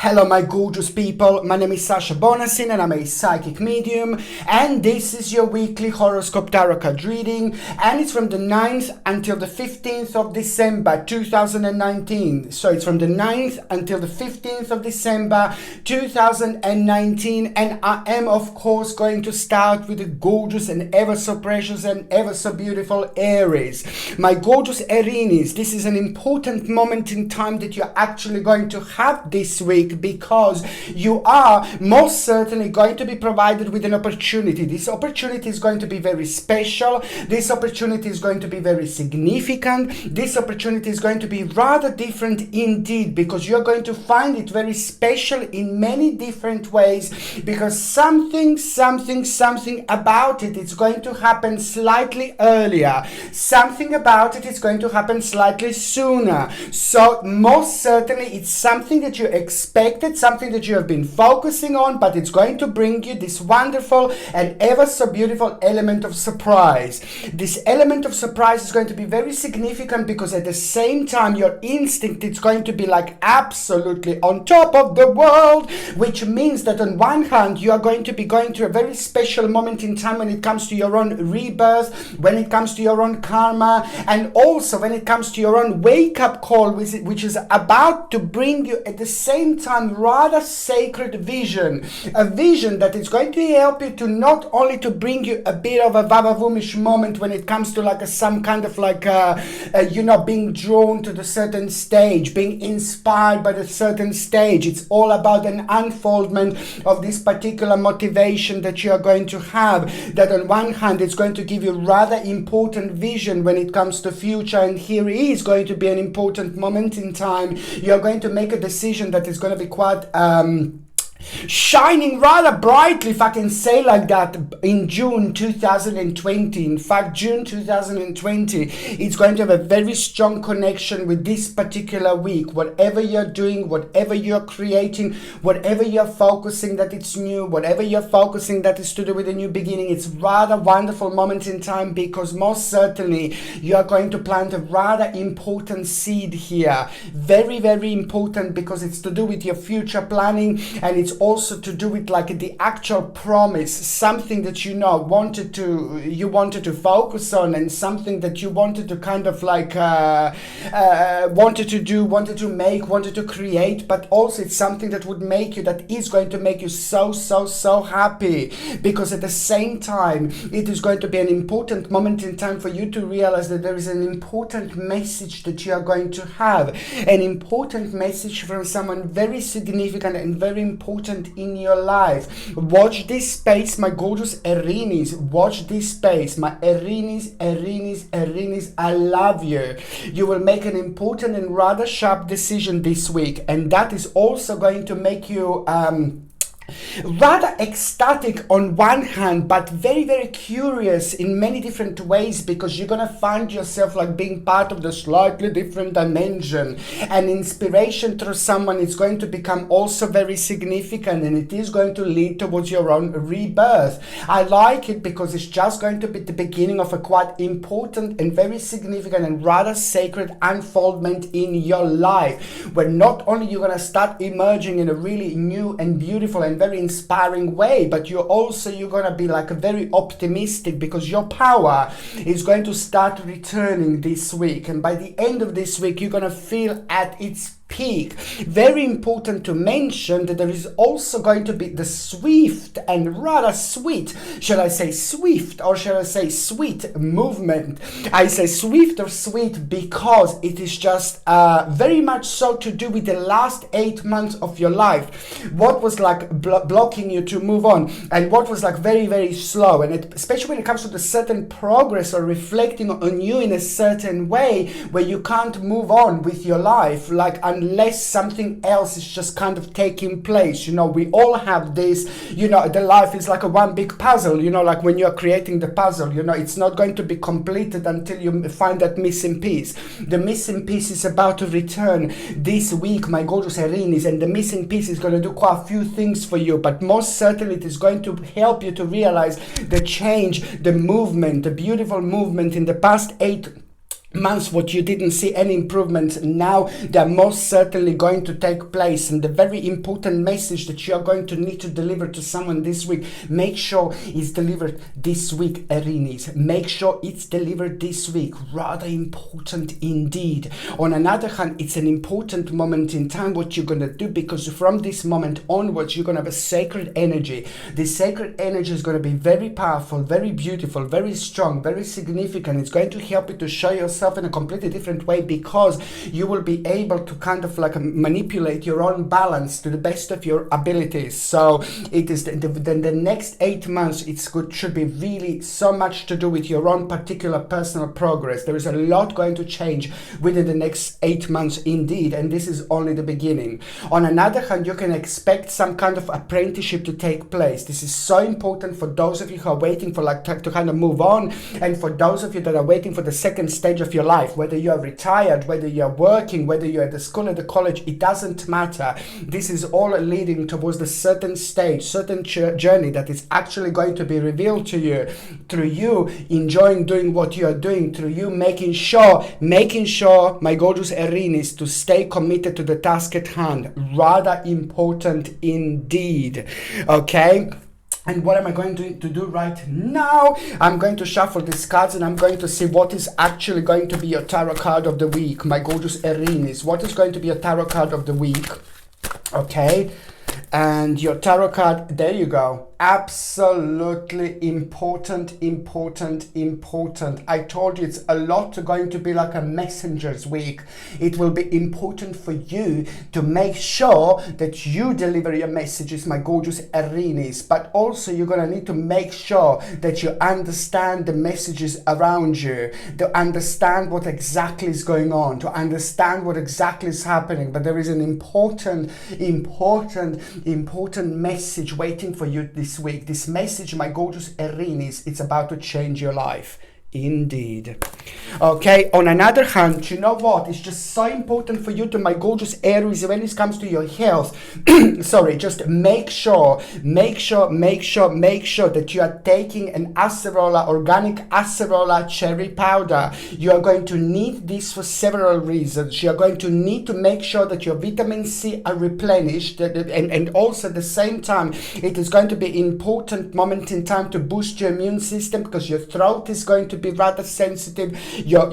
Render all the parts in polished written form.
Hello my gorgeous people, my name is Sasha Bonasin and I'm a psychic medium, and this is your weekly horoscope tarot card reading, and it's from the 9th until the 15th of December 2019. So it's from the 9th until the 15th of December 2019, and I am of course going to start with the gorgeous and ever so precious and ever so beautiful Aries. My gorgeous Aries, this is an important moment in time that you're actually going to have this week, because you are most certainly going to be provided with an opportunity. This opportunity is going to be very special. This opportunity is going to be very significant. This opportunity is going to be rather different indeed, because you're going to find it very special in many different ways, because something about it is going to happen slightly earlier. Something about it is going to happen slightly sooner. So most certainly it's something that you expected, something that you have been focusing on, but it's going to bring you this wonderful and ever so beautiful element of surprise. This element of surprise is going to be very significant, because at the same time your instinct is going to be like absolutely on top of the world, which means that on one hand you are going to be going through a very special moment in time when it comes to your own rebirth, when it comes to your own karma, and also when it comes to your own wake-up call, which is about to bring you at the same time rather sacred vision, a vision that is going to help you to not only to bring you a bit of a vavavoom-ish moment when it comes to like some kind of like being drawn to the certain stage, being inspired by the certain stage. It's all about an unfoldment of this particular motivation that you are going to have, that on one hand it's going to give you rather important vision when it comes to future, and here is going to be an important moment in time. You're going to make a decision that is going to be quite shining rather brightly, if I can say like that, in June 2020. In fact, June 2020, it's going to have a very strong connection with this particular week. Whatever you're doing, whatever you're creating, whatever you're focusing that it's new, whatever you're focusing that is to do with a new beginning, it's rather wonderful moment in time, because most certainly you are going to plant a rather important seed here. Very, very important, because it's to do with your future planning, and it's also to do with like the actual promise, something that you wanted to focus on, and something that you wanted to kind of like wanted to do, wanted to make, wanted to create, but also it's something that is going to make you so happy, because at the same time it is going to be an important moment in time for you to realize that there is an important message that you are going to have, an important message from someone very significant and very important in your life. Watch this space, my gorgeous Aries. Watch this space, my Aries. I love you. You will make an important and rather sharp decision this week, and that is also going to make you rather ecstatic on one hand, but very, very curious in many different ways, because you're gonna find yourself like being part of the slightly different dimension, and inspiration through someone is going to become also very significant, and it is going to lead towards your own rebirth. I like it because it's just going to be the beginning of a quite important and very significant and rather sacred unfoldment in your life, where not only you're gonna start emerging in a really new and beautiful and very inspiring way, but you're gonna be like very optimistic, because your power is going to start returning this week, and by the end of this week you're gonna feel at its peak. Very important to mention that there is also going to be the swift and rather sweet, shall I say swift or shall I say sweet movement. I say swift or sweet because it is just very much so to do with the last 8 months of your life. What was like blocking you to move on, and what was like very, very slow, and especially when it comes to the certain progress or reflecting on you in a certain way where you can't move on with your life, like unless something else is just kind of taking place. We all have this, the life is like a one big puzzle, like when you're creating the puzzle, it's not going to be completed until you find that missing piece. The missing piece is about to return this week, my gorgeous Aries, and the missing piece is going to do quite a few things for you, but most certainly it is going to help you to realize the change, the movement, the beautiful movement in the past 8 months what you didn't see any improvement, now they're most certainly going to take place. And the very important message that you are going to need to deliver to someone this week, make sure it's delivered this week, Aries. Make sure it's delivered this week. Rather important indeed. On another hand, it's an important moment in time what you're going to do, because from this moment onwards you're going to have a sacred energy. This sacred energy is going to be very powerful, very beautiful, very strong, very significant. It's going to help you to show yourself in a completely different way, because you will be able to kind of like manipulate your own balance to the best of your abilities. So it is the next 8 months, should be really so much to do with your own particular personal progress. There is a lot going to change within the next 8 months indeed, and this is only the beginning. On another hand, you can expect some kind of apprenticeship to take place. This is so important for those of you who are waiting for to kind of move on, and for those of you that are waiting for the second stage of your life, whether you are retired, whether you are working, whether you're at the school or the college, it doesn't matter. This is all leading towards the certain stage, certain journey that is actually going to be revealed to you through you enjoying doing what you are doing, through you making sure, my gorgeous Aries, to stay committed to the task at hand. Rather important indeed. Okay. And what am I going to do right now? I'm going to shuffle these cards, and I'm going to see what is actually going to be your tarot card of the week, my gorgeous Aries. What is going to be your tarot card of the week? Okay. And your tarot card, there you go. Absolutely important. I told you it's a lot going to be like a messenger's week. It will be important for you to make sure that you deliver your messages, my gorgeous Aries, but also you're going to need to make sure that you understand the messages around you, to understand what exactly is going on, to understand what exactly is happening. But there is an important message waiting for you this week. This message, my gorgeous Aries, it's about to change your life. Indeed. Okay, on another hand, you know what? It's just so important for you to, my gorgeous Aries, when it comes to your health, sorry, just make sure that you are taking an acerola, organic acerola cherry powder. You are going to need this for several reasons. You are going to need to make sure that your vitamin C are replenished, and also at the same time, it is going to be important moment in time to boost your immune system, because your throat is going to be rather sensitive. Your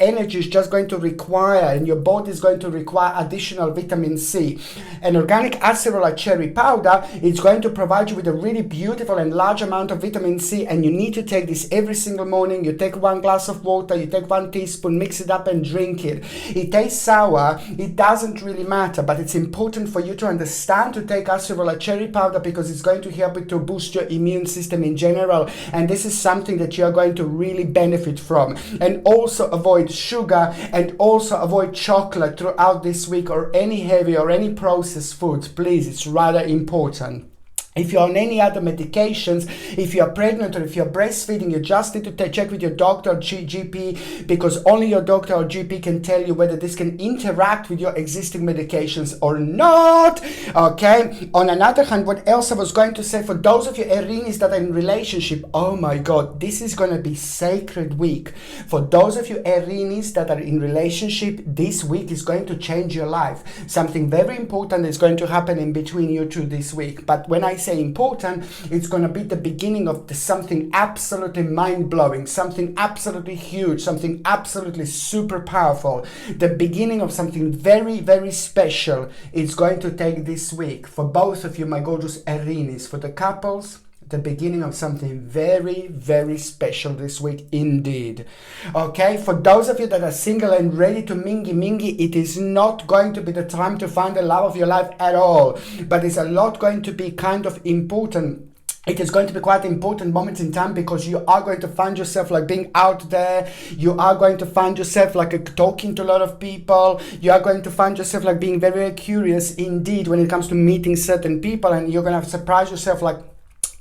energy is just going to require, and your body is going to require additional vitamin C. An organic acerola cherry powder is going to provide you with a really beautiful and large amount of vitamin C, and you need to take this every single morning. You take 1 glass of water, you take 1 teaspoon, mix it up and drink it. It tastes sour, it doesn't really matter, but it's important for you to understand to take acerola cherry powder, because it's going to help you to boost your immune system in general, and this is something that you are going to really benefit from. And also avoid sugar, and also avoid chocolate throughout this week, or any heavy or any processed foods, please. It's rather important. If you're on any other medications, if you're pregnant or if you're breastfeeding, you just need to check with your doctor or GP, because only your doctor or GP can tell you whether this can interact with your existing medications or not. Okay. On another hand, what else I was going to say, for those of you Aries that are in relationship, oh my God, this is going to be sacred week. For those of you Aries that are in relationship, this week is going to change your life. Something very important is going to happen in between you two this week. But when I say important, it's going to be the beginning of something absolutely mind-blowing, something absolutely huge, something absolutely super powerful. The beginning of something very, very special is going to take this week for both of you, my gorgeous Aries. For the couples, the beginning of something very, very special this week indeed. Okay, for those of you that are single and ready to mingy, it is not going to be the time to find the love of your life at all, but it's a lot going to be kind of important. It is going to be quite important moments in time, because you are going to find yourself like being out there. You are going to find yourself like talking to a lot of people. You are going to find yourself like being very, very curious indeed when it comes to meeting certain people, and you're going to surprise yourself like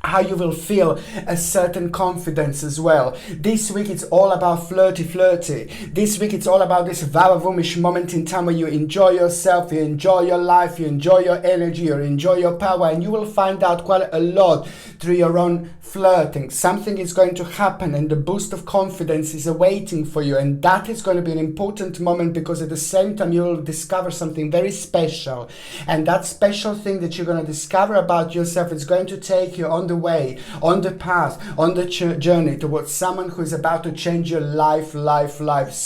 how you will feel a certain confidence as well. This week it's all about flirty. This week it's all about this vavavoom-ish moment in time where you enjoy yourself, you enjoy your life, you enjoy your energy, you enjoy your power, and you will find out quite a lot through your own flirting. Something is going to happen and the boost of confidence is awaiting for you, and that is going to be an important moment, because at the same time you will discover something very special, and that special thing that you're going to discover about yourself is going to take you on the way, on the path, on the journey towards someone who is about to change your life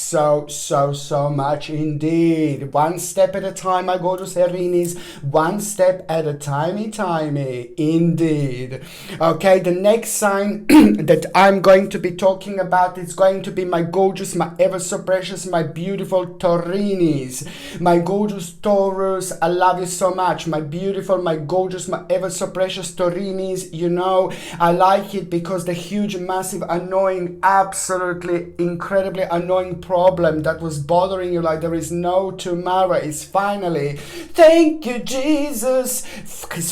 so much indeed. One step at a time, my gorgeous Aries. One step at a timey indeed. Okay, the next sign that I'm going to be talking about is going to be my gorgeous, my ever so precious, my beautiful Taurinis. My gorgeous Taurus, I love you so much. My beautiful, my gorgeous, my ever so precious Taurinis. You know, I like it because the huge, massive, annoying, absolutely incredibly annoying problem that was bothering you like there is no tomorrow is finally, thank you Jesus, it's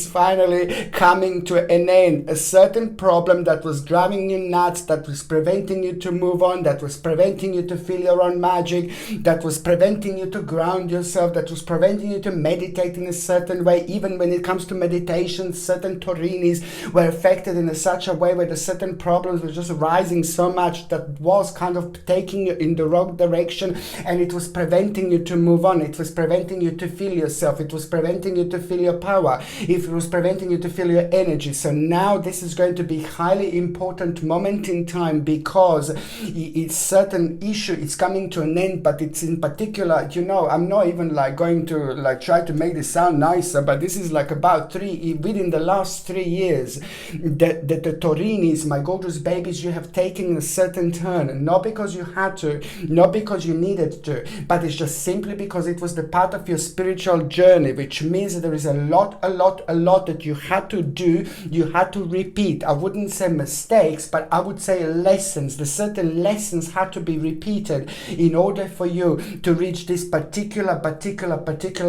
finally coming to an end. A certain problem that was driving you nuts, that was preventing you to move on, that was preventing you to feel your own magic, that was preventing you to ground yourself, that was preventing you to meditate in a certain way. Even when it comes to meditation, certain Taurinis were affected in such a way where the certain problems were just rising so much that was kind of taking you in the wrong direction, and it was preventing you to move on. It was preventing you to feel yourself. It was preventing you to feel your power. It was preventing you to feel your energy. So now this is going to be highly important moment in time, because it's certain issue, it's coming to an end, but it's in particular, you know, I'm not even like going to like try to make this sound nicer, but this is like about within the last 3 years that the Taurinis, my gorgeous babies, you have taken a certain turn, not because you had to, not because you needed to, but it's just simply because it was the part of your spiritual journey, which means that there is a lot that you had to do, you had to repeat. I wouldn't say mistakes, but I would say lessons. The certain lessons had to be repeated in order for you to reach this particular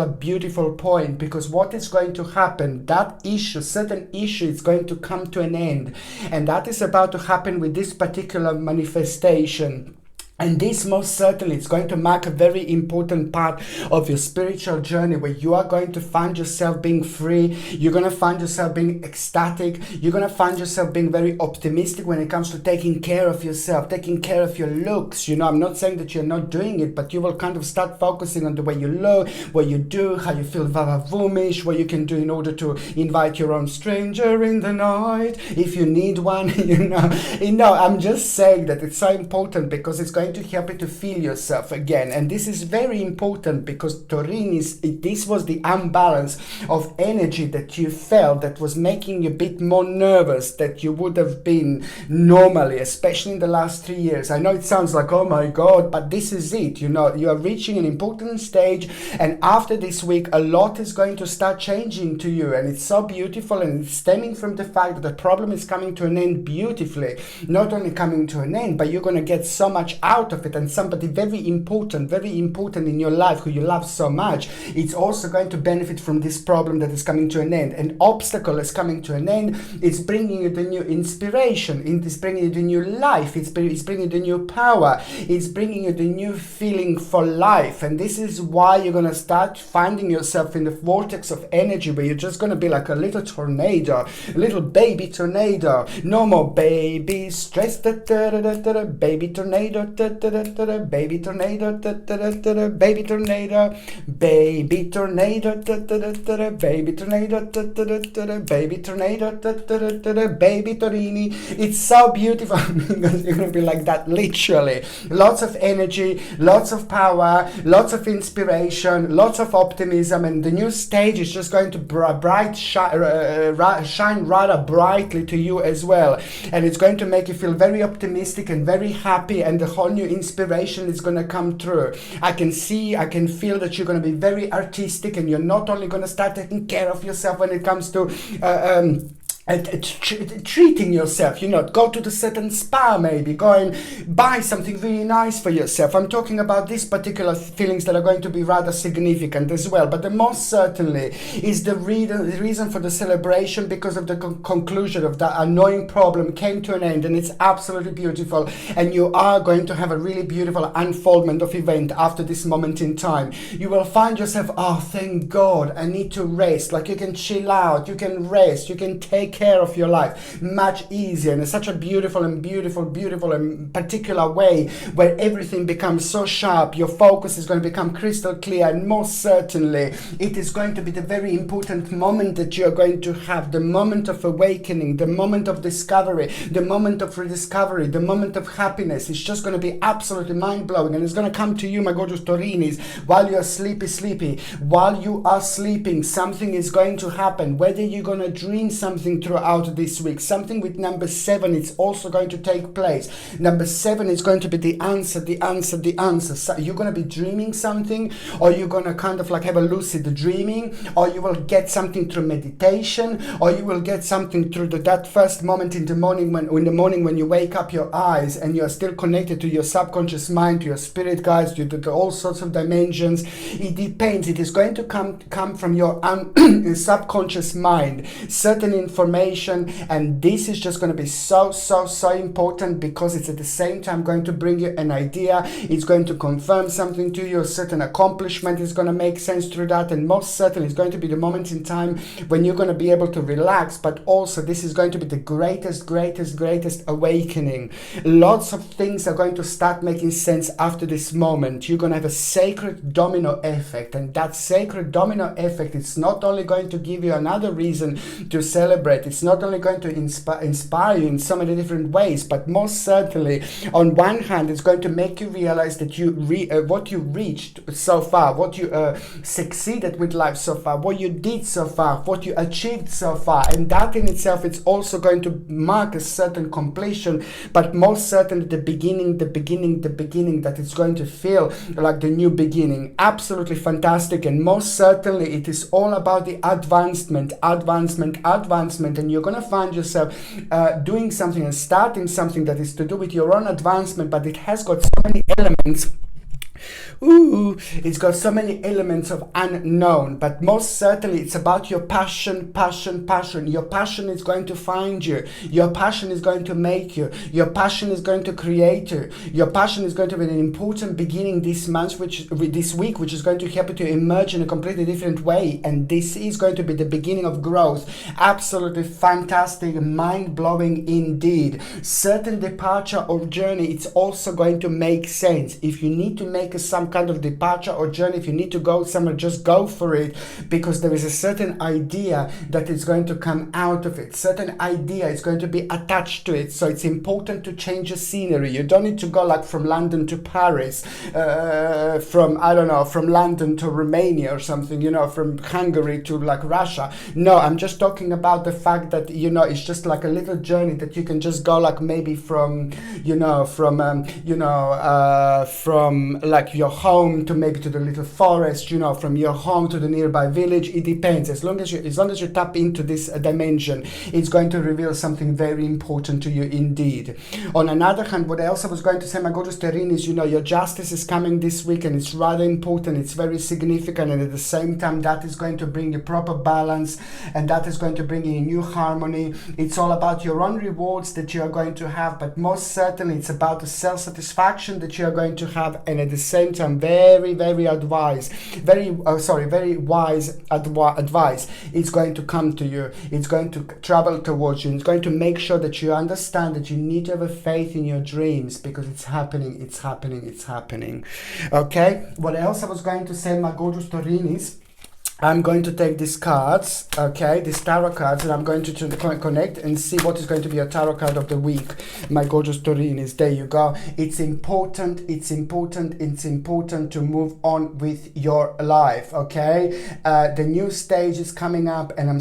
beautiful point, because what is going to happen, that issue, certain issue is going to come to an end, and that is about to happen with this particular manifestation. And this most certainly is going to mark a very important part of your spiritual journey, where you are going to find yourself being free. You're going to find yourself being ecstatic. You're going to find yourself being very optimistic when it comes to taking care of yourself, taking care of your looks. You know, I'm not saying that you're not doing it, but you will kind of start focusing on the way you look, what you do, how you feel vavavoomish, what you can do in order to invite your own stranger in the night, if you need one, you know, I'm just saying that it's so important, because it's going to help you to feel yourself again. And this is very important, because Taurinis, this was the imbalance of energy that you felt that was making you a bit more nervous that you would have been normally, especially in the last 3 years. I know it sounds like, oh my God, but this is it. You know, you are reaching an important stage, and after this week a lot is going to start changing to you, and it's so beautiful, and it's stemming from the fact that the problem is coming to an end beautifully. Not only coming to an end, but you're going to get so much out of it, and somebody very important in your life who you love so much, it's also going to benefit from this problem that is coming to an end. An obstacle is coming to an end. It's bringing you the new inspiration, it's bringing you the new life, it's bringing you the new power, it's bringing you the new feeling for life. And this is why you're going to start finding yourself in the vortex of energy, where you're just going to be like a little tornado, a little baby tornado. No more baby stress, baby tornado, baby tornado, baby tornado, baby tornado, baby tornado, baby tornado, baby Torini. It's so beautiful because you're gonna be like that, literally. Lots of energy, lots of power, lots of inspiration, lots of optimism, and the new stage is just going to shine rather brightly to you as well, and it's going to make you feel very optimistic and very happy, and the whole new inspiration is going to come through. I can feel that you're going to be very artistic, and you're not only going to start taking care of yourself when it comes to treating yourself, go to the certain spa, maybe go and buy something really nice for yourself. I'm talking about these particular feelings that are going to be rather significant as well, but the most certainly is the reason for the celebration, because of the conclusion of that annoying problem came to an end, and it's absolutely beautiful, and you are going to have a really beautiful unfoldment of event after this moment in time. You will find yourself, oh thank God, I need to rest. Like, you can chill out, you can rest, you can take care of your life much easier, and it's such a beautiful and particular way, where everything becomes so sharp. Your focus is going to become crystal clear, and most certainly it is going to be the very important moment that you're going to have, the moment of awakening, the moment of discovery, the moment of rediscovery, the moment of happiness. It's just going to be absolutely mind-blowing, and it's going to come to you, my gorgeous Taurinis, while you're sleepy. While you are sleeping, something is going to happen, whether you're going to dream something throughout this week. Something with number 7, it's also going to take place. Number 7 is going to be the answer. So you're going to be dreaming something, or you're going to kind of like have a lucid dreaming, or you will get something through meditation, or you will get something through that first moment in the morning when you wake up your eyes and you're still connected to your subconscious mind, to your spirit guides, to all sorts of dimensions. It depends. It is going to come from your subconscious mind, certain information, and this is just going to be so important, because it's at the same time going to bring you an idea. It's going to confirm something to you. A certain accomplishment is going to make sense through that, and most certainly it's going to be the moment in time when you're going to be able to relax, but also this is going to be the greatest awakening. Lots of things are going to start making sense after this moment. You're going to have a sacred domino effect, and that sacred domino effect, it's not only going to give you another reason to celebrate, it's not only going to inspire you in so many different ways, but most certainly on one hand it's going to make you realize that what you reached so far, what you succeeded with life so far, what you did so far, what you achieved so far, and that in itself, it's also going to mark a certain completion, but most certainly the beginning, that it's going to feel like the new beginning. Absolutely fantastic, and most certainly it is all about the advancement, and you're going to find yourself doing something and starting something that is to do with your own advancement, but it has got so many elements. It's got so many elements of unknown, but most certainly it's about your passion. Your passion is going to find you. Your passion is going to make you. Your passion is going to create you. Your passion is going to be an important beginning this month, this week, which is going to help you to emerge in a completely different way, and this is going to be the beginning of growth. Absolutely fantastic, mind-blowing indeed. Certain departure or journey, it's also going to make sense. If you need to make some kind of departure or journey, if you need to go somewhere, just go for it, because there is a certain idea that is going to come out of it. Certain idea is going to be attached to it, so it's important to change the scenery. You don't need to go like from London to Paris, from London to Romania or something, from Hungary to like Russia. No, I'm just talking about the fact that it's just like a little journey that you can just go like maybe from like your home to maybe to the little forest, from your home to the nearby village. It depends. As long as you tap into this dimension, it's going to reveal something very important to you indeed. On another hand, what else I was going to say, my gorgeous Terrin, is your justice is coming this week, and it's rather important. It's very significant, and at the same time that is going to bring you proper balance, and that is going to bring you a new harmony. It's all about your own rewards that you are going to have, but most certainly it's about the self-satisfaction that you are going to have, and at the same time very wise advice is going to come to you. It's going to travel towards you. It's going to make sure that you understand that you need to have a faith in your dreams, because it's happening. Okay, what else I was going to say, my gorgeous Taurinis, I'm going to take these cards, okay, these tarot cards, and I'm going to connect and see what is going to be a tarot card of the week. My gorgeous Taurinis, there you go. It's important to move on with your life, okay? The new stage is coming up, and I'm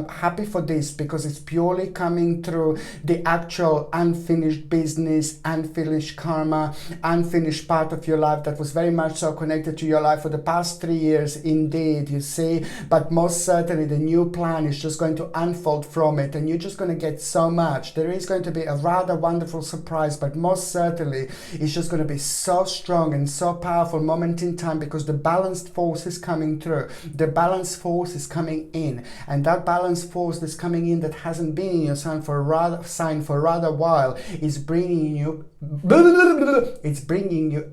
happy for this, because it's purely coming through the actual unfinished business, unfinished karma, unfinished part of your life that was very much so connected to your life for the past 3 years. indeed, you see, but most certainly the new plan is just going to unfold from it, and you're just going to get so much. There is going to be a rather wonderful surprise, but most certainly it's just going to be so strong and so powerful moment in time, because the balanced force is coming through. The balanced force is coming in, and that balanced force that's coming in that hasn't been in your sign for a rather while is bringing you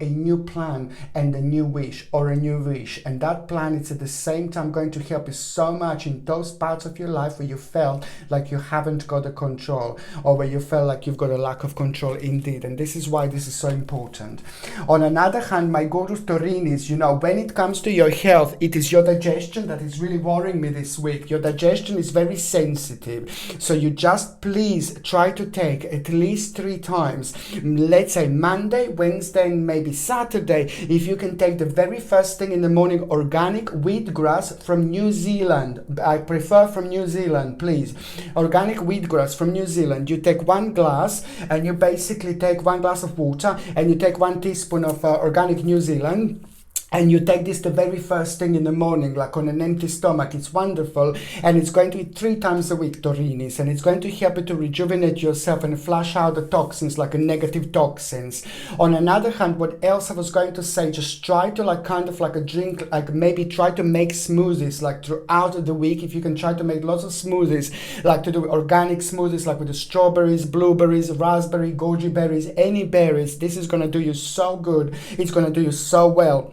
a new plan and a new wish, or a new wish, and that plan is at the same time going to help you so much in those parts of your life where you felt like you haven't got the control, or where you felt like you've got a lack of control indeed. And this is why this is so important. On another hand, my Gorgeous Taurinis, you know, when it comes to your health, it is your digestion that is really worrying me this week. Your digestion is very sensitive, so you just please try to take at least 3 times, let's say Monday, Wednesday, and maybe Saturday, if you can take the very first thing in the morning, organic wheatgrass from New Zealand. I prefer from New Zealand, please. Organic wheatgrass from New Zealand. You take 1 glass, and you basically take 1 glass of water, and you take 1 teaspoon of organic New Zealand. And you take this the very first thing in the morning, like on an empty stomach. It's wonderful, and it's going to be 3 times a week, Taurinis, and it's going to help you to rejuvenate yourself and flush out the toxins, like negative toxins. On another hand, what else I was going to say, just try to drink, like maybe try to make smoothies, like throughout the week. If you can try to make lots of smoothies, like to do organic smoothies, like with the strawberries, blueberries, raspberry, goji berries, any berries. This is going to do you so good. It's going to do you so well.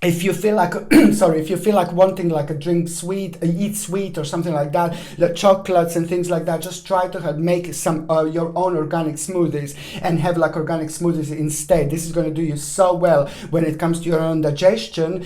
If you feel like, if you feel like wanting like a drink sweet, eat sweet or something like that, the chocolates and things like that, just try to make some your own organic smoothies and have like organic smoothies instead. This is going to do you so well when it comes to your own digestion,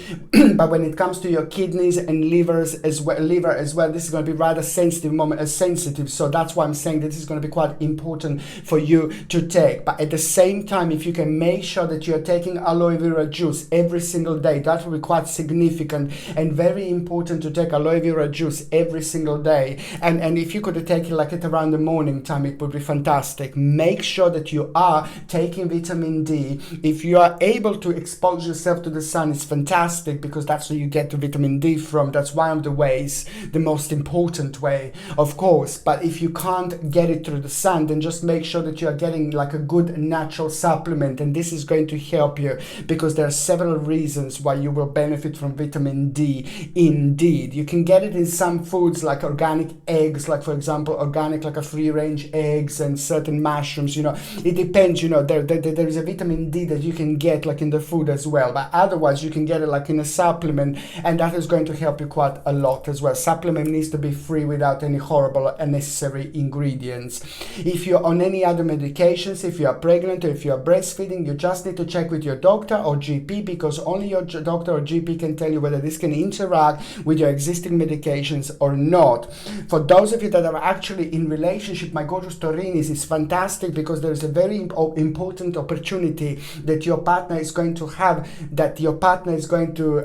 but when it comes to your kidneys and liver as well, this is going to be rather sensitive. So that's why I'm saying that this is going to be quite important for you to take. But at the same time, if you can make sure that you're taking aloe vera juice every single day, that will be quite significant and very important to take aloe vera juice every single day. And if you could take it like at around the morning time, it would be fantastic. Make sure that you are taking vitamin D. If you are able to expose yourself to the sun, it's fantastic, because that's where you get the vitamin D from. That's one of the ways, the most important way, of course. But if you can't get it through the sun, then just make sure that you are getting like a good natural supplement, and this is going to help you, because there are several reasons why you will benefit from vitamin D indeed. You can get it in some foods, like organic eggs, like for example organic like a free range eggs and certain mushrooms, you know. It depends, you know, there is a vitamin D that you can get like in the food as well, but otherwise you can get it like in a supplement, and that is going to help you quite a lot as well. Supplement needs to be free without any horrible unnecessary ingredients. If you're on any other medications, if you are pregnant or if you are breastfeeding, you just need to check with your doctor or GP, because only your doctor or GP can tell you whether this can interact with your existing medications or not. For those of you that are actually in relationship, my Gorgeous Taurinis, is fantastic, because there is a very important opportunity that your partner is going to have, that your partner is going to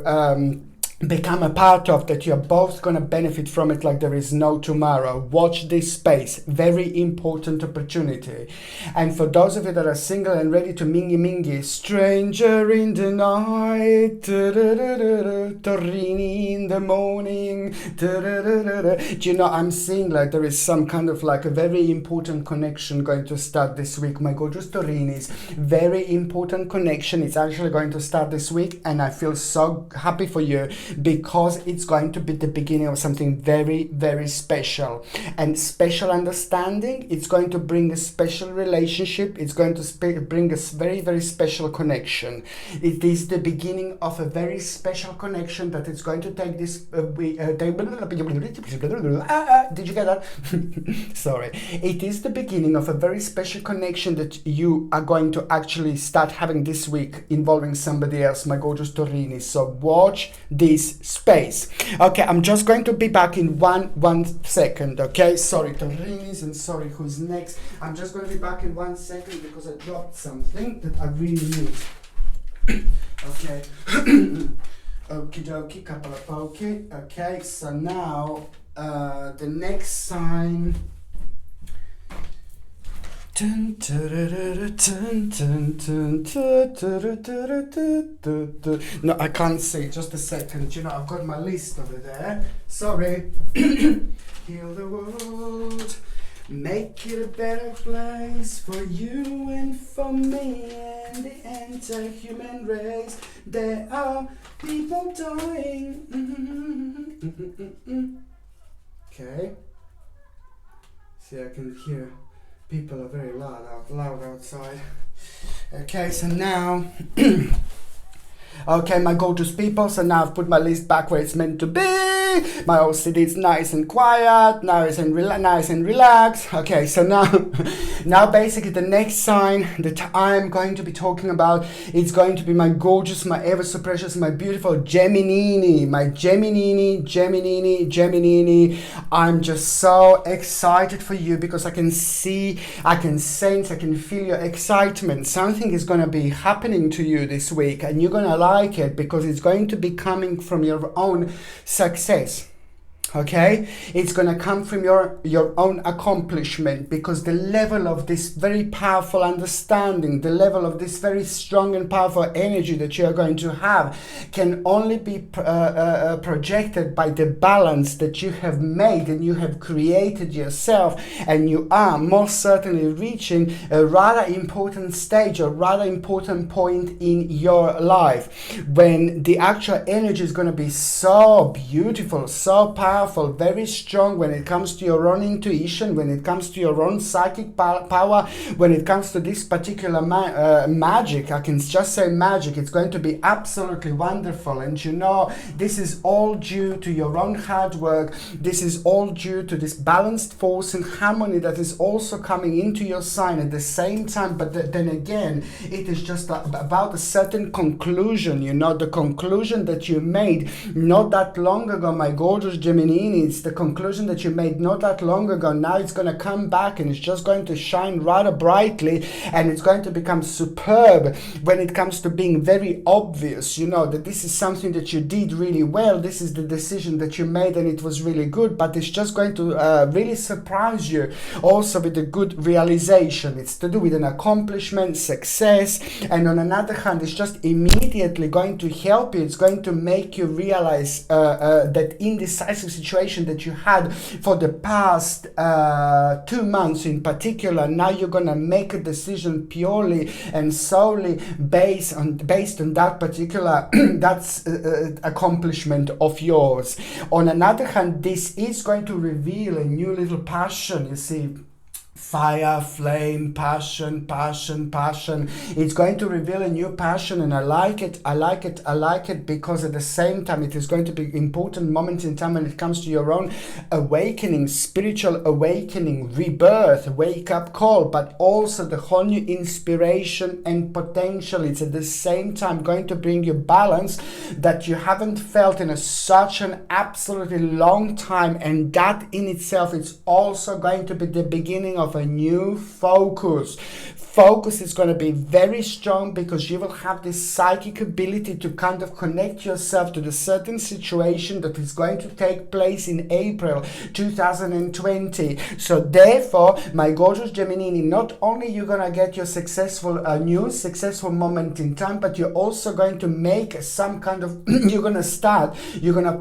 become a part of, that you're both going to benefit from it like there is no tomorrow. Watch this space. Very important opportunity. And for those of you that are single and ready to mingy, stranger in the night, Torini in the morning, do you know, I'm seeing like there is some kind of like a very important connection going to start this week, my Gorgeous Taurinis. Very important connection. It's actually going to start this week, and I feel so happy for you, because it's going to be the beginning of something very, very special. And special understanding, it's going to bring a special relationship. It's going to bring a very, very special connection. It is the beginning of a very special connection that is going to take this did you get that? Sorry. It is the beginning of a very special connection that you are going to actually start having this week, involving somebody else, my Gorgeous Taurinis. So watch this space. Okay, I'm just going to be back in one second. Okay, sorry Taurinis, and sorry who's next. I'm just going to be back in 1 second, because I dropped something that I really need. Okay. Okie dokie, couple of pokey. Okay, so now the next sign No, I can't see. Just a second. You know, I've got my list over there. Sorry. Heal the world. Make it a better place for you and for me and the anti-human race. There are people dying. Okay. See, I can hear people are very loud outside. Okay, so now okay, my gorgeous people, so now I've put my list back where it's meant to be. My OCD is nice and quiet, nice and relaxed. Okay, so now basically the next sign that I'm going to be talking about, it's going to be my gorgeous, my ever so precious, my beautiful Gemini. My Gemini. I'm just so excited for you because I can see, I can sense, I can feel your excitement. Something is going to be happening to you this week and you're going to like it because it's going to be coming from your own success. Okay, it's gonna come from your own accomplishment, because the level of this very powerful understanding, the level of this very strong and powerful energy that you are going to have can only be projected by the balance that you have made and you have created yourself, and you are most certainly reaching a rather important stage, a rather important point in your life when the actual energy is going to be so beautiful, so powerful, very strong when it comes to your own intuition, when it comes to your own psychic power, when it comes to this particular magic. I can just say magic. It's going to be absolutely wonderful, and you know, this is all due to your own hard work. This is all due to this balanced force and harmony that is also coming into your sign at the same time. But then again, it is just about a certain conclusion, you know, the conclusion that you made not that long ago, my gorgeous Gemini. It's the conclusion that you made not that long ago. Now it's going to come back and it's just going to shine rather brightly, and it's going to become superb when it comes to being very obvious, you know, that this is something that you did really well. This is the decision that you made and it was really good, but it's just going to really surprise you also with a good realization. It's to do with an accomplishment, success, and on another hand, it's just immediately going to help you. It's going to make you realize that indecisive situation that you had for the past 2 months in particular, now you're gonna make a decision purely and solely based on that particular that's accomplishment of yours. On another hand, this is going to reveal a new little passion, you see. Fire, flame, passion. It's going to reveal a new passion, and I like it because at the same time it is going to be important moment in time when it comes to your own awakening, spiritual awakening, rebirth, wake up call, but also the whole new inspiration and potential. It's at the same time going to bring you balance that you haven't felt in such an absolutely long time, and that in itself is also going to be the beginning of a new focus. Focus is going to be very strong because you will have this psychic ability to kind of connect yourself to the certain situation that is going to take place in April 2020. So therefore, my gorgeous Gemini, not only you're going to get your new successful moment in time, but you're also going to make some kind of you're going to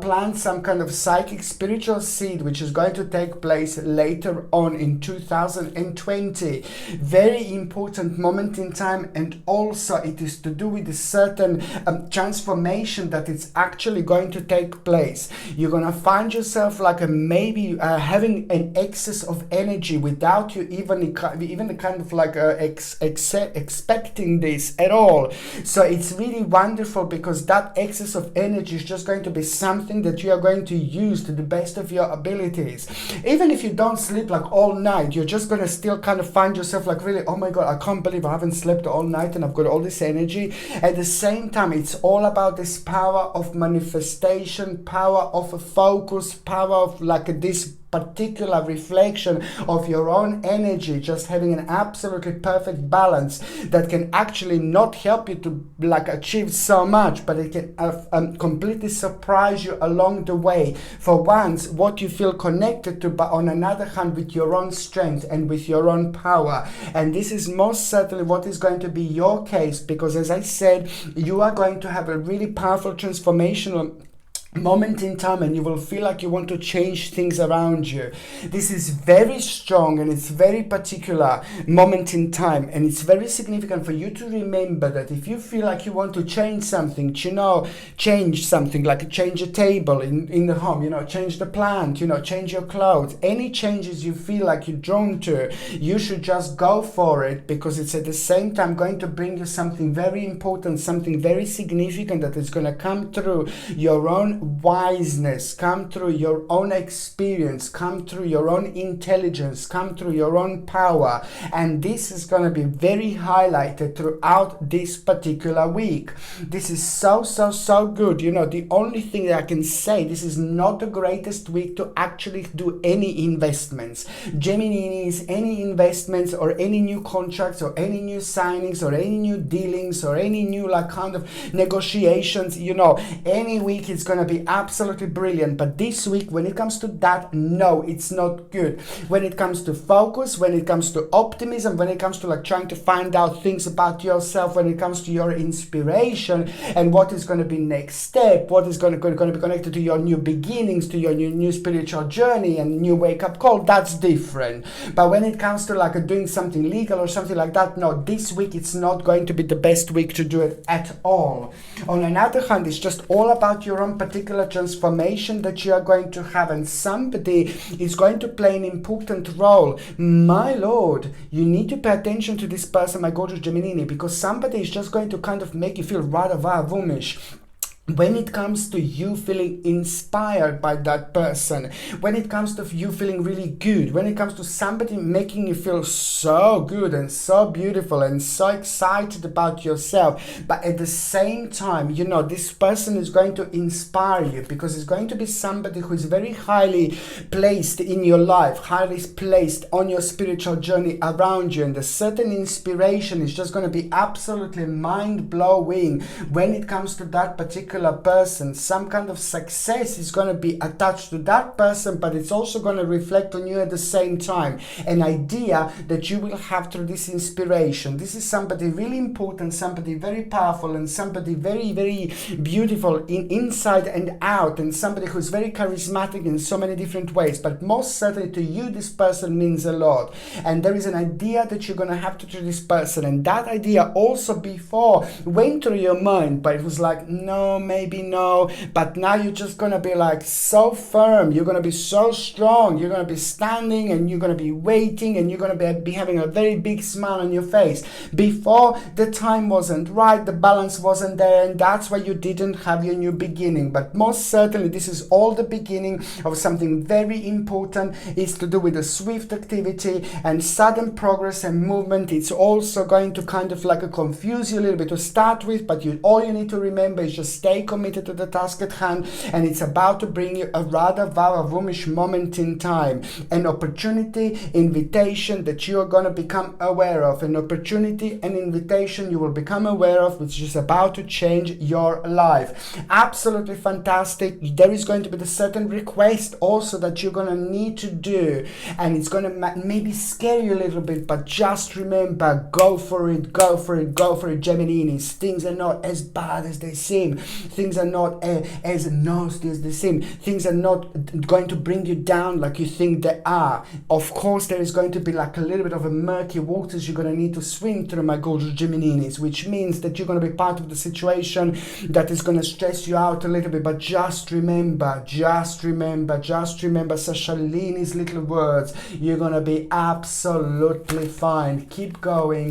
plant some kind of psychic spiritual seed which is going to take place later on in 2020. Very important moment in time, and also it is to do with a certain transformation that is actually going to take place. You're going to find yourself like maybe having an excess of energy without you even kind of like expecting this at all. So it's really wonderful because that excess of energy is just going to be something that you are going to use to the best of your abilities. Even if you don't sleep like all night, you're just going to still kind of find yourself like, really, oh my god, I can't believe I haven't slept all night and I've got all this energy. At the same time, it's all about this power of manifestation, power of a focus, power of like this particular reflection of your own energy, just having an absolutely perfect balance that can actually not help you to like achieve so much, but it can completely surprise you along the way. For once, what you feel connected to, but on another hand, with your own strength and with your own power. And this is most certainly what is going to be your case, because as I said, you are going to have a really powerful transformational moment in time, and you will feel like you want to change things around you. This is very strong and it's very particular moment in time, and it's very significant for you to remember that if you feel like you want to change something, change something, like change a table in the home, change the plant, change your clothes, any changes you feel like you're drawn to, you should just go for it, because it's at the same time going to bring you something very important, something very significant that is going to come through your own wiseness, come through your own experience, come through your own intelligence, come through your own power. And this is going to be very highlighted throughout this particular week. This is so good. The only thing that I can say, this is not the greatest week to actually do any investments. Geminis, any investments or any new contracts or any new signings or any new dealings or any new kind of negotiations, any week is going to be absolutely brilliant. But this week, when it comes to that, no, it's not good. When it comes to focus, when it comes to optimism, when it comes to trying to find out things about yourself, when it comes to your inspiration and what is going to be next step, what is going to be connected to your new beginnings, to your new spiritual journey and new wake-up call, that's different. But when it comes to doing something legal or something like that, no, this week it's not going to be the best week to do it at all. On another hand, it's just all about your own particular transformation that you are going to have, and somebody is going to play an important role. My lord, you need to pay attention to this person, my gorgeous Gemini, because somebody is just going to kind of make you feel rather woomish. When it comes to you feeling inspired by that person, when it comes to you feeling really good, when it comes to somebody making you feel so good and so beautiful and so excited about yourself, but at the same time, this person is going to inspire you, because it's going to be somebody who is very highly placed in your life, highly placed on your spiritual journey around you, and a certain inspiration is just going to be absolutely mind-blowing when it comes to that particular person. Some kind of success is going to be attached to that person, but it's also going to reflect on you at the same time. An idea that you will have through this inspiration. This is somebody really important, somebody very powerful, and somebody very, very beautiful inside and out, and somebody who's very charismatic in so many different ways. But most certainly to you, this person means a lot. And there is an idea that you're going to have to do this person, and that idea also before went through your mind, but it was no, maybe no, but now you're just gonna be so firm, you're gonna be so strong, you're gonna be standing and you're gonna be waiting and you're gonna be having a very big smile on your face. Before, the time wasn't right, the balance wasn't there, and that's why you didn't have your new beginning. But most certainly this is all the beginning of something very important. It's to do with a swift activity and sudden progress and movement. It's also going to kind of confuse you a little bit to start with, but all you need to remember is just stay committed to the task at hand, and it's about to bring you a rather woomish moment in time, an opportunity, invitation that you are going to become aware of, an opportunity, an invitation you will become aware of, which is about to change your life. Absolutely fantastic. There is going to be the certain request also that you're going to need to do, and it's going to maybe scare you a little bit, but just remember, go for it, Gemini's. Things are not as bad as they seem. Things are not as nasty as they seem. Things are not going to bring you down like you think they are. Of course, there is going to be a little bit of a murky waters you're going to need to swim through, my gorgeous Geminis, which means that you're going to be part of the situation that is going to stress you out a little bit. But just remember Sasha Lini's little words. You're going to be absolutely fine. Keep going.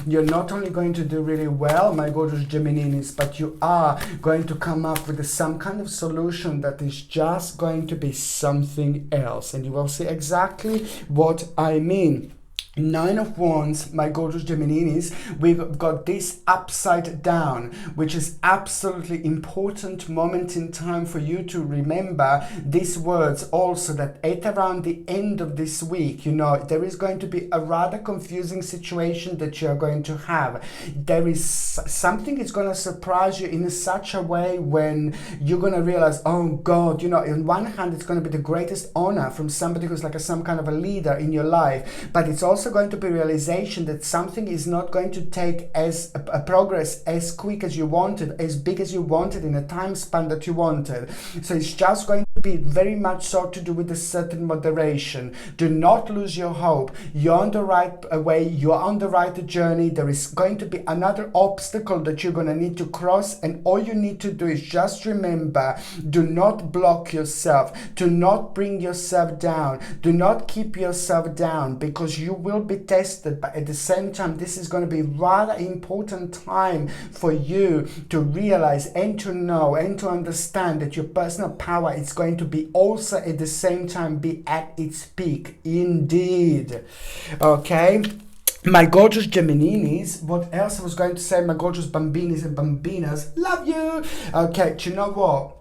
You're not only going to do really well, my gorgeous Geminis, but you are going to come up with some kind of solution that is just going to be something else, and you will see exactly what I mean. Nine of Wands, my gorgeous Gemininis, we've got this upside down, which is absolutely important moment in time for you to remember these words also, that at around the end of this week, you know, there is going to be a rather confusing situation that you're going to have. There is something that's going to surprise you in such a way when you're going to realize, oh God, you know, on one hand, it's going to be the greatest honor from somebody who's like some kind of a leader in your life, but it's also going to be realization that something is not going to take as a progress as quick as you wanted, as big as you wanted, in a time span that you wanted. So it's just going to be very much so to do with a certain moderation. Do not lose your hope. You're on the right way. You're on the right journey. There is going to be another obstacle that you're going to need to cross, and all you need to do is just remember, do not block yourself. Do not bring yourself down. Do not keep yourself down, because you will be tested, but at the same time, this is going to be rather important time for you to realize and to know and to understand that your personal power is going to be also at the same time be at its peak. Indeed. Okay. My gorgeous Gemininis, what else I was going to say, my gorgeous Bambinis and Bambinas, love you. Okay, do you know what?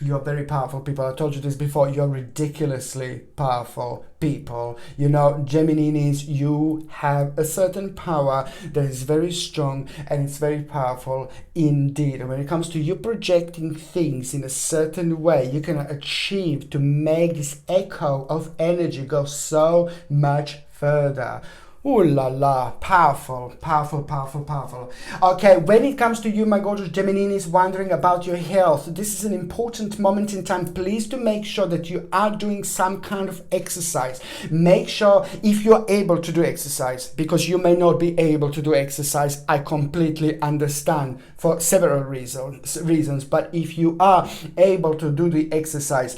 You're very powerful people. I told you this before. You're ridiculously powerful people. You know, Gemininis, you have a certain power that is very strong and it's very powerful indeed. And when it comes to you projecting things in a certain way, you can achieve to make this echo of energy go so much further. Ooh la la, powerful, powerful, powerful, powerful. Okay, when it comes to you, my gorgeous Gemininis, wondering about your health, this is an important moment in time. Please do make sure that you are doing some kind of exercise. Make sure if you're able to do exercise, because you may not be able to do exercise. I completely understand for several reasons. But if you are able to do the exercise,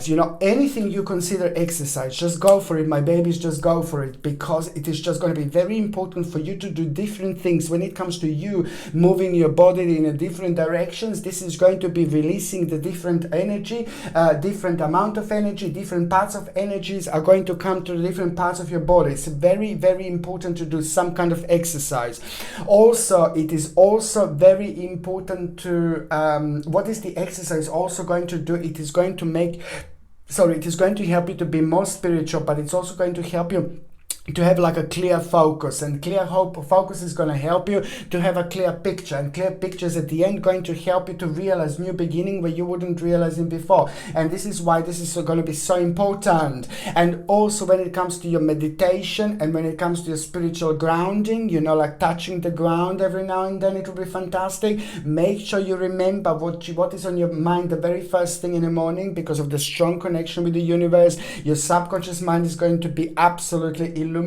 you know, anything you consider exercise, just go for it, my babies, just go for it, because it is just going to be very important for you to do different things. When it comes to you moving your body in a different directions, this is going to be releasing the different energy, different amount of energy, different parts of energies are going to come to the different parts of your body. It's very, very important to do some kind of exercise. Also, it is also very important to, what is the exercise also going to do? It is going to help you to be more spiritual, but it's also going to help you to have like a clear focus, and focus is going to help you to have a clear picture, and clear pictures at the end going to help you to realize new beginning where you wouldn't realize it before. And this is why this is going to be so important. And also when it comes to your meditation and when it comes to your spiritual grounding, you know, like touching the ground every now and then, it will be fantastic. Make sure you remember what is on your mind the very first thing in the morning, because of the strong connection with the universe. Your subconscious mind is going to be absolutely illuminated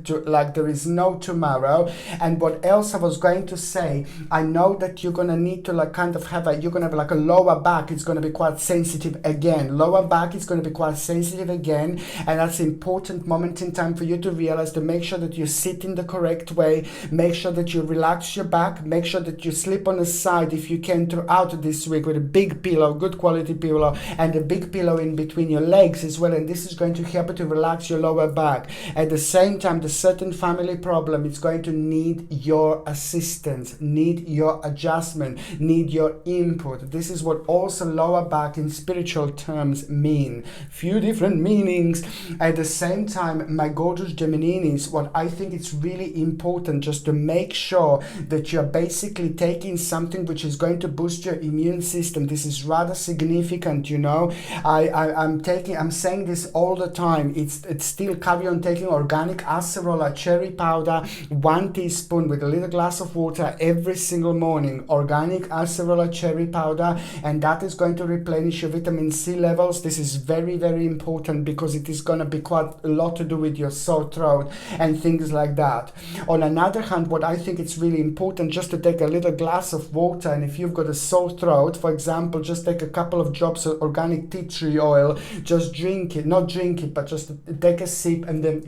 to like there is no tomorrow. And what else I was going to say, I know that you're gonna need to like kind of have you're gonna have like a lower back. It's gonna be quite sensitive again. Lower back is gonna be quite sensitive again, and that's an important moment in time for you to realize to make sure that you sit in the correct way. Make sure that you relax your back. Make sure that you sleep on the side if you can throughout this week with a big pillow, good quality pillow, and a big pillow in between your legs as well. And this is going to help you to relax your lower back. At the same time, the certain family problem is going to need your assistance, need your adjustment, need your input. This is what also lower back in spiritual terms mean. Few different meanings. At the same time, my gorgeous Gemininis, what I think it's really important just to make sure that you're basically taking something which is going to boost your immune system. This is rather significant, you know. I'm saying this all the time. It's still carry on taking organic acerola cherry powder, 1 teaspoon with a little glass of water every single morning. Organic acerola cherry powder, and that is going to replenish your vitamin C levels. This is very, very important because it is going to be quite a lot to do with your sore throat and things like that. On another hand, what I think it's really important just to take a little glass of water, and if you've got a sore throat, for example, just take a couple of drops of organic tea tree oil, just drink it, not drink it, but just take a sip and then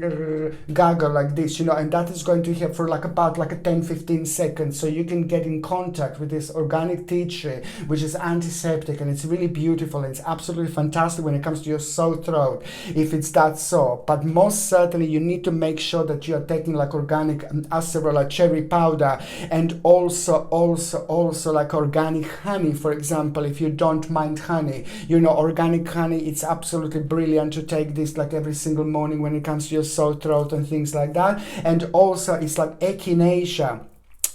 gargle like this, you know, and that is going to have for like about like a 10-15 seconds, so you can get in contact with this organic tea tree, which is antiseptic, and it's really beautiful, and it's absolutely fantastic when it comes to your sore throat if it's that sore. But most certainly you need to make sure that you are taking like organic acerola cherry powder, and also like organic honey, for example, if you don't mind honey, you know, organic honey, it's absolutely brilliant to take this like every single morning when it comes to your sore throat and things like that. And also it's like echinacea.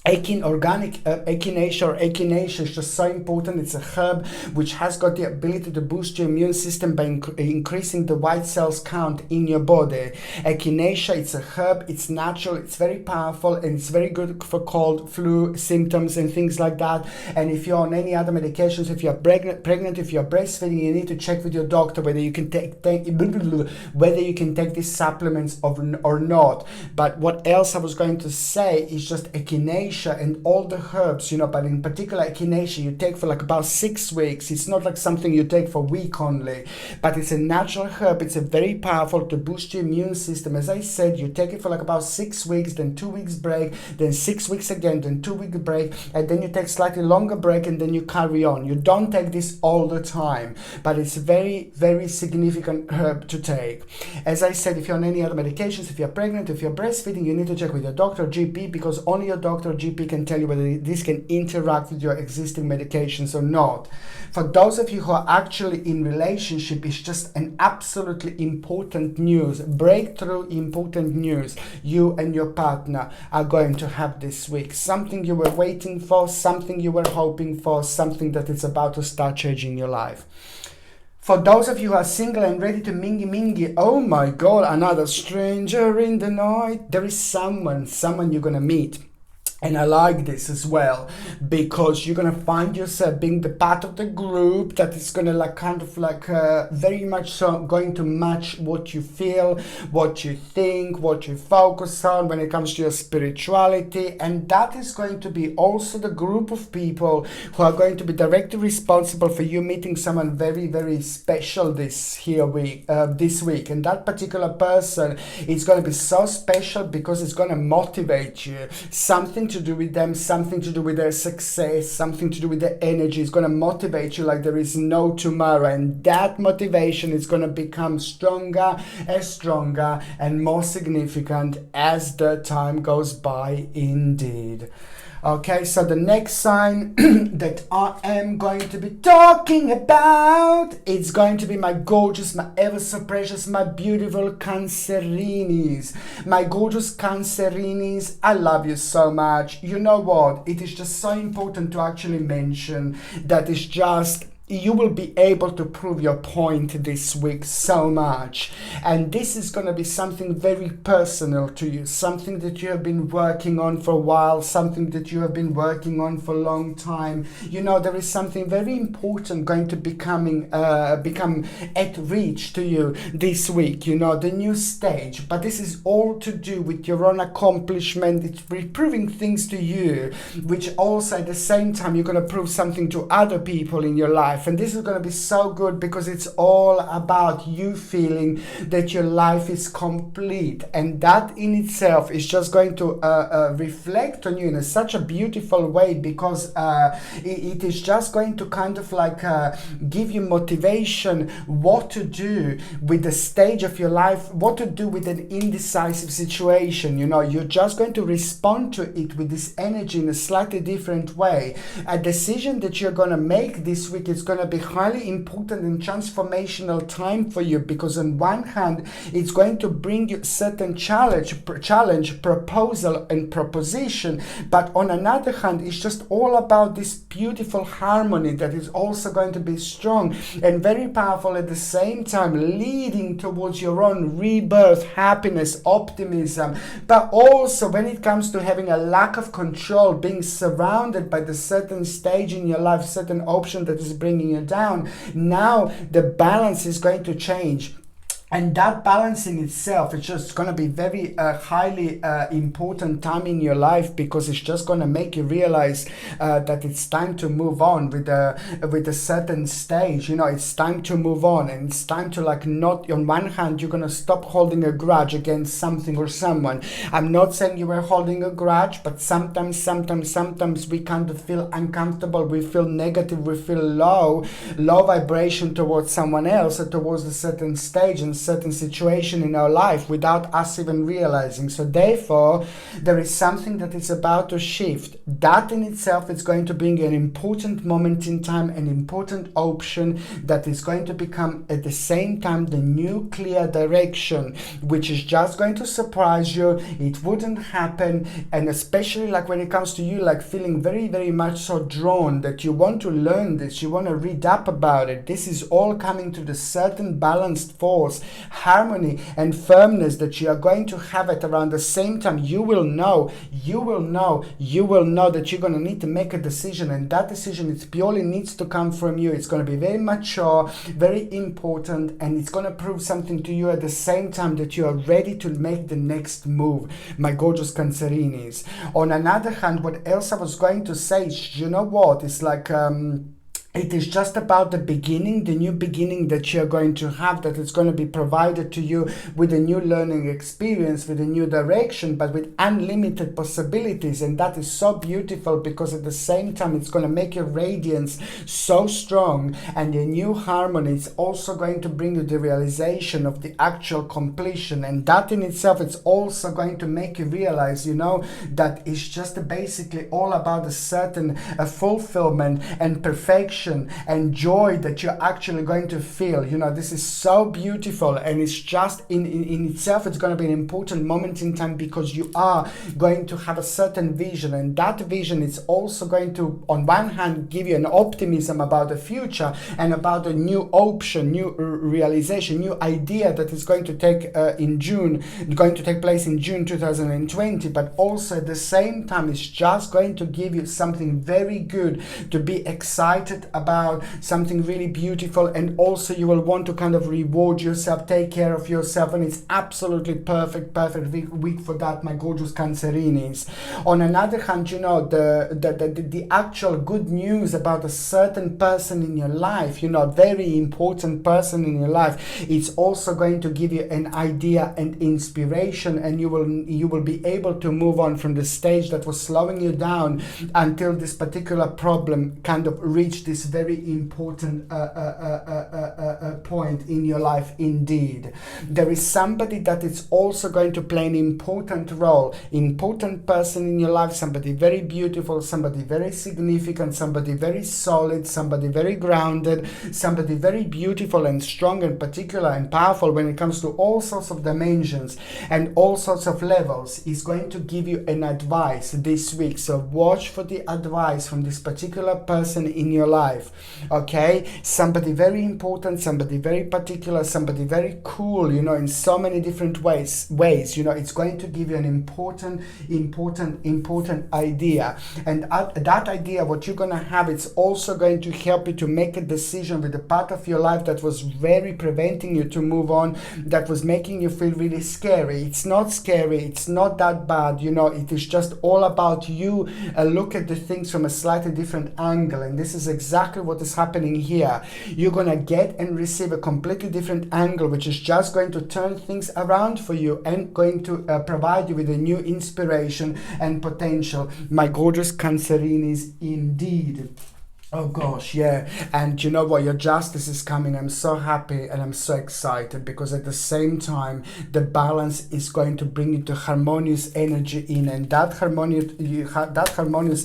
Echinacea is just so important. It's a herb which has got the ability to boost your immune system by increasing the white cells count in your body. Echinacea, it's a herb, it's natural, it's very powerful, and it's very good for cold, flu symptoms and things like that. And if you're on any other medications, if you're pregnant, if you're breastfeeding, you need to check with your doctor whether you can take these supplements or not. But what else I was going to say is just echinacea and all the herbs, you know, but in particular echinacea you take for like about 6 weeks. It's not like something you take for a week only, but it's a natural herb. It's a very powerful to boost your immune system. As I said, you take it for like about 6 weeks, then 2 weeks break, then 6 weeks again, then 2 week break, and then you take slightly longer break, and then you carry on. You don't take this all the time, but it's a very, very significant herb to take. As I said, if you're on any other medications, if you're pregnant, if you're breastfeeding, you need to check with your doctor, GP, because only your doctor, GP can tell you whether this can interact with your existing medications or not. For those of you who are actually in relationship, it's just an absolutely important news, breakthrough important news. You and your partner are going to have this week. Something you were waiting for, something you were hoping for, something that is about to start changing your life. For those of you who are single and ready to mingy, oh my God, another stranger in the night. There is someone you're gonna meet. And I like this as well, because you're going to find yourself being the part of the group that is going to like kind of like very much so going to match what you feel, what you think, what you focus on when it comes to your spirituality. And that is going to be also the group of people who are going to be directly responsible for you meeting someone very, very special this week. And that particular person is going to be so special because it's going to motivate you. Something to do with them, something to do with their success, something to do with their energy. Is going to motivate you like there is no tomorrow, and that motivation is going to become stronger and more significant as the time goes by indeed. Okay, so the next sign that I am going to be talking about, it's going to be my gorgeous, my ever so precious, my beautiful Cancerinis. My gorgeous Cancerinis, I love you so much. You know what? It is just so important to actually mention that it's just you will be able to prove your point this week so much. And this is going to be something very personal to you, something that you have been working on for a while, something that you have been working on for a long time. You know, there is something very important going to become at reach to you this week, you know, the new stage. But this is all to do with your own accomplishment. It's proving things to you, which also at the same time you're going to prove something to other people in your life. And this is going to be so good because it's all about you feeling that your life is complete, and that in itself is just going to reflect on you in such a beautiful way, because it is just going to kind of like give you motivation what to do with the stage of your life, what to do with an indecisive situation. You know, you're just going to respond to it with this energy in a slightly different way. A decision that you're going to make this week is going to be highly important and transformational time for you, because on one hand it's going to bring you certain challenge, proposal and proposition, but on another hand it's just all about this beautiful harmony that is also going to be strong and very powerful at the same time, leading towards your own rebirth, happiness, optimism. But also when it comes to having a lack of control, being surrounded by the certain stage in your life, certain option that is bringing you down, now the balance is going to change. And that balance in itself, it's just going to be very highly important time in your life, because it's just going to make you realize that it's time to move on with a certain stage. You know, it's time to move on, and it's time to, like, not, on one hand, you're going to stop holding a grudge against something or someone. I'm not saying you were holding a grudge, but sometimes we kind of feel uncomfortable, we feel negative, we feel low vibration towards someone else or towards a certain stage and certain situation in our life without us even realizing. So therefore, there is something that is about to shift. That in itself is going to bring an important moment in time, an important option that is going to become at the same time the new clear direction, which is just going to surprise you. It wouldn't happen, and especially like when it comes to you, like feeling very, very much so drawn that you want to learn this, you want to read up about it. This is all coming to the certain balanced force, harmony and firmness that you are going to have at around the same time. You will know that you're going to need to make a decision, and that decision, it purely needs to come from you. It's going to be very mature, very important, and it's going to prove something to you at the same time that you are ready to make the next move, my gorgeous Cancerinis. On another hand, what else I was going to say is, you know what, it's like it is just about the beginning, the new beginning that you're going to have, that it's going to be provided to you with a new learning experience, with a new direction, but with unlimited possibilities. And that is so beautiful, because at the same time, it's going to make your radiance so strong, and the new harmony is also going to bring you the realization of the actual completion. And that in itself, it's also going to make you realize, you know, that it's just basically all about a certain fulfillment and perfection and joy that you're actually going to feel. You know, this is so beautiful, and it's just in itself, it's going to be an important moment in time, because you are going to have a certain vision, and that vision is also going to, on one hand, give you an optimism about the future and about a new option, new realization, new idea that is going to take place in June 2020. But also at the same time, it's just going to give you something very good to be excited about, something really beautiful, and also you will want to kind of reward yourself, take care of yourself, and it's absolutely perfect week for that, my gorgeous Cancerinis. On another hand, you know, the actual good news about a certain person in your life, you know, a very important person in your life, it's also going to give you an idea and inspiration, and you will be able to move on from the stage that was slowing you down until this particular problem kind of reached this very important point in your life. Indeed, there is somebody that is also going to play an important role, important person in your life, somebody very beautiful, somebody very significant, somebody very solid, somebody very grounded, somebody very beautiful and strong and particular and powerful when it comes to all sorts of dimensions and all sorts of levels, is going to give you an advice this week. So watch for the advice from this particular person in your life. Okay, somebody very important, somebody very particular, somebody very cool, you know, in so many different ways, you know, it's going to give you an important idea. And that idea, what you're going to have, it's also going to help you to make a decision with the part of your life that was very preventing you to move on, that was making you feel really scary. It's not scary, it's not that bad, you know, it is just all about you look at the things from a slightly different angle. And this is exactly what is happening here. You're going to get and receive a completely different angle, which is just going to turn things around for you and going to provide you with a new inspiration and potential, my gorgeous Cancerinis, indeed. Oh gosh, yeah. And you know what, your justice is coming. I'm so happy and I'm so excited, because at the same time the balance is going to bring you to harmonious energy in, and that harmonious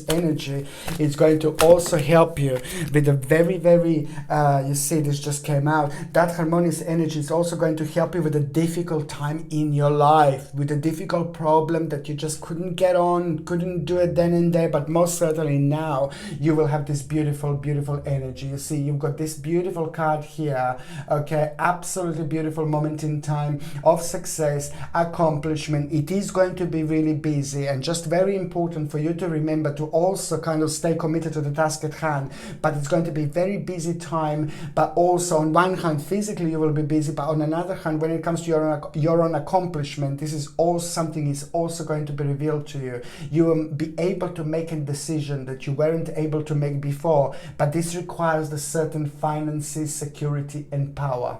energy is going to also help you with a very you see, this just came out, that harmonious energy is also going to help you with a difficult time in your life, with a difficult problem that you just couldn't get on, couldn't do it then and there, but most certainly now you will have this beautiful beautiful, beautiful energy. You see, you've got this beautiful card here, okay? Absolutely beautiful moment in time of success, accomplishment. It is going to be really busy, and just very important for you to remember to also kind of stay committed to the task at hand. But it's going to be very busy time, but also on one hand, physically you will be busy, but on another hand, when it comes to your own accomplishment, this is also something is also going to be revealed to you. You will be able to make a decision that you weren't able to make before, but this requires a certain finances, security and power.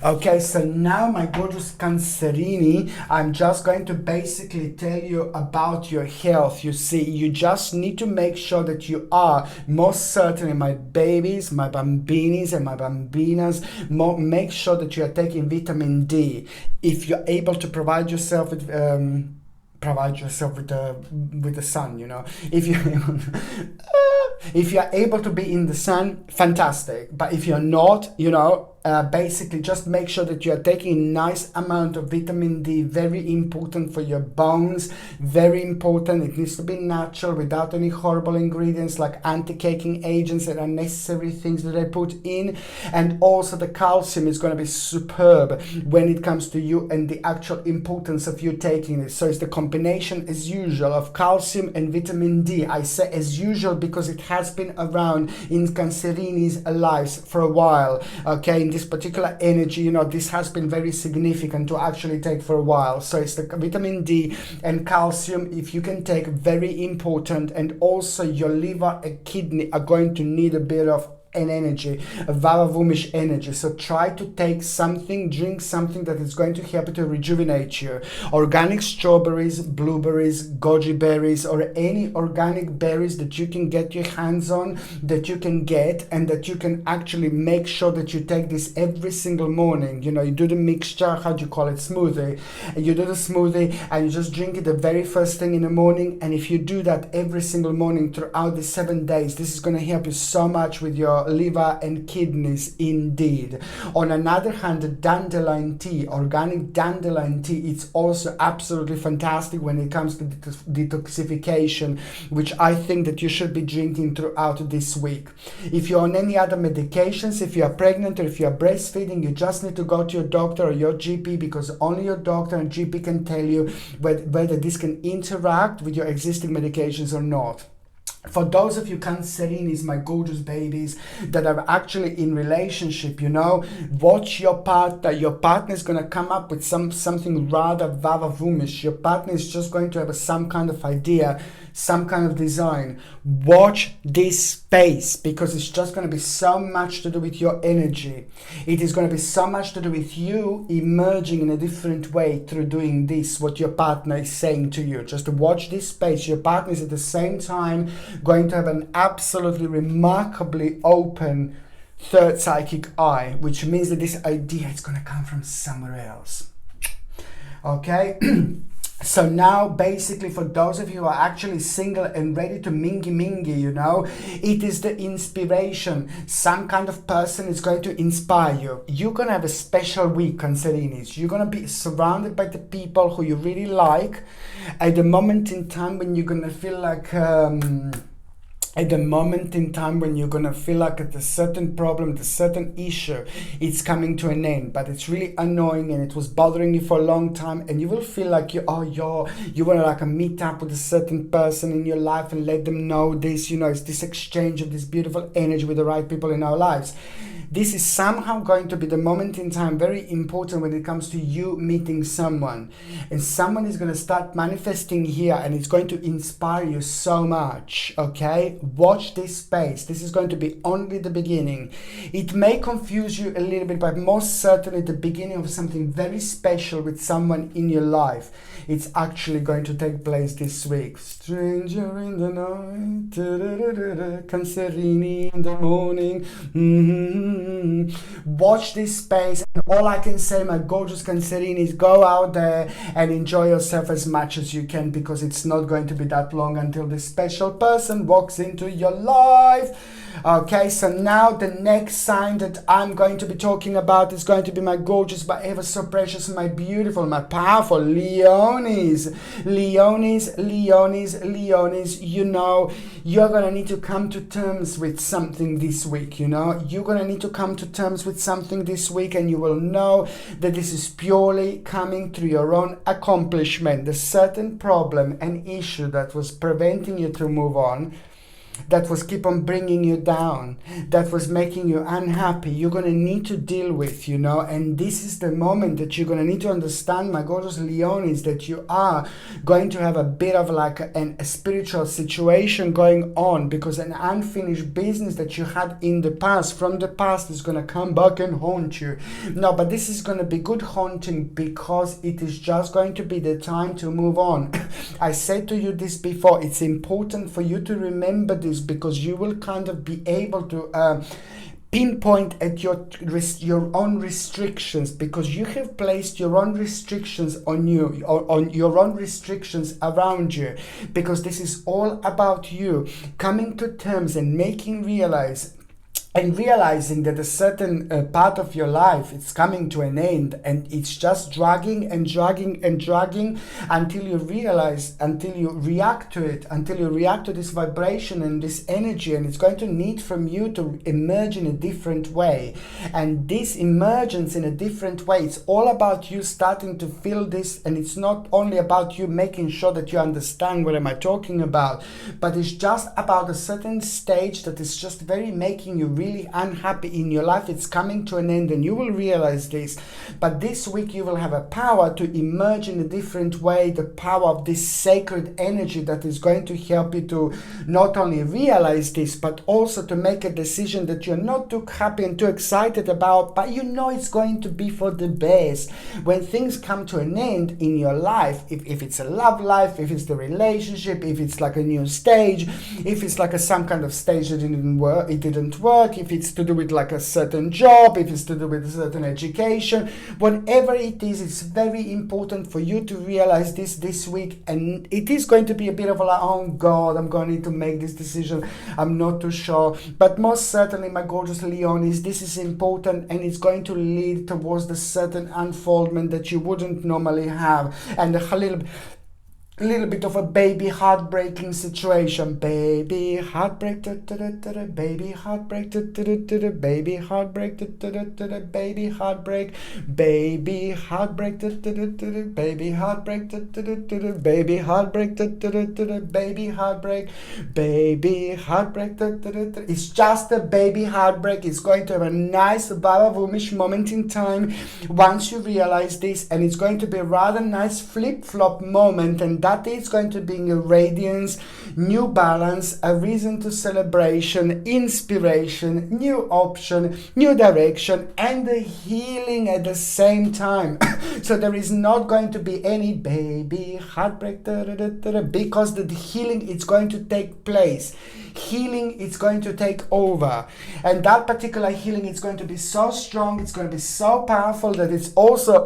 Okay, so now my gorgeous Cancerini, I'm just going to basically tell you about your health. You see, you just need to make sure that you are, most certainly my babies, my bambinis and my bambinas, make sure that you are taking vitamin D. If you're able to provide yourself with the sun, you know. If you're able to be in the sun, fantastic. But if you're not, you know, basically just make sure that you are taking a nice amount of vitamin D. Very important for your bones, very important. It needs to be natural, without any horrible ingredients like anti-caking agents and unnecessary things that I put in. And also the calcium is going to be superb when it comes to you and the actual importance of you taking it. So it's the combination as usual of calcium and vitamin D. I say as usual because it has been around in Cancerini's lives for a while, okay? In this particular energy, you know, this has been very significant to actually take for a while. So it's the vitamin D and calcium, if you can take, very important. And also your liver and kidney are going to need a bit of an energy, a vavavumish energy. So try to take something, drink something that is going to help you to rejuvenate you. Organic strawberries, blueberries, goji berries, or any organic berries that you can get your hands on, that you can get, and that you can actually make sure that you take this every single morning. You know, you do the mixture, how do you call it, smoothie. And you do the smoothie and you just drink it the very first thing in the morning. And if you do that every single morning throughout the 7 days, this is going to help you so much with your liver and kidneys indeed. On another hand, dandelion tea, organic dandelion tea, it's also absolutely fantastic when it comes to detoxification, which I think that you should be drinking throughout this week. If you're on any other medications, if you are pregnant or if you are breastfeeding, you just need to go to your doctor or your GP, because only your doctor and GP can tell you whether this can interact with your existing medications or not. For those of you Cancerinis, my gorgeous babies, that are actually in relationship, you know, watch your partner. Your partner is going to come up with something rather vavavumish. Your partner is just going to have some kind of idea, some kind of design. Watch this space, because it's just going to be so much to do with your energy. It is going to be so much to do with you emerging in a different way through doing this, what your partner is saying to you. Just watch this space. Your partner is at the same time going to have an absolutely remarkably open third psychic eye, which means that this idea is going to come from somewhere else. Okay? So now, basically, for those of you who are actually single and ready to mingy, you know, it is the inspiration. Some kind of person is going to inspire you. You're going to have a special week, Cancerinis. You're going to be surrounded by the people who you really like at the moment in time when you're going to feel like... at the moment in time when you're gonna feel like a certain problem, a certain issue, it's coming to an end, but it's really annoying and it was bothering you for a long time, and you will feel like you wanna like meet up with a certain person in your life and let them know this, you know, it's this exchange of this beautiful energy with the right people in our lives. This is somehow going to be the moment in time very important when it comes to you meeting someone. And someone is going to start manifesting here, and it's going to inspire you so much, okay? Watch this space. This is going to be only the beginning. It may confuse you a little bit, but most certainly the beginning of something very special with someone in your life. It's actually going to take place this week. Stranger in the night, Cancerini in the morning. Watch this space, and all I can say, my gorgeous Cancerini, is go out there and enjoy yourself as much as you can, because it's not going to be that long until this special person walks into your life. Okay, so now the next sign that I'm going to be talking about is going to be my gorgeous, but ever so precious, my beautiful, my powerful Leones. Leones, you know, you're going to need to come to terms with something this week, you know. You're going to need to come to terms with something this week, and you will know that this is purely coming through your own accomplishment. The certain problem and issue that was preventing you to move on, that was keep on bringing you down, that was making you unhappy, you're going to need to deal with, you know. And this is the moment that you're going to need to understand, my gorgeous Leones, that you are going to have a bit of like a spiritual situation going on, because an unfinished business that you had in the past, from the past, is going to come back and haunt you. No, but this is going to be good haunting, because it is just going to be the time to move on. I said to you this before, it's important for you to remember this, because you will kind of be able to pinpoint at your own restrictions, because you have placed your own restrictions on you, or on your own restrictions around you, because this is all about you coming to terms and realizing that a certain part of your life is coming to an end, and it's just dragging until you realize, until you react to this vibration and this energy, and it's going to need from you to emerge in a different way. And this emergence in a different way, it's all about you starting to feel this, and it's not only about you making sure that you understand what am I talking about, but it's just about a certain stage that is just very making you really unhappy in your life. It's coming to an end, and you will realize this. But this week you will have a power to emerge in a different way, the power of this sacred energy that is going to help you to not only realize this, but also to make a decision that you're not too happy and too excited about, but you know it's going to be for the best. When things come to an end in your life, if it's a love life, if it's the relationship, if it's like a new stage, if it's like some kind of stage that it didn't work, if it's to do with like a certain job, if it's to do with a certain education, whatever it is, it's very important for you to realize this week. And it is going to be a bit of like, oh God, I'm going to need to make this decision, I'm not too sure. But most certainly, my gorgeous Leones, this is important, and it's going to lead towards the certain unfoldment that you wouldn't normally have, and a little bit of a baby heartbreaking situation. Baby heartbreak, baby heartbreak, baby heartbreak, baby heartbreak, baby heartbreak, baby heartbreak, baby heartbreak, baby heartbreak, baby heartbreak. It's just a baby heartbreak. It's going to have a nice Baba-Boomish moment in time once you realize this, and it's going to be a rather nice flip-flop moment, and that is going to bring a radiance, new balance, a reason to celebration, inspiration, new option, new direction, and the healing at the same time. So there is not going to be any baby heartbreak, because the healing is going to take place. Healing is going to take over, and that particular healing is going to be so strong, it's going to be so powerful, that it's also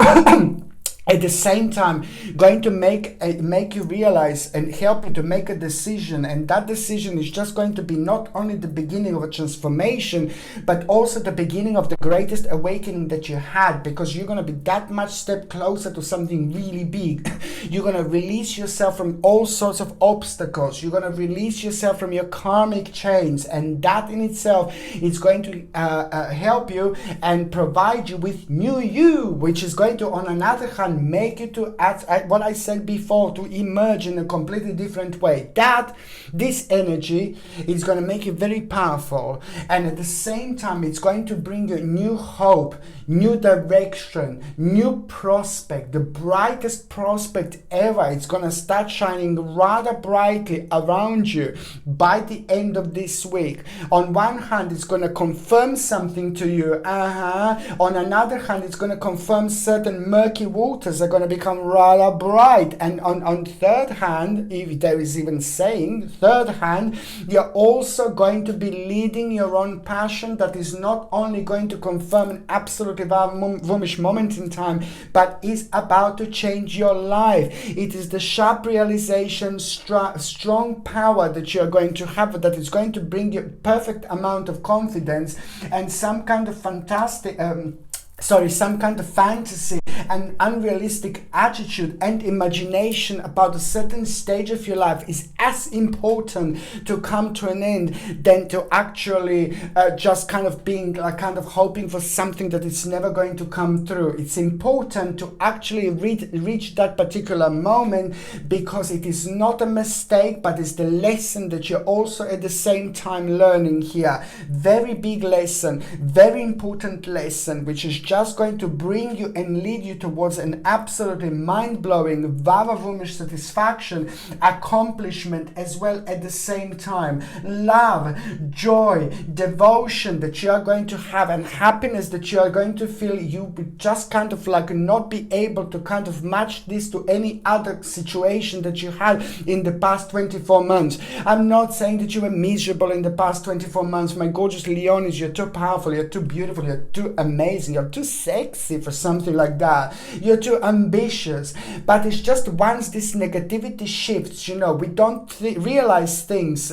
at the same time going to make you realize and help you to make a decision. And that decision is just going to be not only the beginning of a transformation, but also the beginning of the greatest awakening that you had, because you're going to be that much step closer to something really big. You're going to release yourself from all sorts of obstacles. You're going to release yourself from your karmic chains, and that in itself is going to help you and provide you with new you, which is going to, on another hand, make you to act, what I said before, to emerge in a completely different way. This energy is going to make you very powerful, and at the same time it's going to bring you new hope, new direction, new prospect, the brightest prospect ever. It's going to start shining rather brightly around you by the end of this week. On one hand, it's going to confirm something to you. On another hand, it's going to confirm certain murky waters waters are going to become rather bright. And on third hand, if there is even saying third hand, you're also going to be leading your own passion that is not only going to confirm an absolutely womanish moment in time, but is about to change your life. It is the sharp realization, strong power that you're going to have, that is going to bring you perfect amount of confidence and some kind of fantastic some kind of fantasy and unrealistic attitude and imagination about a certain stage of your life is as important to come to an end than to actually just kind of being like kind of hoping for something that is never going to come through. It's important to actually reach that particular moment, because it is not a mistake, but it's the lesson that you're also at the same time learning here. Very big lesson, very important lesson, which is just going to bring you and lead you towards an absolutely mind-blowing, vavavoonish satisfaction, accomplishment as well at the same time. Love, joy, devotion that you are going to have, and happiness that you are going to feel. You would just kind of like not be able to kind of match this to any other situation that you had in the past 24 months. I'm not saying that you were miserable in the past 24 months. My gorgeous Leonis, you're too powerful, you're too beautiful, you're too amazing, you're too sexy for something like that. You're too ambitious. But it's just once this negativity shifts, you know, we don't realize things.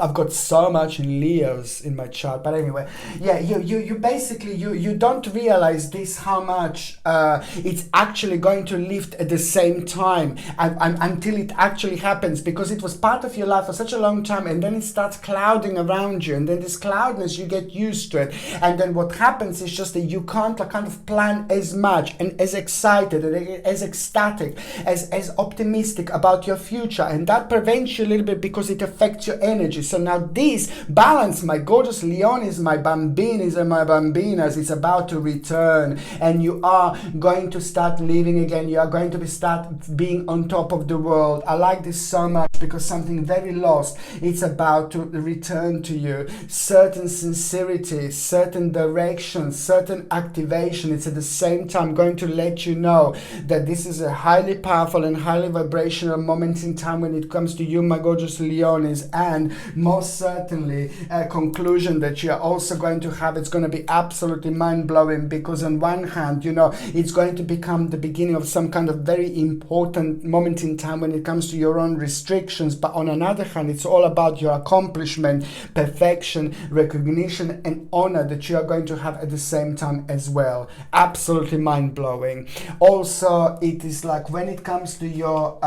I've got so much in Leos in my chart, but anyway, yeah, you basically you don't realize this, how much it's actually going to lift at the same time until it actually happens, because it was part of your life for such a long time, and then it starts clouding around you, and then this cloudness, you get used to it, and then what happens is just that you can't kind of plan as much and as excited and as ecstatic, as optimistic about your future, and that prevents you a little bit because it affects your energy. So now this balance, my gorgeous Leonis, my bambinis and my bambinas, is about to return, and you are going to start living again. You are going to start being on top of the world. I like this so much, because something very lost, it's about to return to you. Certain sincerity, certain direction, certain activation. It's at the same time going to let you know that this is a highly powerful and highly vibrational moment in time when it comes to you, my gorgeous Leonis. And most certainly a conclusion that you're also going to have, it's going to be absolutely mind-blowing, because on one hand, you know, it's going to become the beginning of some kind of very important moment in time when it comes to your own restrictions, but on another hand, it's all about your accomplishment, perfection, recognition and honor that you are going to have at the same time as well. Absolutely mind-blowing. Also, it is like when it comes to your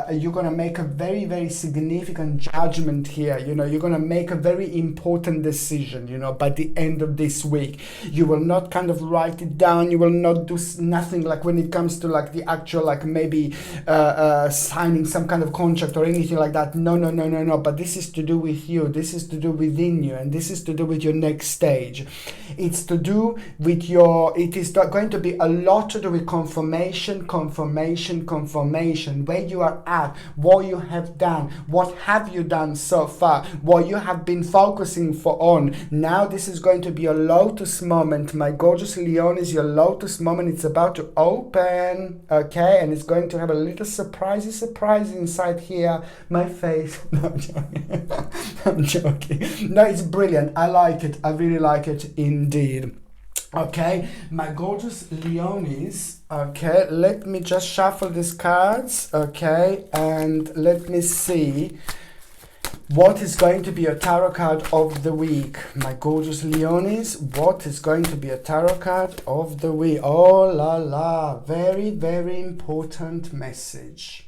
you're going to make a very, very significant judgment here. You know, you're going to make a very important decision, you know, by the end of this week. You will not kind of write it down. You will not do nothing like when it comes to like the actual, like maybe signing some kind of contract or anything like that. No. But this is to do with you. This is to do within you. And this is to do with your next stage. It's to do with your, it is going to be a lot to do with confirmation, where you are at, what you have done, what have you done so far, what you have been focusing on. Now this is going to be a lotus moment, my gorgeous Leon. Is your lotus moment. It's about to open, okay, and it's going to have a little surprise inside here, my face. No, I'm joking. I'm joking. No, it's brilliant. I like it. I really like it indeed. Okay, my gorgeous Leonis. Okay, let me just shuffle these cards. Okay, and let me see what is going to be a tarot card of the week. My gorgeous Leonis, what is going to be a tarot card of the week? Oh la la, very, very important message.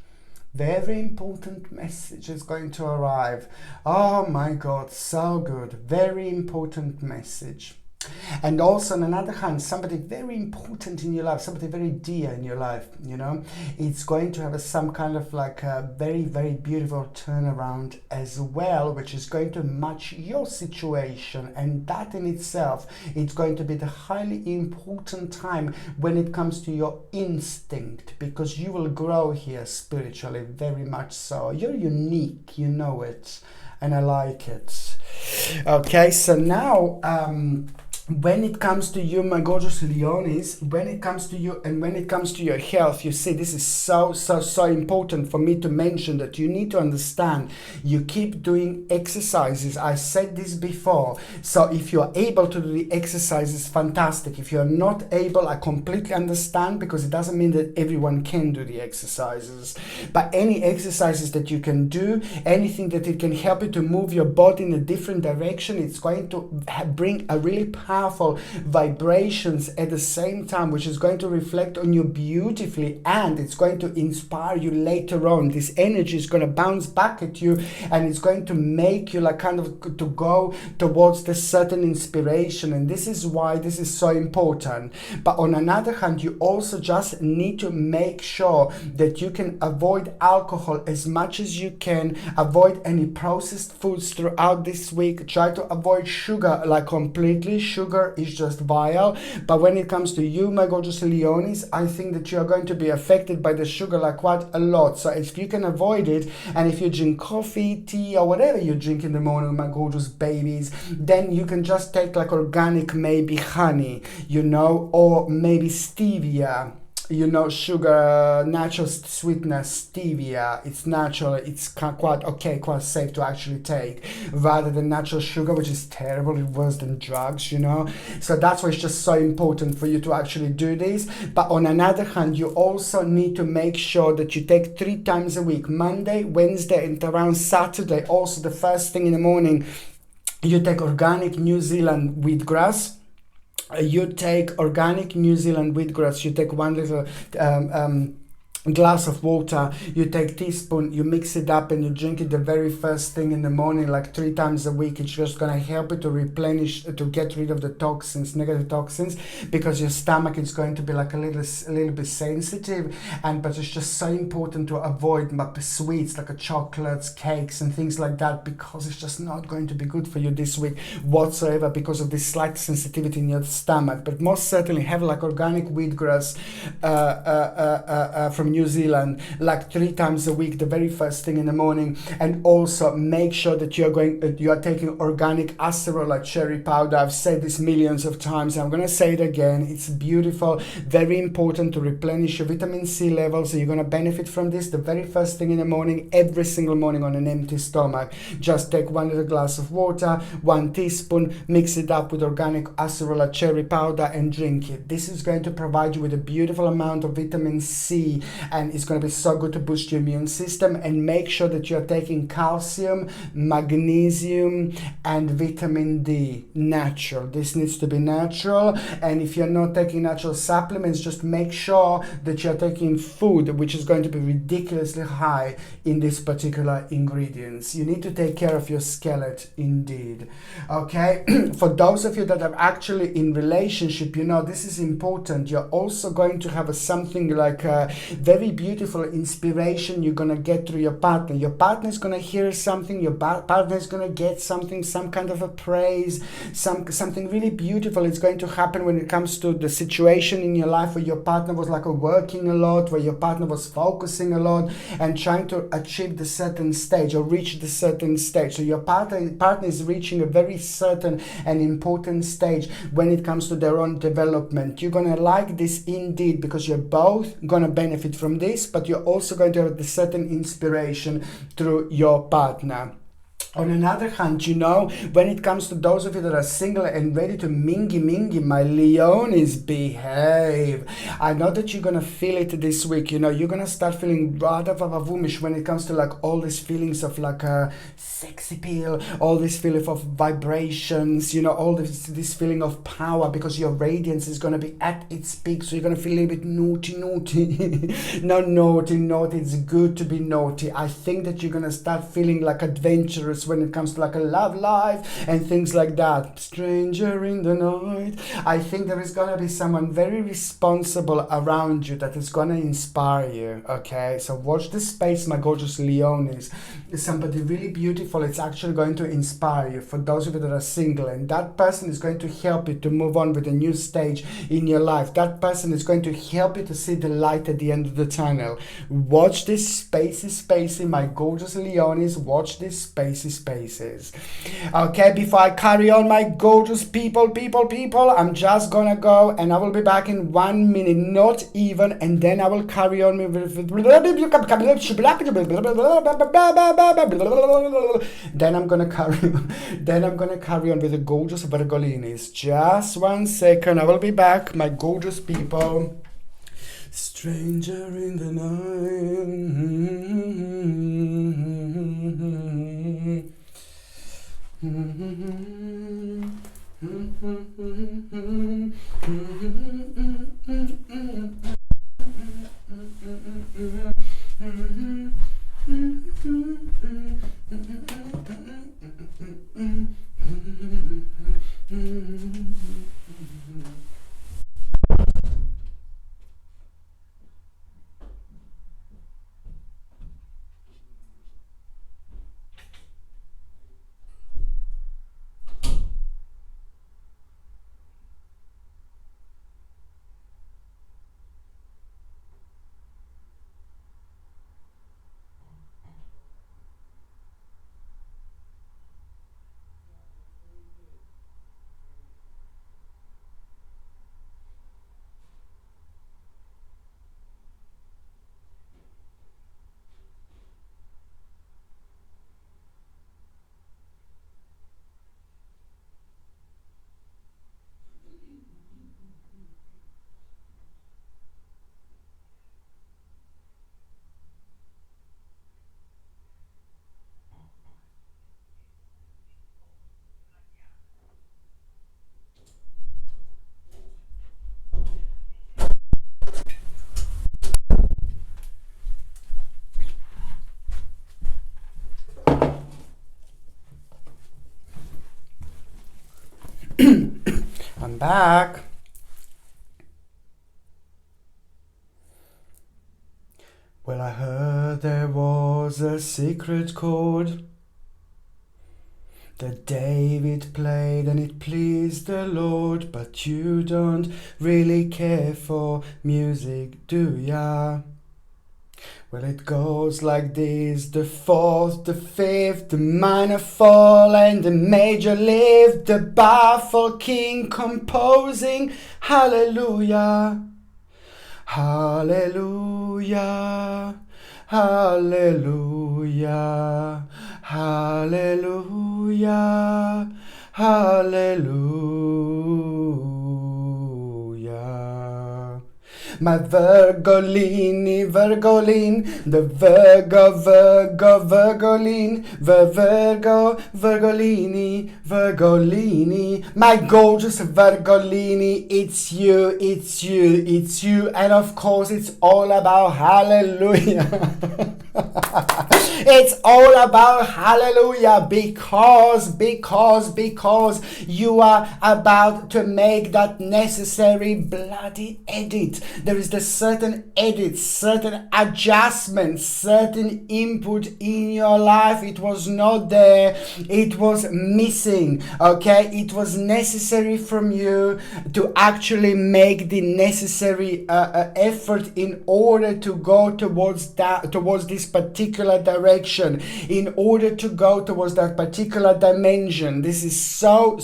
Very important message is going to arrive. Oh my God, so good. Very important message. And also on another hand, somebody very important in your life, somebody very dear in your life, you know, it's going to have some kind of like a very, very beautiful turnaround as well, which is going to match your situation. And that in itself, it's going to be the highly important time when it comes to your instinct, because you will grow here spiritually, very much so. You're unique, you know it, and I like it. Okay, so now when it comes to you, my gorgeous Leonis, when it comes to you and when it comes to your health, you see, this is so important for me to mention, that you need to understand, you keep doing exercises. I said this before. So if you're able to do the exercises, fantastic. If you're not able, I completely understand, because it doesn't mean that everyone can do the exercises. But any exercises that you can do, anything that it can help you to move your body in a different direction, it's going to bring a really powerful vibrations at the same time, which is going to reflect on you beautifully, and it's going to inspire you later on. This energy is going to bounce back at you, and it's going to make you like kind of to go towards the certain inspiration, and this is why this is so important. But on another hand, you also just need to make sure that you can avoid alcohol as much as you can, avoid any processed foods throughout this week, try to avoid sugar like completely. Sugar is just vile. But when it comes to you, my gorgeous Leonis, I think that you are going to be affected by the sugar like quite a lot. So if you can avoid it, and if you drink coffee, tea, or whatever you drink in the morning, my gorgeous babies, then you can just take like organic, maybe honey, you know, or maybe stevia. You know, sugar, natural sweetener, stevia, it's natural, it's quite okay, quite safe to actually take, rather than natural sugar, which is terrible, it's worse than drugs, you know. So that's why it's just so important for you to actually do this. But on another hand, you also need to make sure that you take 3 times a week, Monday, Wednesday, and around Saturday. Also, the first thing in the morning, you take organic New Zealand wheatgrass. You take organic New Zealand wheatgrass, you take 1 little glass of water, you take teaspoon, you mix it up, and you drink it the very first thing in the morning, like 3 times a week. It's just gonna help you to replenish, to get rid of the toxins, negative toxins, because your stomach is going to be like a little bit sensitive. But it's just so important to avoid sweets like chocolates, cakes, and things like that, because it's just not going to be good for you this week whatsoever, because of this slight sensitivity in your stomach. But most certainly have like organic wheatgrass from New Zealand like 3 times a week, the very first thing in the morning. And also make sure that you are taking organic acerola cherry powder. I've said this millions of times, I'm gonna say it again. It's beautiful, very important to replenish your vitamin C levels. So you're gonna benefit from this the very first thing in the morning, every single morning on an empty stomach. Just take 1 little glass of water, 1 teaspoon, mix it up with organic acerola cherry powder, and drink it. This is going to provide you with a beautiful amount of vitamin C, and it's going to be so good to boost your immune system. And make sure that you're taking calcium, magnesium, and vitamin D natural. This needs to be natural. And if you're not taking natural supplements, just make sure that you're taking food which is going to be ridiculously high in these particular ingredients. You need to take care of your skeleton indeed. Okay. For those of you that are actually in relationship, you know, this is important. You're also going to have something like a very beautiful inspiration you're gonna get through your partner. Your partner is gonna hear something, your partner is gonna get something, some kind of a praise, something really beautiful is going to happen when it comes to the situation in your life where your partner was like working a lot, where your partner was focusing a lot and trying to achieve the certain stage or reach the certain stage. So your partner is reaching a very certain and important stage when it comes to their own development. You're gonna like this indeed, because you're both gonna benefit from this, but you're also going to have the certain inspiration through your partner. On another hand, you know, when it comes to those of you that are single and ready to mingy, my Leonis, behave. I know that you're gonna feel it this week. You know, you're gonna start feeling rather vavavoommish when it comes to like all these feelings of like a sex appeal, all this feeling of vibrations, you know, all this feeling of power, because your radiance is gonna be at its peak. So you're gonna feel a little bit naughty. Not naughty. It's good to be naughty. I think that you're gonna start feeling like adventurous when it comes to like a love life and things like that. Stranger in the night. I think there is gonna be someone very responsible around you that is gonna inspire you. Okay, so watch this space, my gorgeous Leonis. Somebody really beautiful. It's actually going to inspire you. For those of you that are single, and that person is going to help you to move on with a new stage in your life. That person is going to help you to see the light at the end of the tunnel. Watch this spacey, my gorgeous Leonis. Watch this spacey. spaces. Okay, before I carry on, my gorgeous people, I'm just gonna go and I will be back in 1 minute, not even, and then I will carry on with then I'm gonna carry on with the gorgeous Virgolinis. Just 1 second, I will be back, my gorgeous people. Stranger in the I'm back. Well, I heard there was a secret chord that David played and it pleased the Lord, but you don't really care for music, do ya? Well, it goes like this: the fourth, the fifth, the minor fall and the major lift, the baffled king composing hallelujah, hallelujah, hallelujah, hallelujah, hallelujah. My Virgolini, the Virgolini, Virgolini, my gorgeous Virgolini, it's you, and of course it's all about hallelujah. It's all about hallelujah because you are about to make that necessary bloody edit. There is the certain edit, certain adjustment, certain input in your life. It was not there, it was missing. Okay, it was necessary from you to actually make the necessary effort in order to go towards this particular direction, in order to go towards that particular dimension. This is so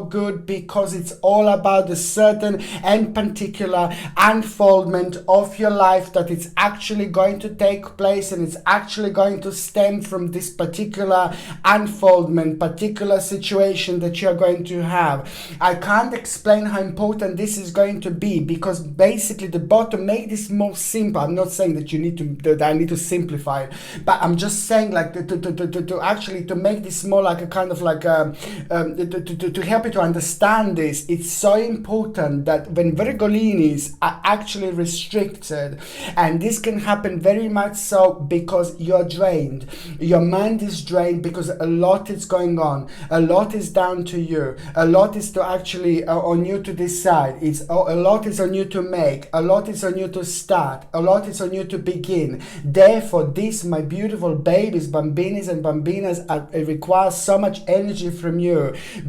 good because it's all about the certain and particular unfoldment of your life that it's actually going to take place, and it's actually going to stem from this particular unfoldment, particular situation that you're going to have. I can't explain how important this is going to be, because basically the bottom, make this more simple. I'm not saying that I need to simplify it, but I'm just saying like to actually to make this more like a kind of like to help you to understand this. It's so important that when Virgolinis are actually restricted, and this can happen very much so because you're drained, your mind is drained because a lot is going on, a lot is down to you, a lot is to actually on you to decide, a lot is on you to make, a lot is on you to start, a lot is on you to begin. therefore this, my beautiful babies, bambinis and bambinas, it requires so much energy from you,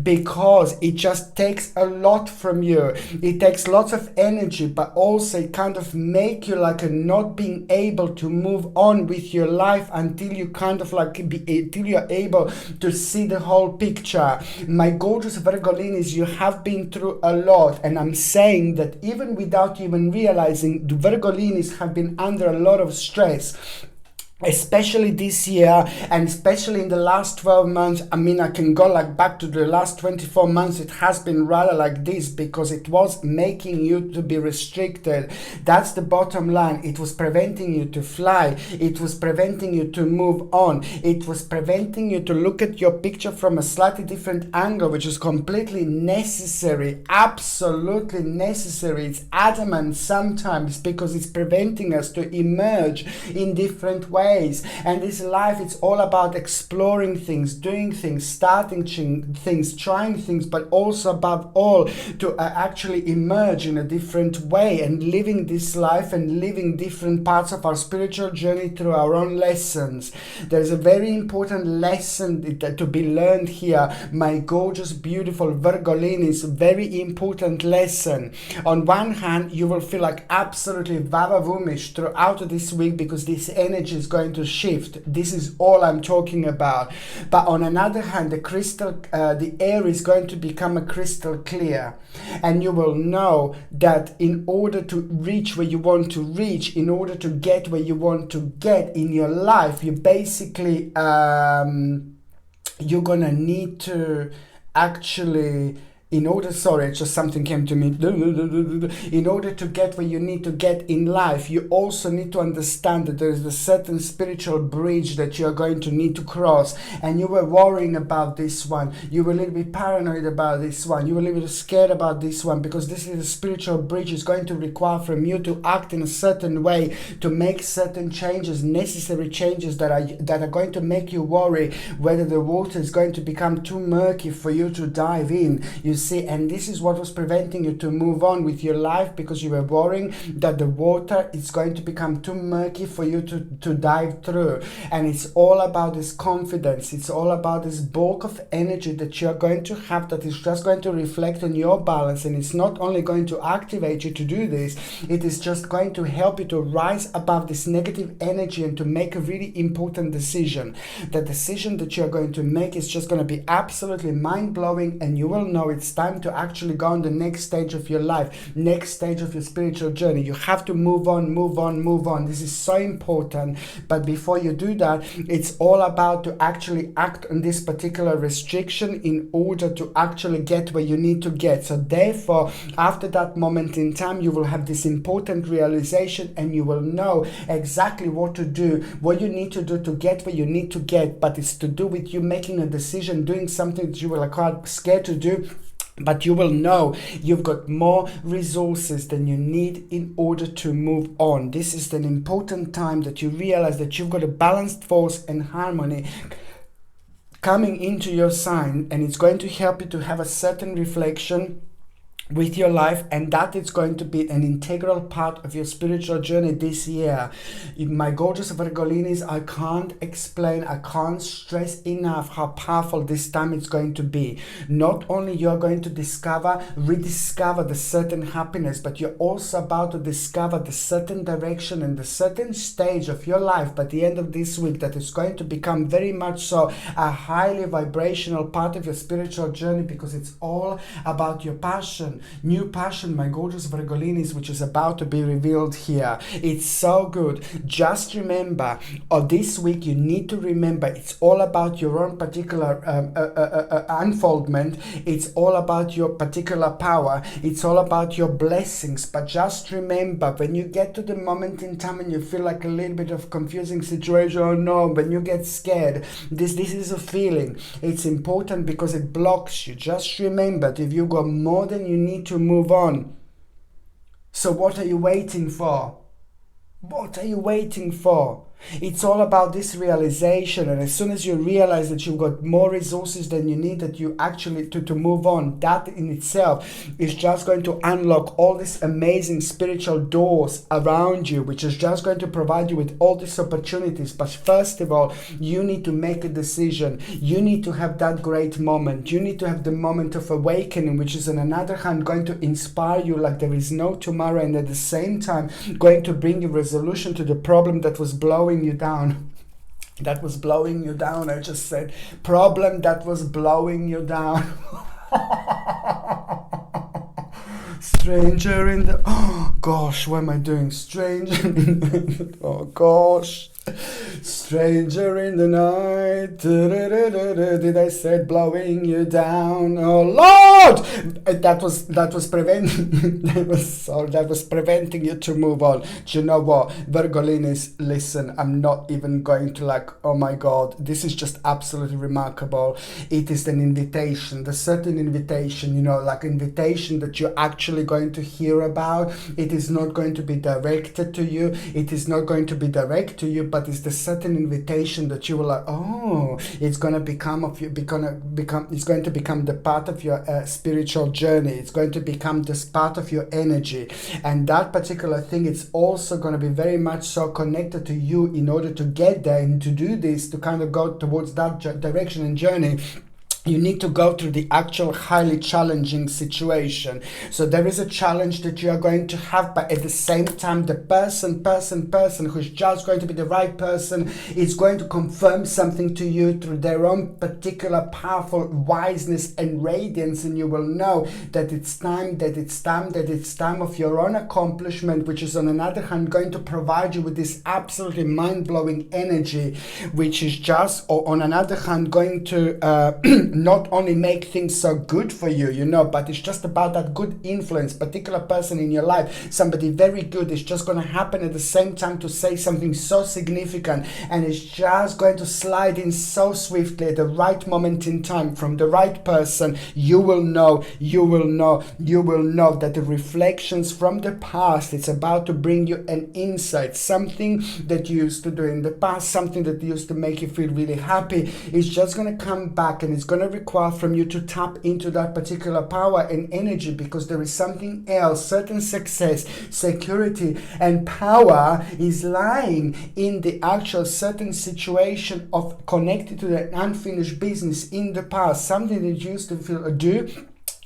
because it just takes a lot from you. It takes lots of energy, but also it kind of make you like a not being able to move on with your life until you kind of like until you're able to see the whole picture. My gorgeous Virgolinis, you have been through a lot, and I'm saying that even without even realizing, the Virgolinis have been under a lot of stress, especially this year, and especially in the last 12 months. I mean, I can go like back to the last 24 months. It has been rather like this, because it was making you to be restricted. That's the bottom line. It was preventing you to fly. It was preventing you to move on. It was preventing you to look at your picture from a slightly different angle, which is completely necessary, absolutely necessary. It's adamant sometimes, because it's preventing us to emerge in different ways. And this life, it's all about exploring things, doing things, starting things, trying things, but also above all to actually emerge in a different way, and living this life and living different parts of our spiritual journey through our own lessons. There's a very important lesson to be learned here, my gorgeous, beautiful Virgolinis. Very important lesson. On one hand, you will feel like absolutely vavavoommish throughout this week, because this energy is going to shift. This is all I'm talking about. But on another hand, the air is going to become a crystal clear, and you will know that in order to reach where you want to reach, in order to get where you want to get in your life, you basically you're gonna need to actually, just something came to me. In order to get where you need to get in life, you also need to understand that there is a certain spiritual bridge that you're going to need to cross. And you were worrying about this one. You were a little bit paranoid about this one. You were a little bit scared about this one, because this is a spiritual bridge. Is going to require from you to act in a certain way, to make certain changes, necessary changes that are going to make you worry whether the water is going to become too murky for you to dive in. You see, and this is what was preventing you to move on with your life, because you were worrying that the water is going to become too murky for you to dive through. And it's all about this confidence. It's all about this bulk of energy that you're going to have, that is just going to reflect on your balance. And it's not only going to activate you to do this, it is just going to help you to rise above this negative energy and to make a really important decision. The decision that you're going to make is just going to be absolutely mind-blowing, and you will know it's time to actually go on the next stage of your life, next stage of your spiritual journey. You have to move on. This is so important. But before you do that, it's all about to actually act on this particular restriction in order to actually get where you need to get. So therefore, after that moment in time, you will have this important realization, and you will know exactly what to do, what you need to do to get where you need to get. But it's to do with you making a decision, doing something that you were quite scared to do. But you will know you've got more resources than you need in order to move on. This is an important time that you realize that you've got a balanced force and harmony coming into your sign, and it's going to help you to have a certain reflection with your life, and that is going to be an integral part of your spiritual journey this year. My gorgeous Virgolinis, I can't explain, I can't stress enough how powerful this time it's going to be. Not only you're going to rediscover the certain happiness, but you're also about to discover the certain direction and the certain stage of your life by the end of this week that is going to become very much so a highly vibrational part of your spiritual journey, because it's all about your passion. New passion, my gorgeous Virgolinis, which is about to be revealed here. It's so good. Just remember, this week you need to remember, it's all about your own particular unfoldment. It's all about your particular power. It's all about your blessings. But just remember, when you get to the moment in time and you feel like a little bit of confusing situation, or no, when you get scared, this is a feeling. It's important because it blocks you. Just remember that if you got more than you need to move on. So what are you waiting for? What are you waiting for? It's all about this realization, and as soon as you realize that you've got more resources than you need, that you actually to move on, that in itself is just going to unlock all these amazing spiritual doors around you, which is just going to provide you with all these opportunities. But first of all, you need to make a decision. You need to have that great moment. You need to have the moment of awakening, which is on another hand going to inspire you like there is no tomorrow, and at the same time going to bring you resolution to the problem that was blowing you down. That was blowing you down. I just said problem that was blowing you down. Stranger in the... Oh gosh, what am I doing? Stranger in the... Oh gosh. Stranger in the night. Did I say blowing you down? Oh Lord! That was preventing that was preventing you to move on. Do you know what, Virgolinis? Listen, I'm not even going to like, oh my God, this is just absolutely remarkable. It is an invitation, the certain invitation, you know, like invitation that you're actually going to hear about. It is not going to be directed to you. It is not going to be direct to you, but it's the certain invitation that you will like, oh, it's going to become of you, it's going to become the part of your spiritual journey. It's going to become this part of your energy, and that particular thing, it's also going to be very much so connected to you in order to get there and to do this, to kind of go towards that direction and journey. You need to go through the actual highly challenging situation. So there is a challenge that you are going to have, but at the same time, the person who's just going to be the right person is going to confirm something to you through their own particular powerful wiseness and radiance, and you will know that it's time of your own accomplishment, which is on another hand going to provide you with this absolutely mind-blowing energy, which is just, or on another hand, going to not only make things so good for you, you know, but it's just about that good influence, particular person in your life, somebody very good, is just going to happen at the same time to say something so significant, and it's just going to slide in so swiftly at the right moment in time from the right person. You will know that the reflections from the past, it's about to bring you an insight, something that you used to do in the past, something that used to make you feel really happy. It's just going to come back, and it's going to require from you to tap into that particular power and energy, because there is something else. Certain success, security, and power is lying in the actual certain situation of connected to the unfinished business in the past, something that you used to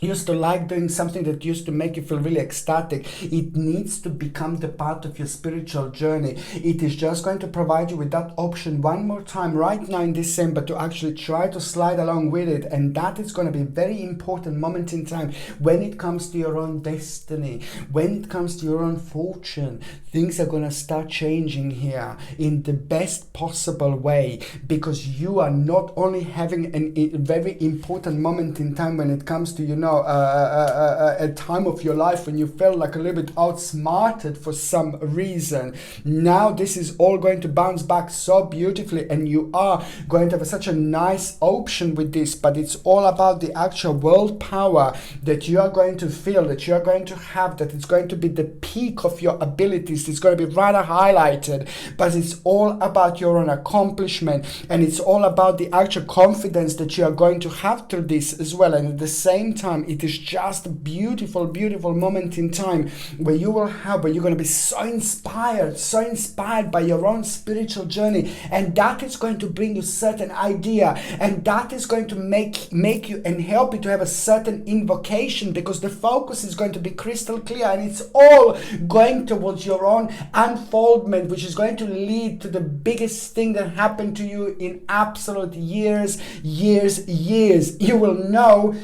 used to like doing, something that used to make you feel really ecstatic. It needs to become the part of your spiritual journey. It is just going to provide you with that option one more time right now in December to actually try to slide along with it, and that is going to be a very important moment in time when it comes to your own destiny, when it comes to your own fortune. Things are going to start changing here in the best possible way, because you are not only having a very important moment in time when it comes to, you know, a time of your life when you felt like a little bit outsmarted for some reason. Now this is all going to bounce back so beautifully, and you are going to have such a nice option with this, but it's all about the actual world power that you are going to feel, that you are going to have, that it's going to be the peak of your abilities. It's going to be rather highlighted, but it's all about your own accomplishment, and it's all about the actual confidence that you are going to have through this as well. And at the same time, it is just a beautiful moment in time where you're going to be so inspired by your own spiritual journey, and that is going to bring you certain idea, and that is going to make you and help you to have a certain invocation, because the focus is going to be crystal clear, and it's all going towards your own unfoldment, which is going to lead to the biggest thing that happened to you in absolute years. You will know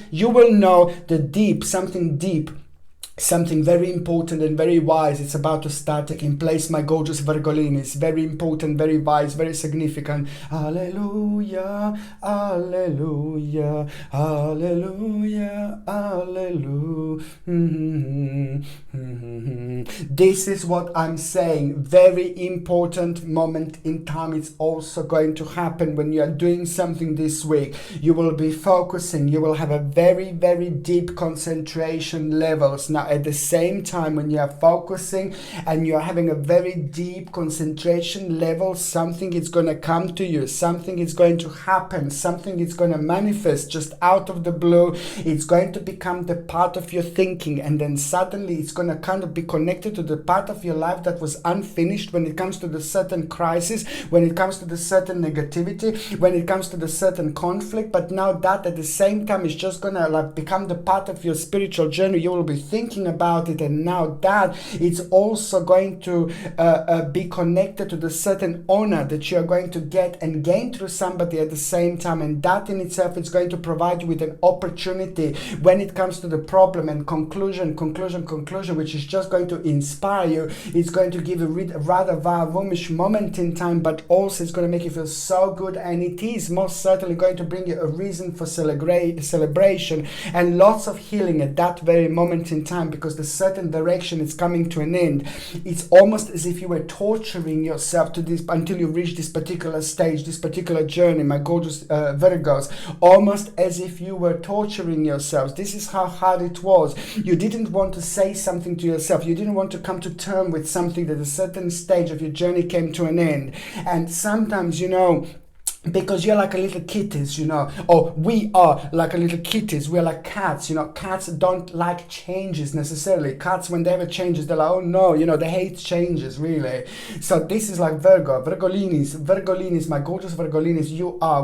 the deep, something very important and very wise. It's about to start taking place, my gorgeous Virgolinis. Very important, very wise, very significant. Hallelujah, hallelujah, hallelujah, hallelujah. This is what I'm saying. Very important moment in time. It's also going to happen when you are doing something this week. You will be focusing. You will have a very, very deep concentration levels. Now, at the same time, when you are focusing and you are having a very deep concentration level, something is going to come to you. Something is going to happen. Something is going to manifest just out of the blue. It's going to become the part of your thinking, and then suddenly it's going to kind of be connected to the part of your life that was unfinished when it comes to the certain crisis, when it comes to the certain negativity, when it comes to the certain conflict. But now that at the same time is just going to like become the part of your spiritual journey. You will be thinking about it, and now that it's also going to be connected to the certain honor that you are going to get and gain through somebody at the same time. And that in itself is going to provide you with an opportunity when it comes to the problem and conclusion, which is just going to inspire you. It's going to give a rather warmish moment in time, but also it's going to make you feel so good, and it is most certainly going to bring you a reason for celebration and lots of healing at that very moment in time, because the certain direction is coming to an end. It's almost as if you were torturing yourself to this until you reach this particular stage, this particular journey, my gorgeous Virgos, almost as if you were torturing yourselves. This is how hard it was. You didn't want to say something to yourself. You didn't want to come to terms with something that a certain stage of your journey came to an end. And sometimes, because you're like a little kitties, or we are like a little kitties. We're like cats, Cats don't like changes necessarily. Cats, when they have a changes, they're like, oh no, they hate changes, really. So this is like Virgolinis, my gorgeous Virgolinis,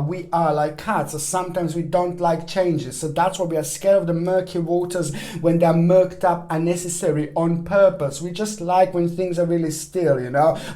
we are like cats. So sometimes we don't like changes. So that's why we are scared of the murky waters when they're murked up unnecessary on purpose. We just like when things are really still,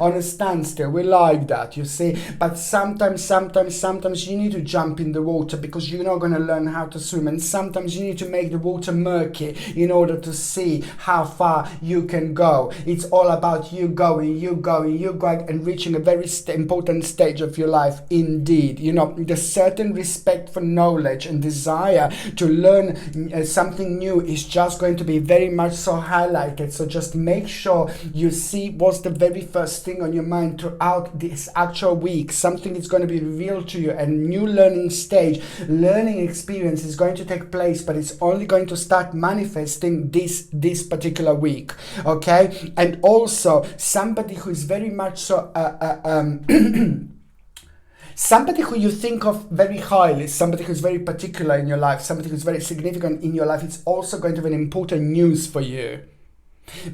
on a standstill. We like that, you see. But sometimes you need to jump in the water because you're not going to learn how to swim, and sometimes you need to make the water murky in order to see how far you can go. It's all about you going and reaching a very important stage of your life indeed. The certain respect for knowledge and desire to learn something new is just going to be very much so highlighted. So just make sure you see what's the very first thing on your mind throughout this actual week. Something is going to be revealed to you, a new learning experience is going to take place, but it's only going to start manifesting this particular week, okay? And also somebody who is very much so somebody who you think of very highly, somebody who's very particular in your life, somebody who's very significant in your life, it's also going to have an important news for you.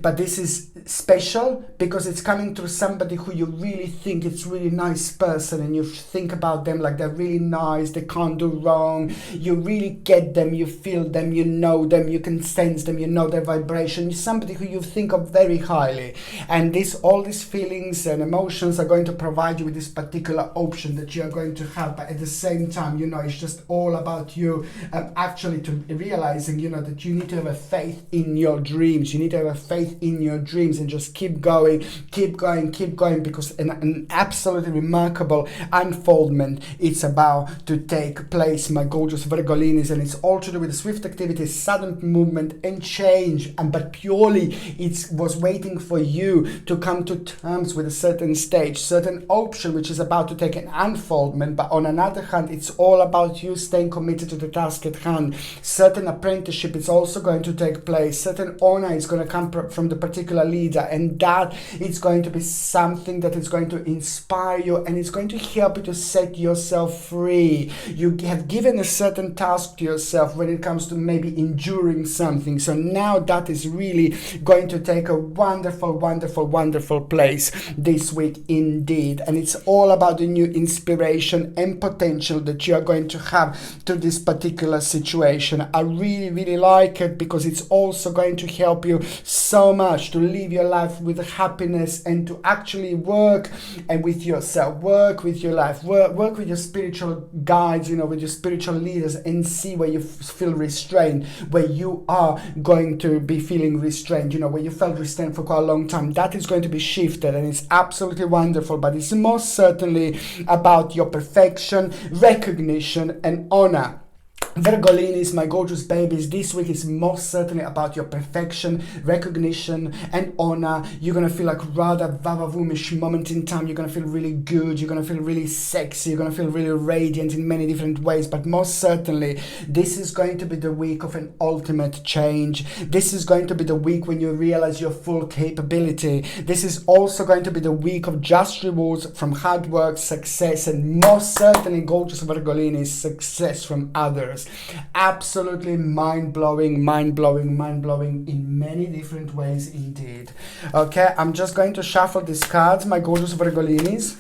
But this is special because it's coming through somebody who you really think it's really nice person, and you think about them like they're really nice, they can't do wrong, you really get them, you feel them, you know them, you can sense them, you know their vibration. Somebody who you think of very highly, and all these feelings and emotions are going to provide you with this particular option that you are going to have. But at the same time, it's just all about you actually to realizing that you need to have a faith in your dreams. You need to have a faith in your dreams and just keep going, because an absolutely remarkable unfoldment it's about to take place, my gorgeous Virgolinis, and it's all to do with swift activity, sudden movement and change, but purely it was waiting for you to come to terms with a certain stage, certain option which is about to take an unfoldment. But on another hand, it's all about you staying committed to the task at hand. Certain apprenticeship is also going to take place, certain honor is going to come from the particular leader, and that it's going to be something that is going to inspire you, and it's going to help you to set yourself free. You have given a certain task to yourself when it comes to maybe enduring something, so now that is really going to take a wonderful place this week indeed. And it's all about the new inspiration and potential that you are going to have to this particular situation. I really like it because it's also going to help you so much to live your life with happiness and to actually work and with yourself, work with your life, work with your spiritual guides, with your spiritual leaders, and see where you feel restrained, where you are going to be feeling restrained, where you felt restrained for quite a long time. That is going to be shifted, and it's absolutely wonderful. But it's most certainly about your perfection, recognition and honor. Virgolinis, my gorgeous babies, this week is most certainly about your perfection, recognition, and honor. You're gonna feel like rather vavavoom-ish moment in time. You're gonna feel really good. You're gonna feel really sexy. You're gonna feel really radiant in many different ways. But most certainly, this is going to be the week of an ultimate change. This is going to be the week when you realize your full capability. This is also going to be the week of just rewards from hard work, success, and most certainly, gorgeous Virgolinis, success from others. Absolutely mind-blowing in many different ways indeed. Okay, I'm just going to shuffle these cards, my gorgeous Virgolinis.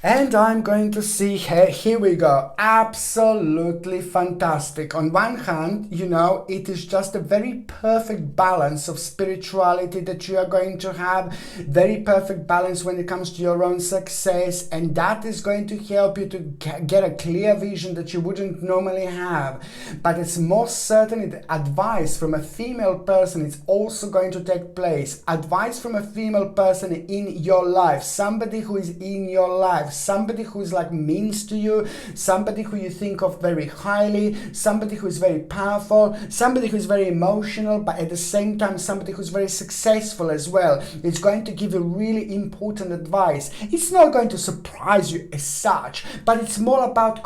And I'm going to see here we go. Absolutely fantastic. On one hand, you know, it is just a very perfect balance of spirituality that you are going to have. Very perfect balance when it comes to your own success. And that is going to help you to get a clear vision that you wouldn't normally have. But it's most certainly the advice from a female person is also going to take place. Advice from a female person in your life. Somebody who is in your life. Somebody who is like means to you, somebody who you think of very highly, somebody who is very powerful, somebody who is very emotional, but at the same time somebody who is very successful as well. It's going to give you really important advice. It's not going to surprise you as such, but it's more about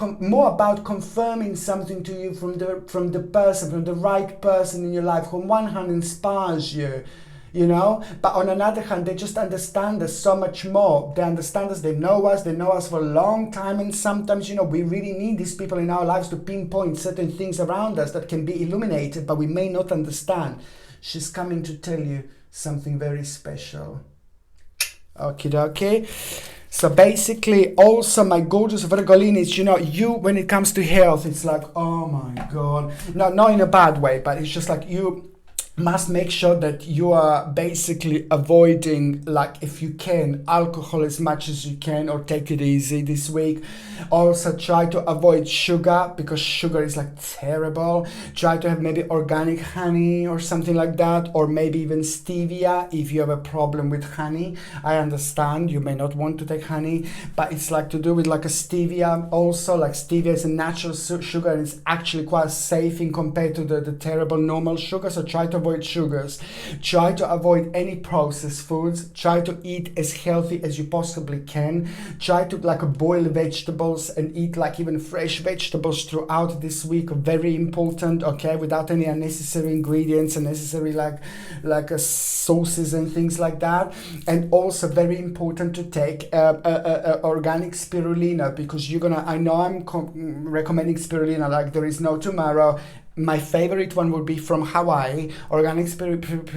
confirming something to you from the right person in your life, who on one hand inspires you. You know, but on another hand, they just understand us so much more. They understand us, they know us for a long time, and sometimes, you know, we really need these people in our lives to pinpoint certain things around us that can be illuminated, but we may not understand. She's coming to tell you something very special. Okie dokie. So basically, also my gorgeous Virgolinis, you know, when it comes to health, it's like, oh my God. No, not in a bad way, but it's just like you must make sure that you are basically avoiding, like, if you can, alcohol as much as you can, or take it easy this week. Also try to avoid sugar, because sugar is like terrible. Try to have maybe organic honey or something like that, or maybe even stevia if you have a problem with honey. I understand you may not want to take honey, but it's like to do with like a stevia also. Like stevia is a natural sugar, and it's actually quite safe in compared to the terrible normal sugar. So try to avoid sugars. Try to avoid any processed foods. Try to eat as healthy as you possibly can. Try to boil vegetables and eat like even fresh vegetables throughout this week. Very important, okay, without any unnecessary ingredients, unnecessary like sauces and things like that. And also very important to take organic spirulina, because I know I'm recommending spirulina like there is no tomorrow. My favorite one would be from Hawaii, organic spirulina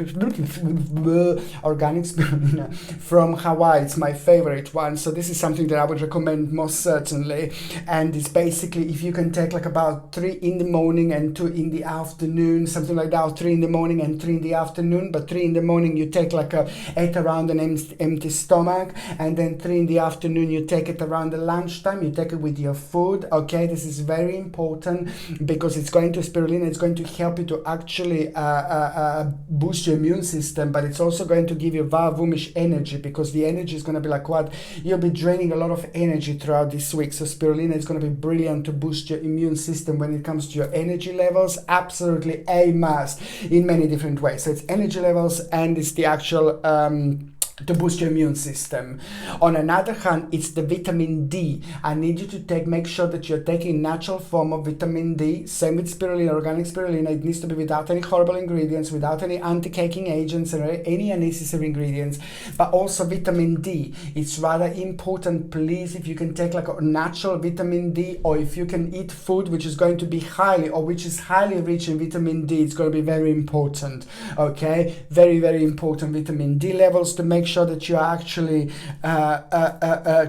from Hawaii. It's my favorite one. So this is something that I would recommend most certainly. And it's basically, if you can take like about 3 in the morning and 2 in the afternoon, something like that, or 3 in the morning and 3 in the afternoon. But 3 in the morning you take like at around an empty stomach, and then 3 in the afternoon you take it around the lunchtime. You take it with your food. Okay, this is very important because it's going to it's going to help you to actually boost your immune system, but it's also going to give you vavoomish energy, because the energy is going to be like what? You'll be draining a lot of energy throughout this week. So spirulina is going to be brilliant to boost your immune system when it comes to your energy levels. Absolutely a must in many different ways. So it's energy levels, and it's the actual to boost your immune system. On another hand, it's the vitamin D. I need you to make sure that you're taking natural form of vitamin D. Same with spirulina, organic spirulina. It needs to be without any horrible ingredients, without any anti-caking agents or any unnecessary ingredients. But also vitamin D. It's rather important, please, if you can take like a natural vitamin D, or if you can eat food which is going to be which is highly rich in vitamin D. It's going to be very important. Okay, very, very important vitamin D levels to make sure that you are actually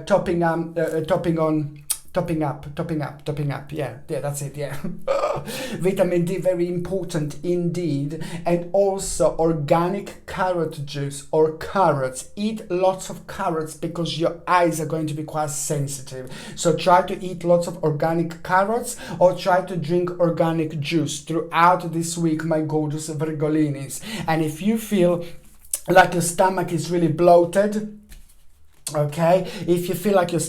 topping up. Yeah, that's it. Yeah. Vitamin D, very important indeed. And also organic carrot juice or carrots. Eat lots of carrots because your eyes are going to be quite sensitive. So try to eat lots of organic carrots, or try to drink organic juice throughout this week, my gorgeous Virgolinis. And if you feel like your stomach is really bloated, okay, if you feel like your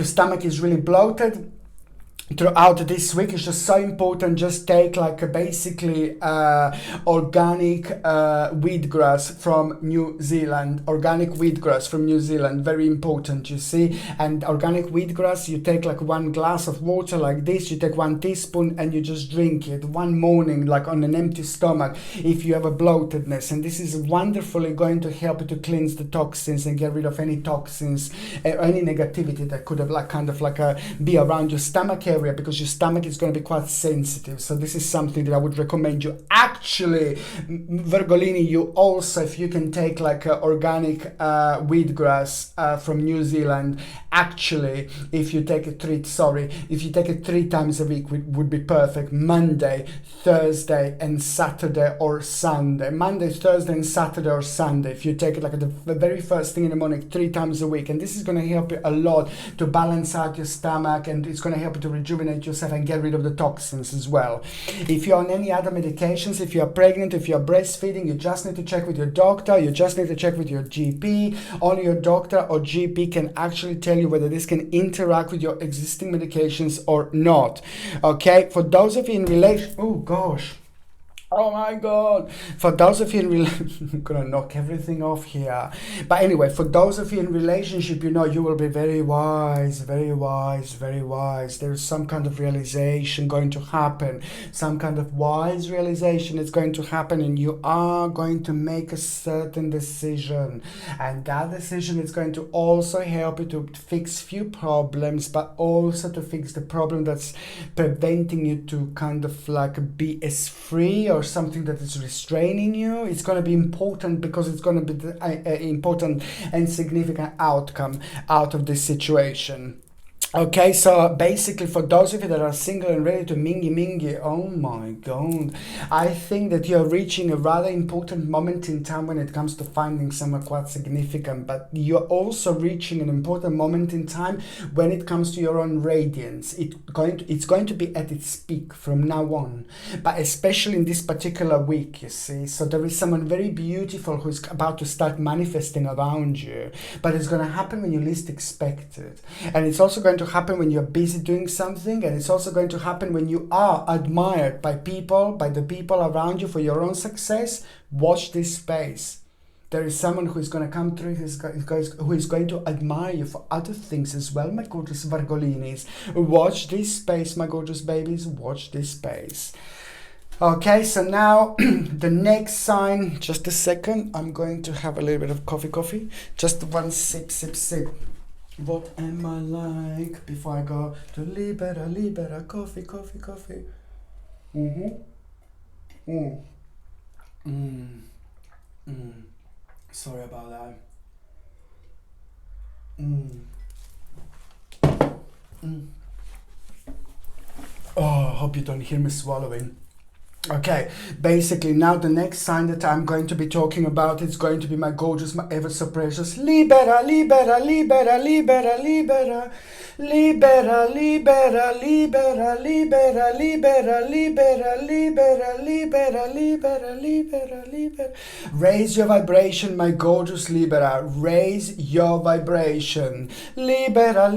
stomach is really bloated, throughout this week. Is just so important. Just take like a basically organic wheatgrass from New Zealand. Organic wheatgrass from New Zealand, very important, you see. And organic wheatgrass, you take like 1 glass of water like this, you take 1 teaspoon and you just drink it one morning, like on an empty stomach, if you have a bloatedness. And this is wonderfully going to help you to cleanse the toxins and get rid of any toxins, any negativity that could have like kind of like be around your stomach area, because your stomach is going to be quite sensitive. So this is something that I would recommend you. Actually, Virgolini, you also, if you can take like organic wheatgrass from New Zealand, actually, if you take it if you take it 3 times a week, would be perfect. Monday, Thursday and Saturday or Sunday. Monday, Thursday and Saturday or Sunday. If you take it like the very first thing in the morning, 3 times a week. And this is going to help you a lot to balance out your stomach, and it's going to help you to rejuvenate yourself and get rid of the toxins as well. If you're on any other medications, if you're pregnant, if you're breastfeeding, you just need to check with your doctor. You just need to check with your GP. Only your doctor or GP can actually tell you whether this can interact with your existing medications or not. Okay, for those of you in relation, oh gosh, oh my god, for those of you in I'm gonna knock everything off here. But anyway, for those of you in relationship, you know, you will be very wise, very wise, very wise. There is some kind of realization going to happen, some kind of wise realization is going to happen, and you are going to make a certain decision, and that decision is going to also help you to fix few problems, but also to fix the problem that's preventing you to kind of like be as free, or something that is restraining you. It's going to be important, because it's going to be the important and significant outcome out of this situation. Okay, so basically for those of you that are single and ready to mingy, oh my god, I think that you're reaching a rather important moment in time when it comes to finding someone quite significant, but you're also reaching an important moment in time when it comes to your own radiance. It's going to be at its peak from now on, but especially in this particular week, you see. So there is someone very beautiful who's about to start manifesting around you, but it's going to happen when you least expect it. And it's also going to happen when you're busy doing something, and it's also going to happen when you are admired by people, by the people around you for your own success. Watch this space. There is someone who is going to come through who is going to admire you for other things as well, my gorgeous Virgolinis. Watch this space, my gorgeous babies. Watch this space. Okay, so now the next sign, just a second. I'm going to have a little bit of coffee. Just 1 sip. What am I like before I go to Libera, coffee. Sorry about that. Oh, I hope you don't hear me swallowing. Okay, basically now the next sign that I'm going to be talking about is going to be my gorgeous, my ever so precious Libera. Raise your vibration, my gorgeous Libera. Raise your vibration. Libera.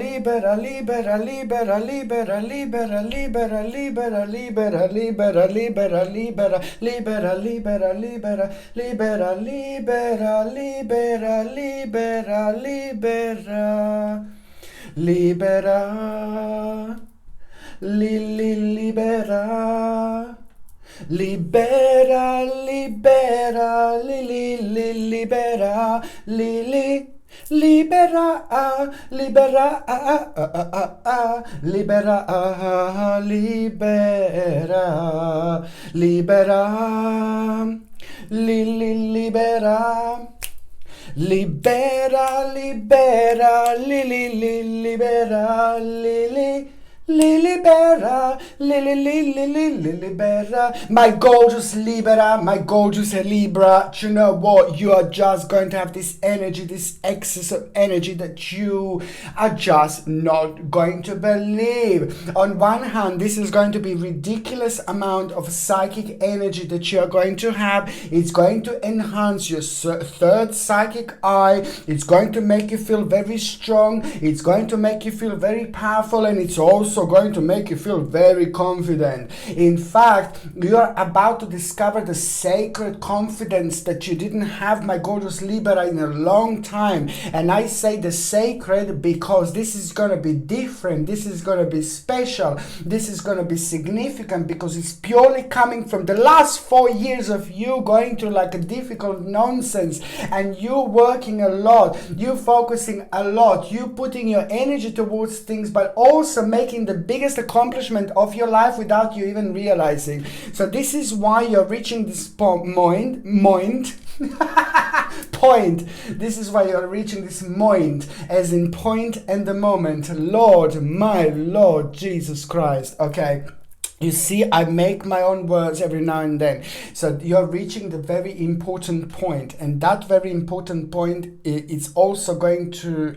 My gorgeous Libera, my gorgeous Libra. You know what? You are just going to have this energy, this excess of energy that you are just not going to believe. On one hand, this is going to be ridiculous amount of psychic energy that you are going to have. It's going to enhance your third psychic eye. It's going to make you feel very strong. It's going to make you feel very powerful, and it's also also going to make you feel very confident. In fact, you're about to discover the sacred confidence that you didn't have, my gorgeous Libra, in a long time. And I say the sacred because this is going to be different. This is going to be special. This is going to be significant because it's purely coming from the last 4 years of you going through like a difficult nonsense, and you working a lot, you focusing a lot, you putting your energy towards things, but also making the biggest accomplishment of your life without you even realizing. So this is why you're reaching this point. This is why you're reaching this point, as in point and the moment. Lord, my Lord Jesus Christ. Okay. You see, I make my own words every now and then. So you're reaching the very important point. And that very important point is also going to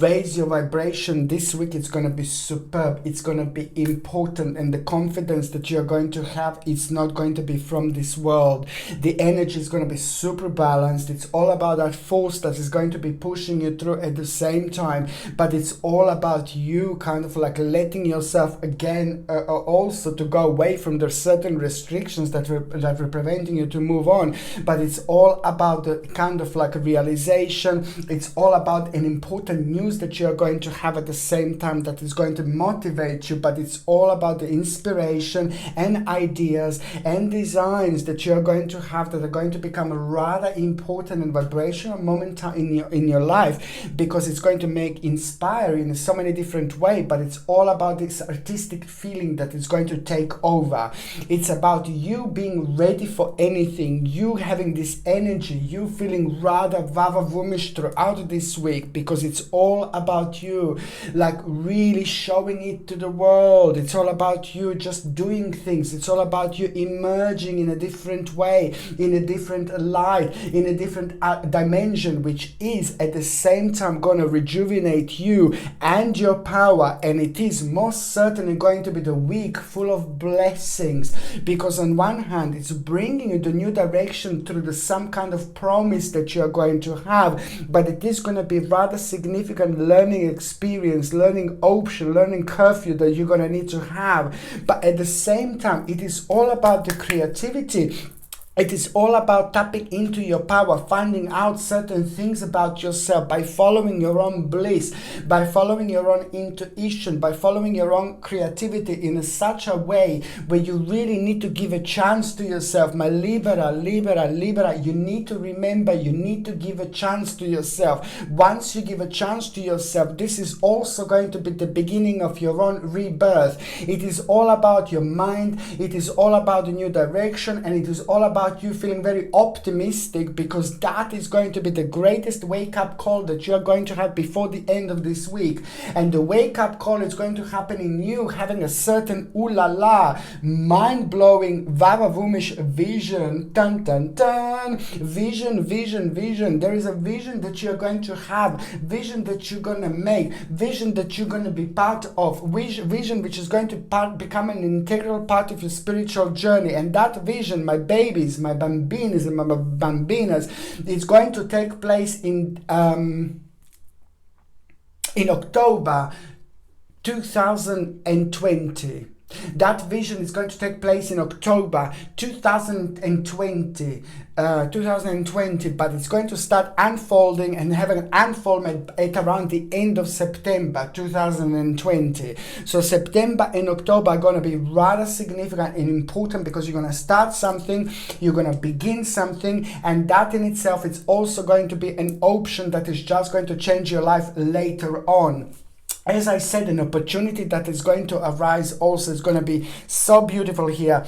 raise your vibration. This week it's going to be superb. It's going to be important. And the confidence that you're going to have, it's not going to be from this world. The energy is going to be super balanced. It's all about that force that is going to be pushing you through at the same time. But it's all about you kind of like letting yourself again also to go away from the certain restrictions that were preventing you to move on. But it's all about the kind of like a realization. It's all about an important news that you're going to have at the same time that is going to motivate you. But it's all about the inspiration and ideas and designs that you're going to have that are going to become a rather important and vibrational moment in your life, because it's going to inspire in so many different ways. But it's all about this artistic feeling that is going to take over. It's about you being ready for anything, you having this energy, you feeling rather vava-woomish throughout this week, because it's all about you, like really showing it to the world. It's all about you just doing things. It's all about you emerging in a different way, in a different light, in a different dimension, which is at the same time going to rejuvenate you and your power. And it is most certainly going to be the week full of blessings, because on one hand it's bringing you the new direction through some kind of promise that you are going to have, but it is going to be rather significant learning experience, learning option, learning curfew that you're going to need to have. But at the same time, it is all about the creativity. It is all about tapping into your power, finding out certain things about yourself by following your own bliss, by following your own intuition, by following your own creativity in such a way where you really need to give a chance to yourself. My Libra, you need to remember, you need to give a chance to yourself. Once you give a chance to yourself, this is also going to be the beginning of your own rebirth. It is all about your mind, it is all about the new direction, and it is all about you feeling very optimistic, because that is going to be the greatest wake-up call that you're going to have before the end of this week. And the wake-up call is going to happen in you having a certain ooh la la, mind-blowing, vava-woomish vision. Dun dun dun. Vision. There is a vision that you're going to have, vision that you're going to make, vision that you're going to be part of, vision which is going to become an integral part of your spiritual journey. And that vision, my babies, my bambinis and my bambinas, it's going to take place in October 2020. That vision is going to take place in October 2020, but it's going to start unfolding and having an unfoldment at around the end of September 2020. So September and October are going to be rather significant and important, because you're going to start something, you're going to begin something, and that in itself is also going to be an option that is just going to change your life later on. As I said, an opportunity that is going to arise also is going to be so beautiful here.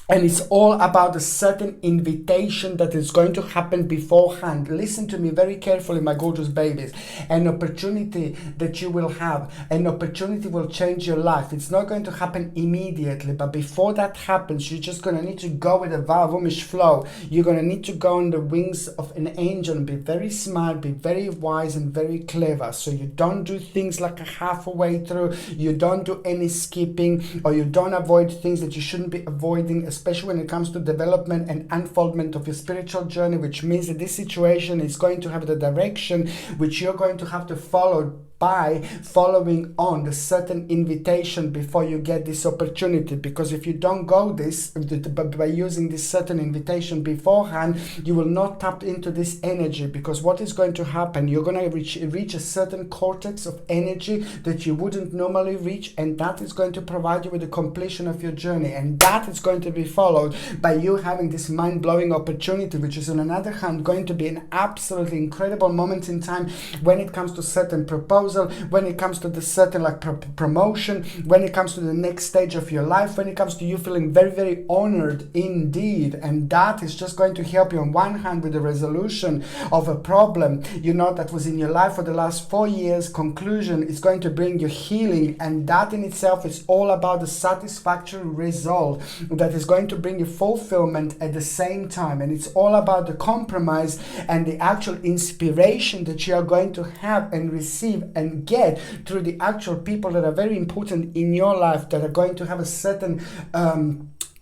And it's all about a certain invitation that is going to happen beforehand. Listen to me very carefully, my gorgeous babies. An opportunity that you will have, an opportunity will change your life. It's not going to happen immediately, but before that happens, you're just going to need to go with a vava-woomish flow. You're going to need to go on the wings of an angel and be very smart, be very wise and very clever. So you don't do things like a halfway through, you don't do any skipping, or you don't avoid things that you shouldn't be avoiding, especially when it comes to development and unfoldment of your spiritual journey, which means that this situation is going to have the direction which you're going to have to follow by following on the certain invitation before you get this opportunity. Because if you don't go this by using this certain invitation beforehand, you will not tap into this energy. Because what is going to happen, you're going to reach a certain cortex of energy that you wouldn't normally reach, and that is going to provide you with the completion of your journey, and that is going to be followed by you having this mind-blowing opportunity, which is on another hand going to be an absolutely incredible moment in time when it comes to certain proposal, when it comes to the certain like promotion, when it comes to the next stage of your life, when it comes to you feeling very, very honored indeed. And that is just going to help you on one hand with the resolution of a problem, you know, that was in your life for the last 4 years. Conclusion is going to bring you healing, and that in itself is all about the satisfactory result that is going to bring you fulfillment at the same time. And it's all about the compromise and the actual inspiration that you are going to have and receive and get through the actual people that are very important in your life, that are going to have a certain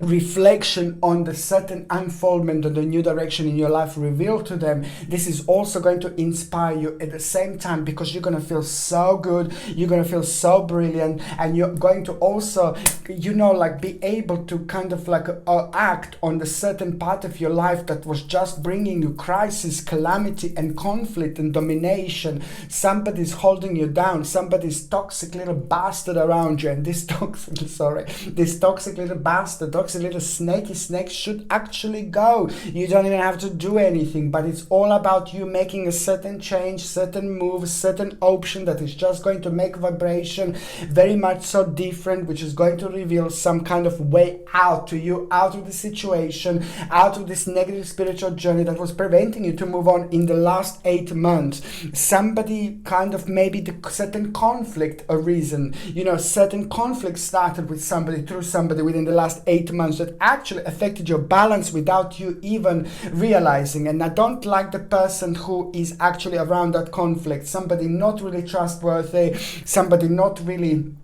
reflection on the certain unfoldment of the new direction in your life revealed to them. This is also going to inspire you at the same time, because you're going to feel so good, you're going to feel so brilliant, and you're going to also, you know, like be able to kind of like act on the certain part of your life that was just bringing you crisis, calamity and conflict and domination. Somebody's holding you down, somebody's toxic little bastard around you, and this toxic little bastard, toxic little snaky snake should actually go. You don't even have to do anything, but it's all about you making a certain change, certain move, certain option that is just going to make vibration very much so different, which is going to reveal some kind of way out to you, out of the situation, out of this negative spiritual journey that was preventing you to move on in the last 8 months. Somebody kind of, maybe the certain conflict arisen, you know, certain conflict started with somebody, through somebody within the last 8 months that actually affected your balance without you even realizing. And I don't like the person who is actually around that conflict. Somebody not really trustworthy, somebody not really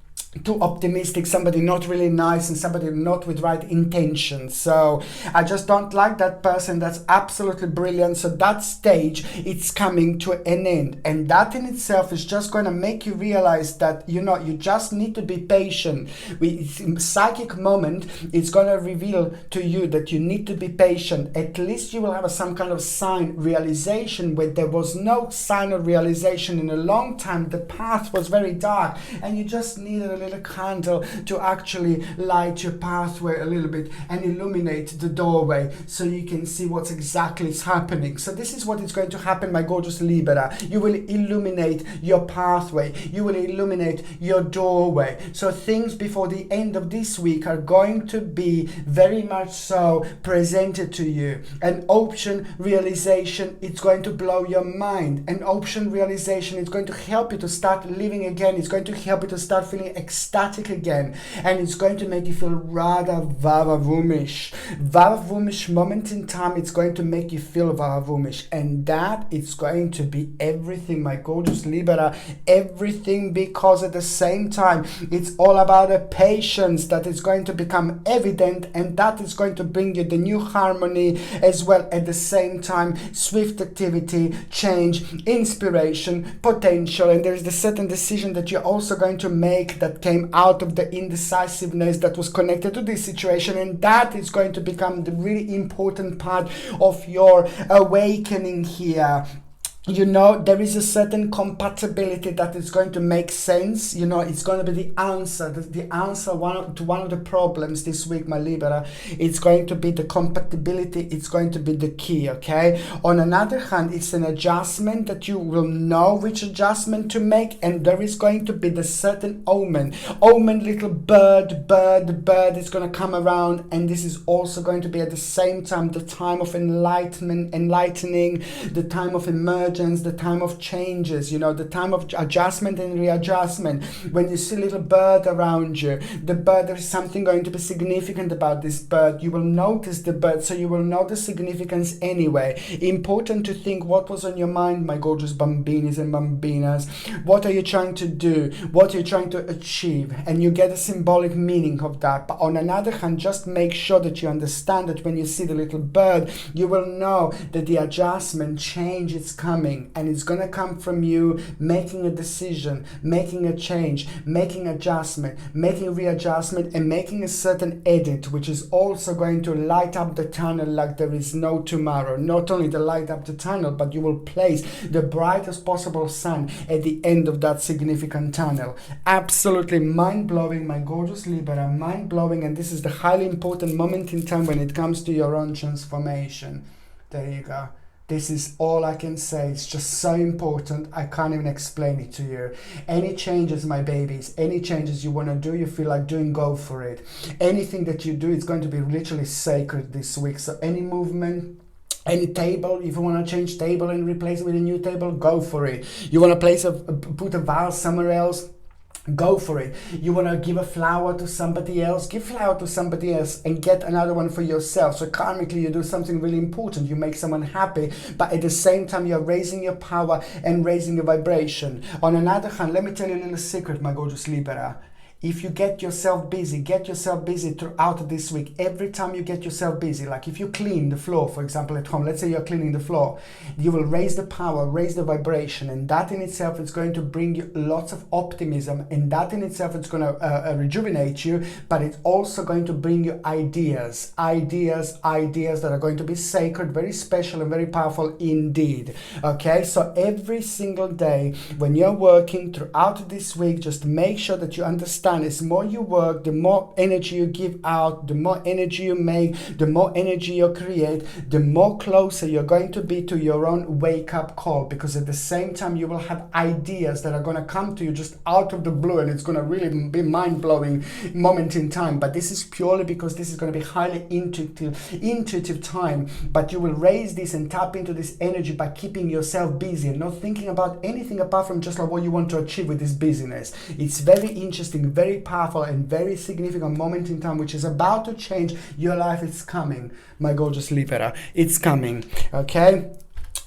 too optimistic, somebody not really nice, and somebody not with right intentions. So I just don't like that person. That's absolutely brilliant. So that stage, it's coming to an end, and that in itself is just going to make you realize that, you know, you just need to be patient. With psychic moment, it's going to reveal to you that you need to be patient. At least you will have some kind of sign realization where there was no sign of realization in a long time. The path was very dark, and you just needed a little candle to actually light your pathway a little bit and illuminate the doorway so you can see what's exactly is happening. So this is what is going to happen, my gorgeous Libra. You will illuminate your pathway, you will illuminate your doorway. So things before the end of this week are going to be very much so presented to you. An option realization, it's going to blow your mind. An option realization is going to help you to start living again. It's going to help you to start feeling ecstatic again, and it's going to make you feel rather vavavoom-ish. Vavavoom-ish moment in time, it's going to make you feel vavavoom-ish, and that is going to be everything, my gorgeous Libra. Everything, because at the same time, it's all about a patience that is going to become evident, and that is going to bring you the new harmony as well. At the same time, swift activity, change, inspiration, potential, and there is the certain decision that you're also going to make that came out of the indecisiveness that was connected to this situation, and that is going to become the really important part of your awakening here. You know, there is a certain compatibility that is going to make sense. You know, it's going to be the answer to one of the problems this week, my Libra. It's going to be the compatibility. It's going to be the key, okay? On another hand, it's an adjustment that you will know which adjustment to make, and there is going to be the certain omen, little bird is going to come around, and this is also going to be at the same time the time of enlightening, the time of emergence, the time of changes, you know, the time of adjustment and readjustment. When you see a little bird around you, the bird, there is something going to be significant about this bird. You will notice the bird, so you will know the significance anyway. Important to think what was on your mind, my gorgeous bambinis and bambinas. What are you trying to do? What are you trying to achieve? And you get a symbolic meaning of that. But on another hand, just make sure that you understand that when you see the little bird, you will know that the adjustment, change is coming. coming, and it's going to come from you making a decision, making a change, making adjustment, making readjustment, and making a certain edit, which is also going to light up the tunnel like there is no tomorrow. Not only to light up the tunnel, but you will place the brightest possible sun at the end of that significant tunnel. Absolutely mind-blowing, my gorgeous Libra, mind-blowing, and this is the highly important moment in time when it comes to your own transformation. There you go. This is all I can say. It's just so important. I can't even explain it to you. Any changes, my babies, any changes you want to do, you feel like doing, go for it. Anything that you do, it's going to be literally sacred this week. So any movement, any table, if you want to change table and replace it with a new table, go for it. You want to put a vase somewhere else, go for it. You want to give a flower to somebody else, give flower to somebody else and get another one for yourself. So karmically, you do something really important. You make someone happy, but at the same time, you're raising your power and raising your vibration. On another hand, let me tell you a little secret, my gorgeous Libra. If you get yourself busy throughout this week. Every time you get yourself busy, like if you clean the floor, for example, at home, let's say you're cleaning the floor, you will raise the power, raise the vibration, and that in itself is going to bring you lots of optimism, and that in itself is going to rejuvenate you, but it's also going to bring you ideas that are going to be sacred, very special, and very powerful indeed. Okay, so every single day when you're working throughout this week, just make sure that you understand is more you work, the more energy you give out, the more energy you make, the more energy you create, the more closer you're going to be to your own wake-up call, because at the same time you will have ideas that are going to come to you just out of the blue, and it's going to really be mind-blowing moment in time. But this is purely because this is going to be highly intuitive time, but you will raise this and tap into this energy by keeping yourself busy and not thinking about anything apart from just like what you want to achieve with this busyness. It's very interesting, very powerful, and very significant moment in time, which is about to change your life. It's coming, my gorgeous Libra. It's coming, okay?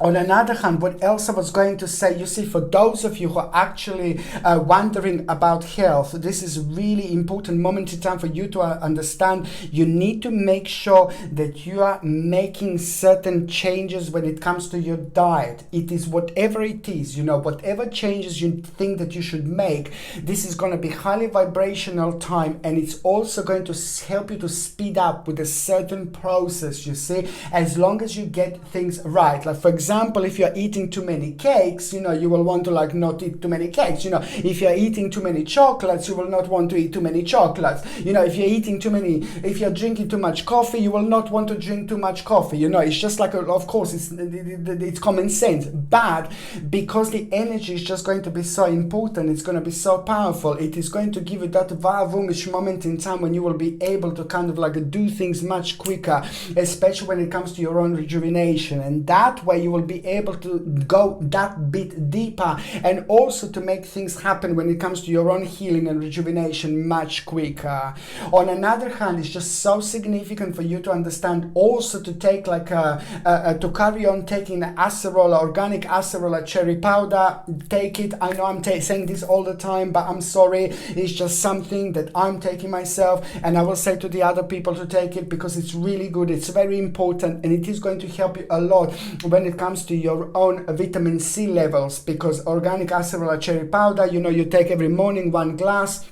On another hand, what else I was going to say, you see, for those of you who are actually wondering about health, this is a really important moment in time for you to understand. You need to make sure that you are making certain changes when it comes to your diet. It is whatever it is, whatever changes you think that you should make, this is going to be highly vibrational time, and it's also going to help you to speed up with a certain process, you see, as long as you get things right. Like, for example, if you're eating too many cakes, you will want to not eat too many cakes. If you're eating too many chocolates, you will not want to eat too many chocolates. If you're drinking too much coffee, you will not want to drink too much coffee. It's just like, of course, it's common sense. But because the energy is just going to be so important, it's going to be so powerful, it is going to give you that vavoomish moment in time when you will be able to kind of do things much quicker, especially when it comes to your own rejuvenation. And that way you will be able to go that bit deeper, and also to make things happen when it comes to your own healing and rejuvenation much quicker. On another hand, it's just so significant for you to understand also to take to carry on taking acerola, organic acerola cherry powder. Take it. I know I'm saying this all the time, but I'm sorry, it's just something that I'm taking myself, and I will say to the other people to take it because it's really good, it's very important, and it is going to help you a lot when it comes to your own vitamin C levels, because organic acerola cherry powder, you take every morning 1 glass.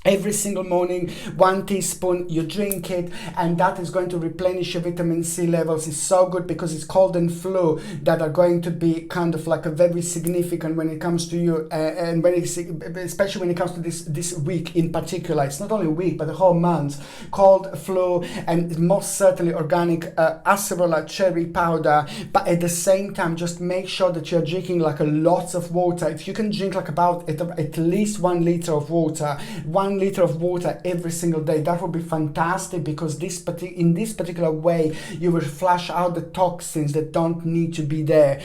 Every single morning, 1 teaspoon, you drink it, and that is going to replenish your vitamin C levels. It's so good because it's cold and flu that are going to be kind of a very significant when it comes to you, and especially when it comes to this week in particular. It's not only a week, but the whole month. Cold, flu, and most certainly organic acerola cherry powder. But at the same time, just make sure that you're drinking lots of water. If you can drink about at least 1 liter of water, 1 liter of water every single day, that would be fantastic, because in this particular way you will flush out the toxins that don't need to be there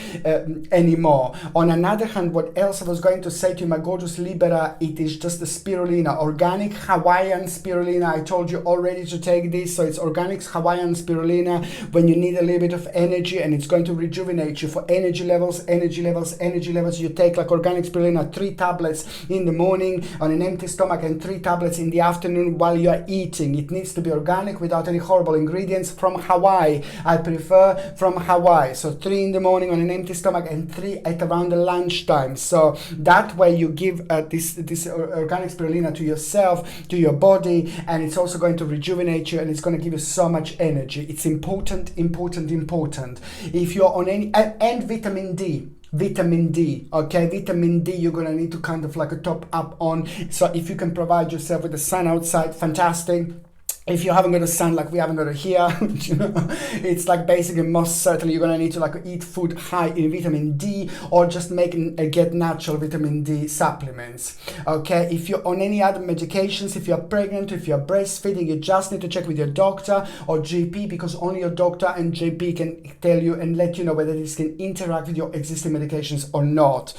anymore. On another hand, what else I was going to say to you, my gorgeous Libra, it is just the spirulina, organic Hawaiian spirulina. I told you already to take this, so it's organic Hawaiian spirulina when you need a little bit of energy, and it's going to rejuvenate you for energy levels. You take organic spirulina, 3 tablets in the morning on an empty stomach, and 3 3 tablets in the afternoon while you are eating. It needs to be organic without any horrible ingredients from Hawaii. I prefer from Hawaii. So 3 in the morning on an empty stomach and 3 at around the lunchtime. So that way you give this organic spirulina to yourself, to your body, and it's also going to rejuvenate you, and it's going to give you so much energy. It's important. If you're on any, and vitamin D, okay, vitamin D you're gonna need to kind of like top up on. So if you can provide yourself with the sun outside, fantastic. If you haven't got a sun like we haven't got it here, you know, it's like basically most certainly you're gonna need to like eat food high in vitamin D, or just get natural vitamin D supplements. Okay, if you're on any other medications, if you're pregnant, if you're breastfeeding, you just need to check with your doctor or GP, because only your doctor and GP can tell you and let you know whether this can interact with your existing medications or not.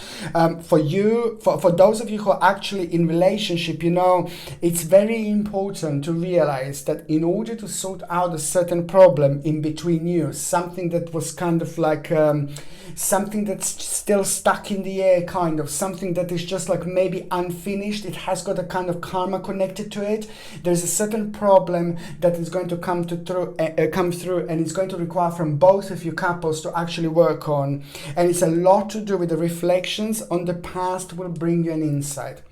For those of you who are actually in relationship, you know, it's very important to realize that in order to sort out a certain problem in between you, something that was kind of like something that's still stuck in the air, kind of something that is just like maybe unfinished, it has got a kind of karma connected to it. There's a certain problem that is going to come through, and it's going to require from both of you couples to actually work on, and it's a lot to do with the reflections on the past will bring you an insight.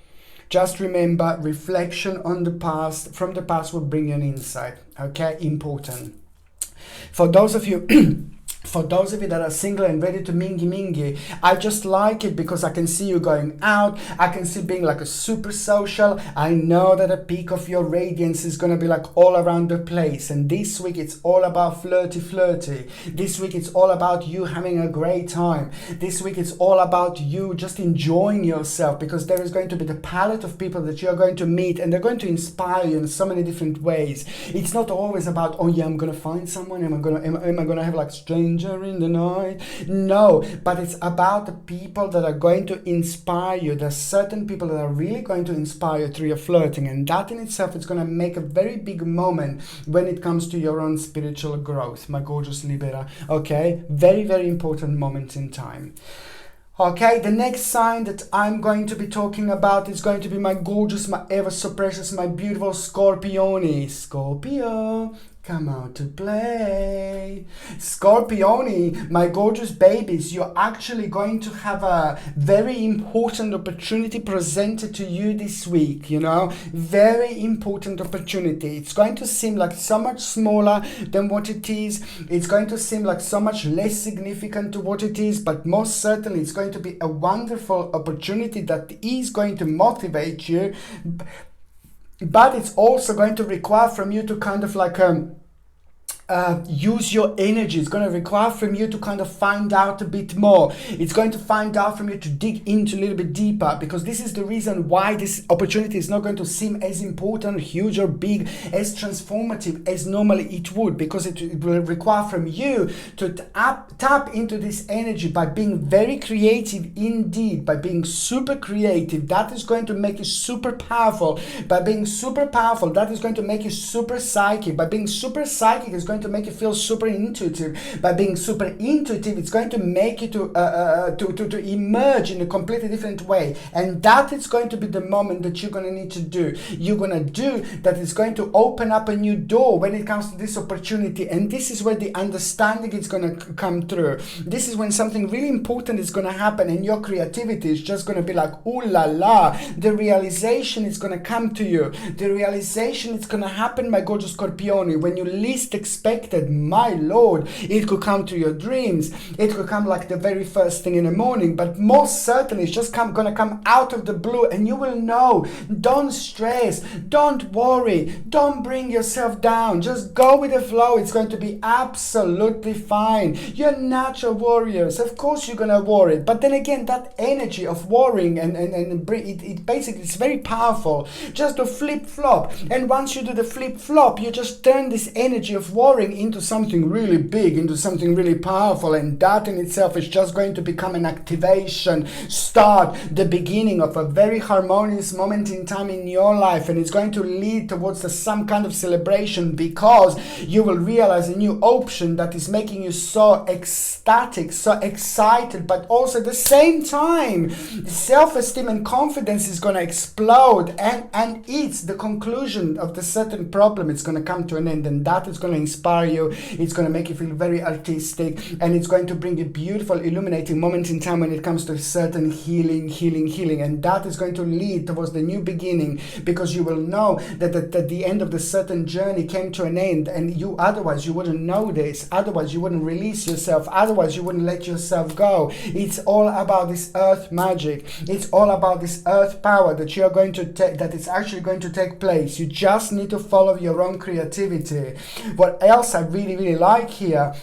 Just remember, reflection on the past, from the past will bring you an insight. Okay, important. For those of you that are single and ready to mingy, I just like it because I can see you going out. I can see being like a super social. I know that the peak of your radiance is going to be like all around the place. And this week it's all about flirty. This week it's all about you having a great time. This week it's all about you just enjoying yourself, because there is going to be the palette of people that you're going to meet, and they're going to inspire you in so many different ways. It's not always about, oh yeah, I'm going to find someone. Am I going to have like strange in the night? No, but it's about the people that are going to inspire you. There's certain people that are really going to inspire you through your flirting, and that in itself is going to make a very big moment when it comes to your own spiritual growth, my gorgeous Libra. Okay, very, very important moment in time. Okay, the next sign that I'm going to be talking about is going to be my gorgeous, my ever so precious, my beautiful Scorpione. Scorpio, come out to play. Scorpione, my gorgeous babies, you're actually going to have a very important opportunity presented to you this week, you know, very important opportunity. It's going to seem like so much smaller than what it is. It's going to seem like so much less significant to what it is, but most certainly it's going to be a wonderful opportunity that is going to motivate you. But it's also going to require from you to kind of like use your energy. It's going to require from you to kind of find out a bit more. It's going to find out from you to dig into a little bit deeper, because this is the reason why this opportunity is not going to seem as important, huge or big, as transformative as normally it would, because it will require from you to tap into this energy by being very creative indeed, by being super creative. That is going to make you super powerful. By being super powerful, that is going to make you super psychic. By being super psychic, is going to make you feel super intuitive. By being super intuitive, it's going to make you to emerge in a completely different way, and that is going to be the moment that you're going to need to do. You're going to do that is going to open up a new door when it comes to this opportunity, and this is where the understanding is going to come through. This is when something really important is going to happen, and your creativity is just going to be like, ooh la la. The realization is going to come to you. The realization is going to happen, my gorgeous Scorpione, when you least expected. My lord, it could come to your dreams. It could come like the very first thing in the morning, but most certainly it's just gonna come out of the blue, and you will know. Don't stress, don't worry, don't bring yourself down. Just go with the flow. It's going to be absolutely fine. You're natural warriors. Of course you're gonna worry, but then again, that energy of worrying and it basically, it's very powerful. Just to flip flop, and once you do the flip flop, you just turn this energy of worry soaring into something really big, into something really powerful, and that in itself is just going to become an activation, start the beginning of a very harmonious moment in time in your life, and it's going to lead towards some kind of celebration, because you will realize a new option that is making you so ecstatic, so excited, but also at the same time self-esteem and confidence is going to explode, and it's the conclusion of the certain problem. It's going to come to an end, and that is going to inspire you. It's going to make you feel very artistic, and it's going to bring a beautiful illuminating moment in time when it comes to certain healing, and that is going to lead towards the new beginning, because you will know that at the end of the certain journey came to an end, and otherwise you wouldn't know this, otherwise you wouldn't release yourself, otherwise you wouldn't let yourself go. It's all about this earth magic. It's all about this earth power that you are going to take, that is actually going to take place. You just need to follow your own creativity. What else I really like here,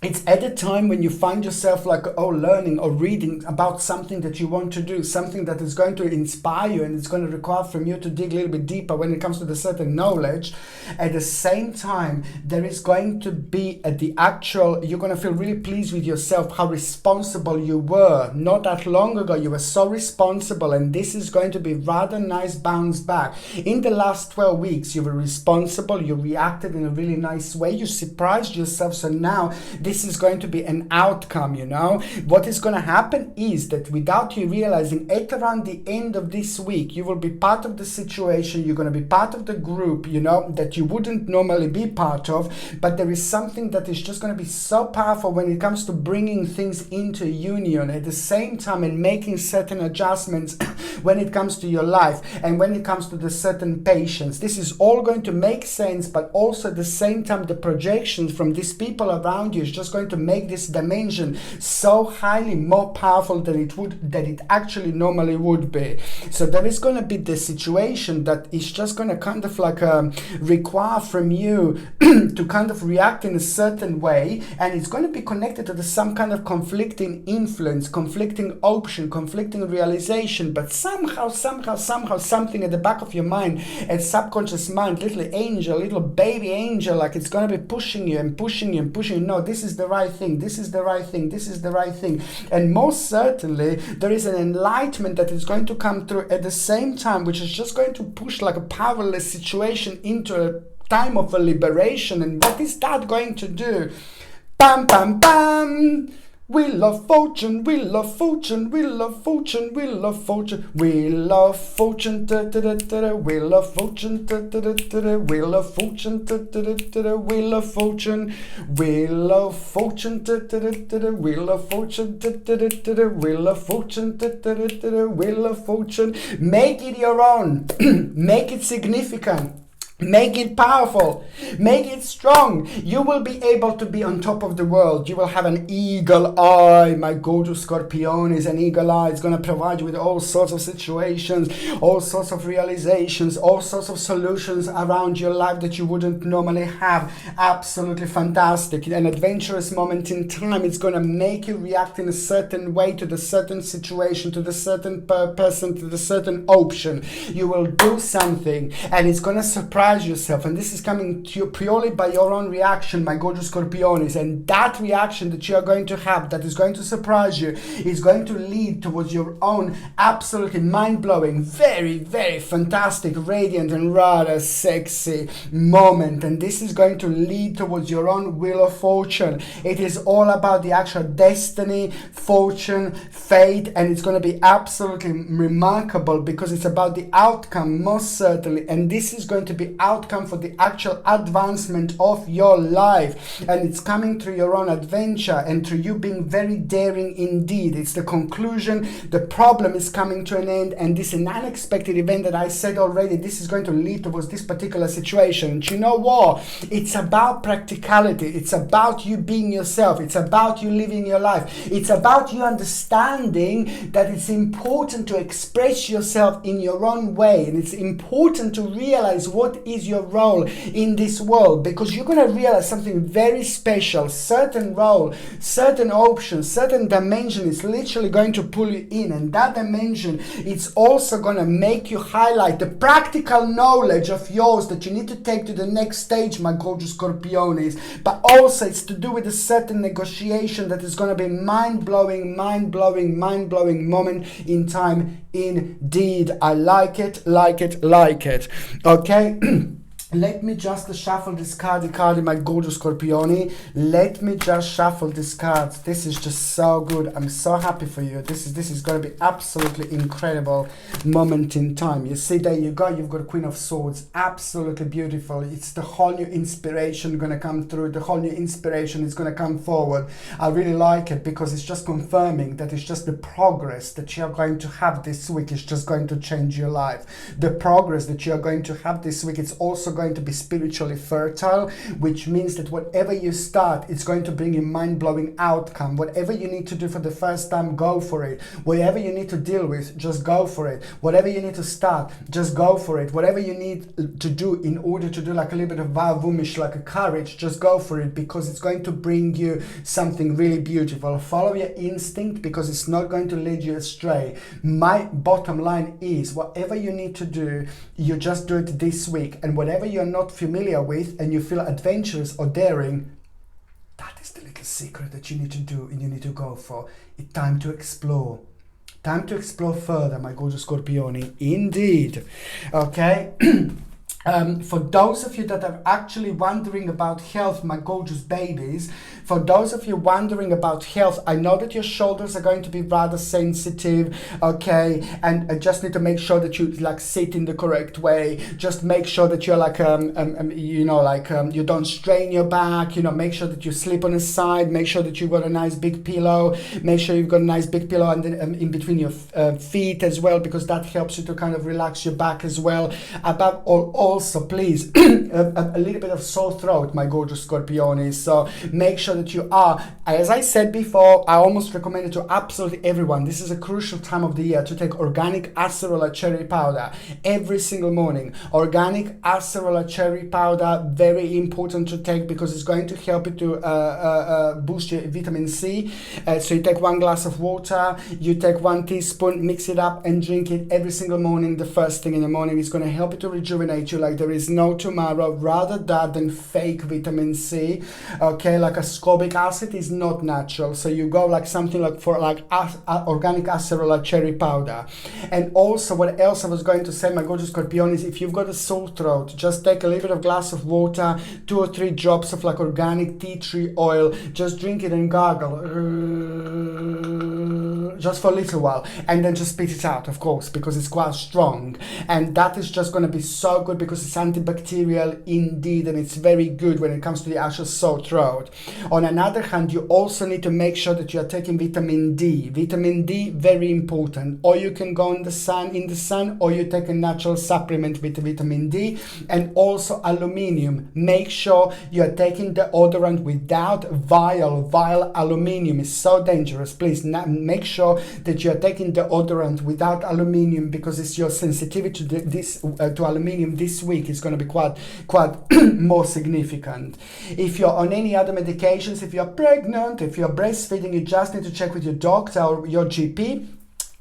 it's at a time when you find yourself learning or reading about something that you want to do, something that is going to inspire you, and it's going to require from you to dig a little bit deeper when it comes to the certain knowledge. At the same time, there is going to be you're going to feel really pleased with yourself, how responsible you were. Not that long ago, you were so responsible, and this is going to be rather nice bounce back. In the last 12 weeks, you were responsible, you reacted in a really nice way, you surprised yourself, so now this is going to be an outcome, What is going to happen is that without you realizing, at around the end of this week, you will be part of the situation, you're going to be part of the group, that you wouldn't normally be part of, but there is something that is just going to be so powerful when it comes to bringing things into union at the same time and making certain adjustments when it comes to your life and when it comes to the certain patience. This is all going to make sense, but also at the same time, the projections from these people around you is just going to make this dimension so highly more powerful than it actually normally would be. So there is going to be the situation that is just going to kind of require from you to kind of react in a certain way, and it's going to be connected to some kind of conflicting influence, conflicting option, conflicting realization, but somehow something at the back of your mind, at subconscious mind, little baby angel, it's going to be pushing you. No, this is the right thing, this is the right thing. And most certainly there is an enlightenment that is going to come through at the same time, which is just going to push a powerless situation into a time of a liberation. And what is that going to do? Bam, bam, bam! Wheel of fortune, wheel of fortune, wheel of fortune, wheel of fortune, wheel of fortune, da da da da, wheel of fortune, da da da da, wheel of fortune, da da da da, wheel of fortune, wheel of fortune, da da da da, wheel of fortune, da da da da, wheel of fortune, da da da da, wheel of fortune. Make it your own. Make it significant. Make it powerful, make it strong. You will be able to be on top of the world. You will have an eagle eye. My gorgeous Scorpion is an eagle eye. It's going to provide you with all sorts of situations, all sorts of realizations, all sorts of solutions around your life that you wouldn't normally have. Absolutely fantastic. An adventurous moment in time. It's going to make you react in a certain way to the certain situation, to the certain person, to the certain option. You will do something, and it's going to surprise yourself, and this is coming to you purely by your own reaction, my gorgeous Scorpionis. And that reaction that you are going to have, that is going to surprise you, is going to lead towards your own absolutely mind-blowing, very, very fantastic, radiant and rather sexy moment. And this is going to lead towards your own wheel of fortune. It is all about the actual destiny, fortune, fate, and it's going to be absolutely remarkable because it's about the outcome, most certainly. And this is going to be outcome for the actual advancement of your life, and it's coming through your own adventure and through you being very daring indeed. It's the conclusion, the problem is coming to an end, and this is an unexpected event that I said already, this is going to lead towards this particular situation. And you know what? It's about practicality, it's about you being yourself, it's about you living your life, it's about you understanding that it's important to express yourself in your own way, and it's important to realize what is your role in this world, because you're going to realize something very special. Certain role, certain options, certain dimension is literally going to pull you in, and that dimension, it's also going to make you highlight the practical knowledge of yours that you need to take to the next stage, my gorgeous Scorpiones. But also it's to do with a certain negotiation that is going to be mind-blowing moment in time. Indeed, I like it. Okay. Let me just shuffle this card, my gorgeous Scorpione. Let me just shuffle this card. This is just so good. I'm so happy for you. This is going to be absolutely incredible moment in time. You see, there you go. You've got Queen of Swords. Absolutely beautiful. It's the whole new inspiration going to come through. The whole new inspiration is going to come forward. I really like it because it's just confirming that it's just the progress that you're going to have this week is just going to change your life. The progress that you're going to have this week, it's also going to be spiritually fertile, which means that whatever you start, it's going to bring you mind-blowing outcome. Whatever you need to do for the first time, go for it. Whatever you need to deal with, just go for it. Whatever you need to start, just go for it. Whatever you need to do in order to do like a little bit of vavumish, like a courage, just go for it, because it's going to bring you something really beautiful. Follow your instinct, because it's not going to lead you astray. My bottom line is, whatever you need to do, you just do it this week. And whatever you're not familiar with and you feel adventurous or daring, that is the little secret that you need to do and you need to go for. It's time to explore. Time to explore further, my gorgeous Scorpione. Indeed. Okay. For those of you that are actually wondering about health, my gorgeous babies, for those of you wondering about health, I know that your shoulders are going to be rather sensitive, okay, and I just need to make sure that you like sit in the correct way. Just make sure that you're like, you don't strain your back, make sure that you sleep on the side, make sure that you've got a nice big pillow, make sure you've got a nice big pillow and then in between your feet as well, because that helps you to kind of relax your back as well. Above all, also please a little bit of sore throat, my gorgeous Scorpiones, so make sure that you are, as I said before, I almost recommend it to absolutely everyone. This is a crucial time of the year to take organic acerola cherry powder every single morning. Organic acerola cherry powder, very important to take, because it's going to help you to boost your vitamin C. So you take 1 glass of water, you take 1 teaspoon, mix it up and drink it every single morning. The first thing in the morning is going to help you to rejuvenate you like there is no tomorrow. Rather that than fake vitamin C, okay, like ascorbic acid is not natural, so you go like something like for like organic acerola cherry powder. And also, what else I was going to say, my gorgeous Scorpion, is if you've got a sore throat, just take a little bit of glass of water, 2 or 3 drops of like organic tea tree oil, just drink it and gargle just for a little while, and then just spit it out, of course, because it's quite strong. And that is just going to be so good, because it's antibacterial indeed, and it's very good when it comes to the actual sore throat. On another hand, you also need to make sure that you are taking vitamin D. Vitamin D, very important. Or you can go in the sun, or you take a natural supplement with vitamin D. And also aluminium. Make sure you are taking deodorant without vial. Vial aluminium is so dangerous. Please make sure that you are taking deodorant without aluminium, because it's your sensitivity to aluminium this week is going to be quite more significant. If you're on any other medications, if you're pregnant, if you're breastfeeding, you just need to check with your doctor or your GP,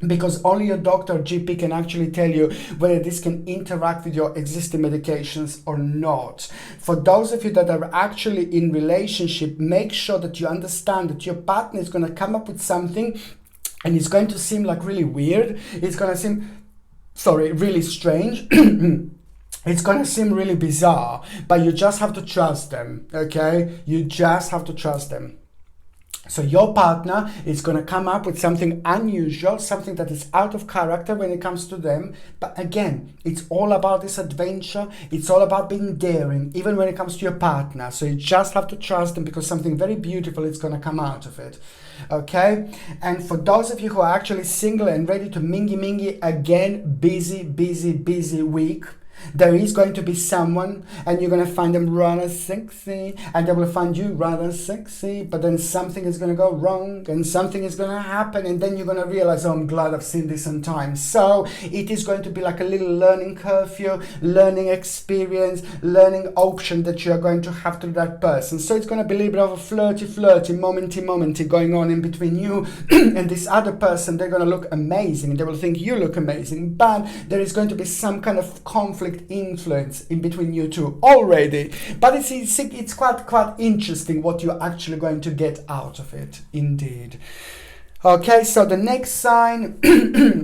because only your doctor or GP can actually tell you whether this can interact with your existing medications or not. For those of you that are actually in relationship, make sure that you understand that your partner is going to come up with something and it's going to seem like really weird. It's going to seem, really strange. It's going to seem really bizarre, but you just have to trust them, okay? You just have to trust them. So your partner is going to come up with something unusual, something that is out of character when it comes to them. But again, it's all about this adventure. It's all about being daring, even when it comes to your partner. So you just have to trust them, because something very beautiful is going to come out of it. Okay? And for those of you who are actually single and ready to mingy, again, busy week. There is going to be someone, and you're going to find them rather sexy, and they will find you rather sexy, but then something is going to go wrong, and something is going to happen, and then you're going to realize, oh, I'm glad I've seen this on time. So it is going to be like a little learning curve for you, learning experience, learning option that you are going to have through that person. So it's going to be a little bit of a flirty, momenty going on in between you and this other person. They're going to look amazing, they will think you look amazing, but there is going to be some kind of conflict influence in between you two already. But it's quite interesting what you're actually going to get out of it, indeed. Okay, so the next sign,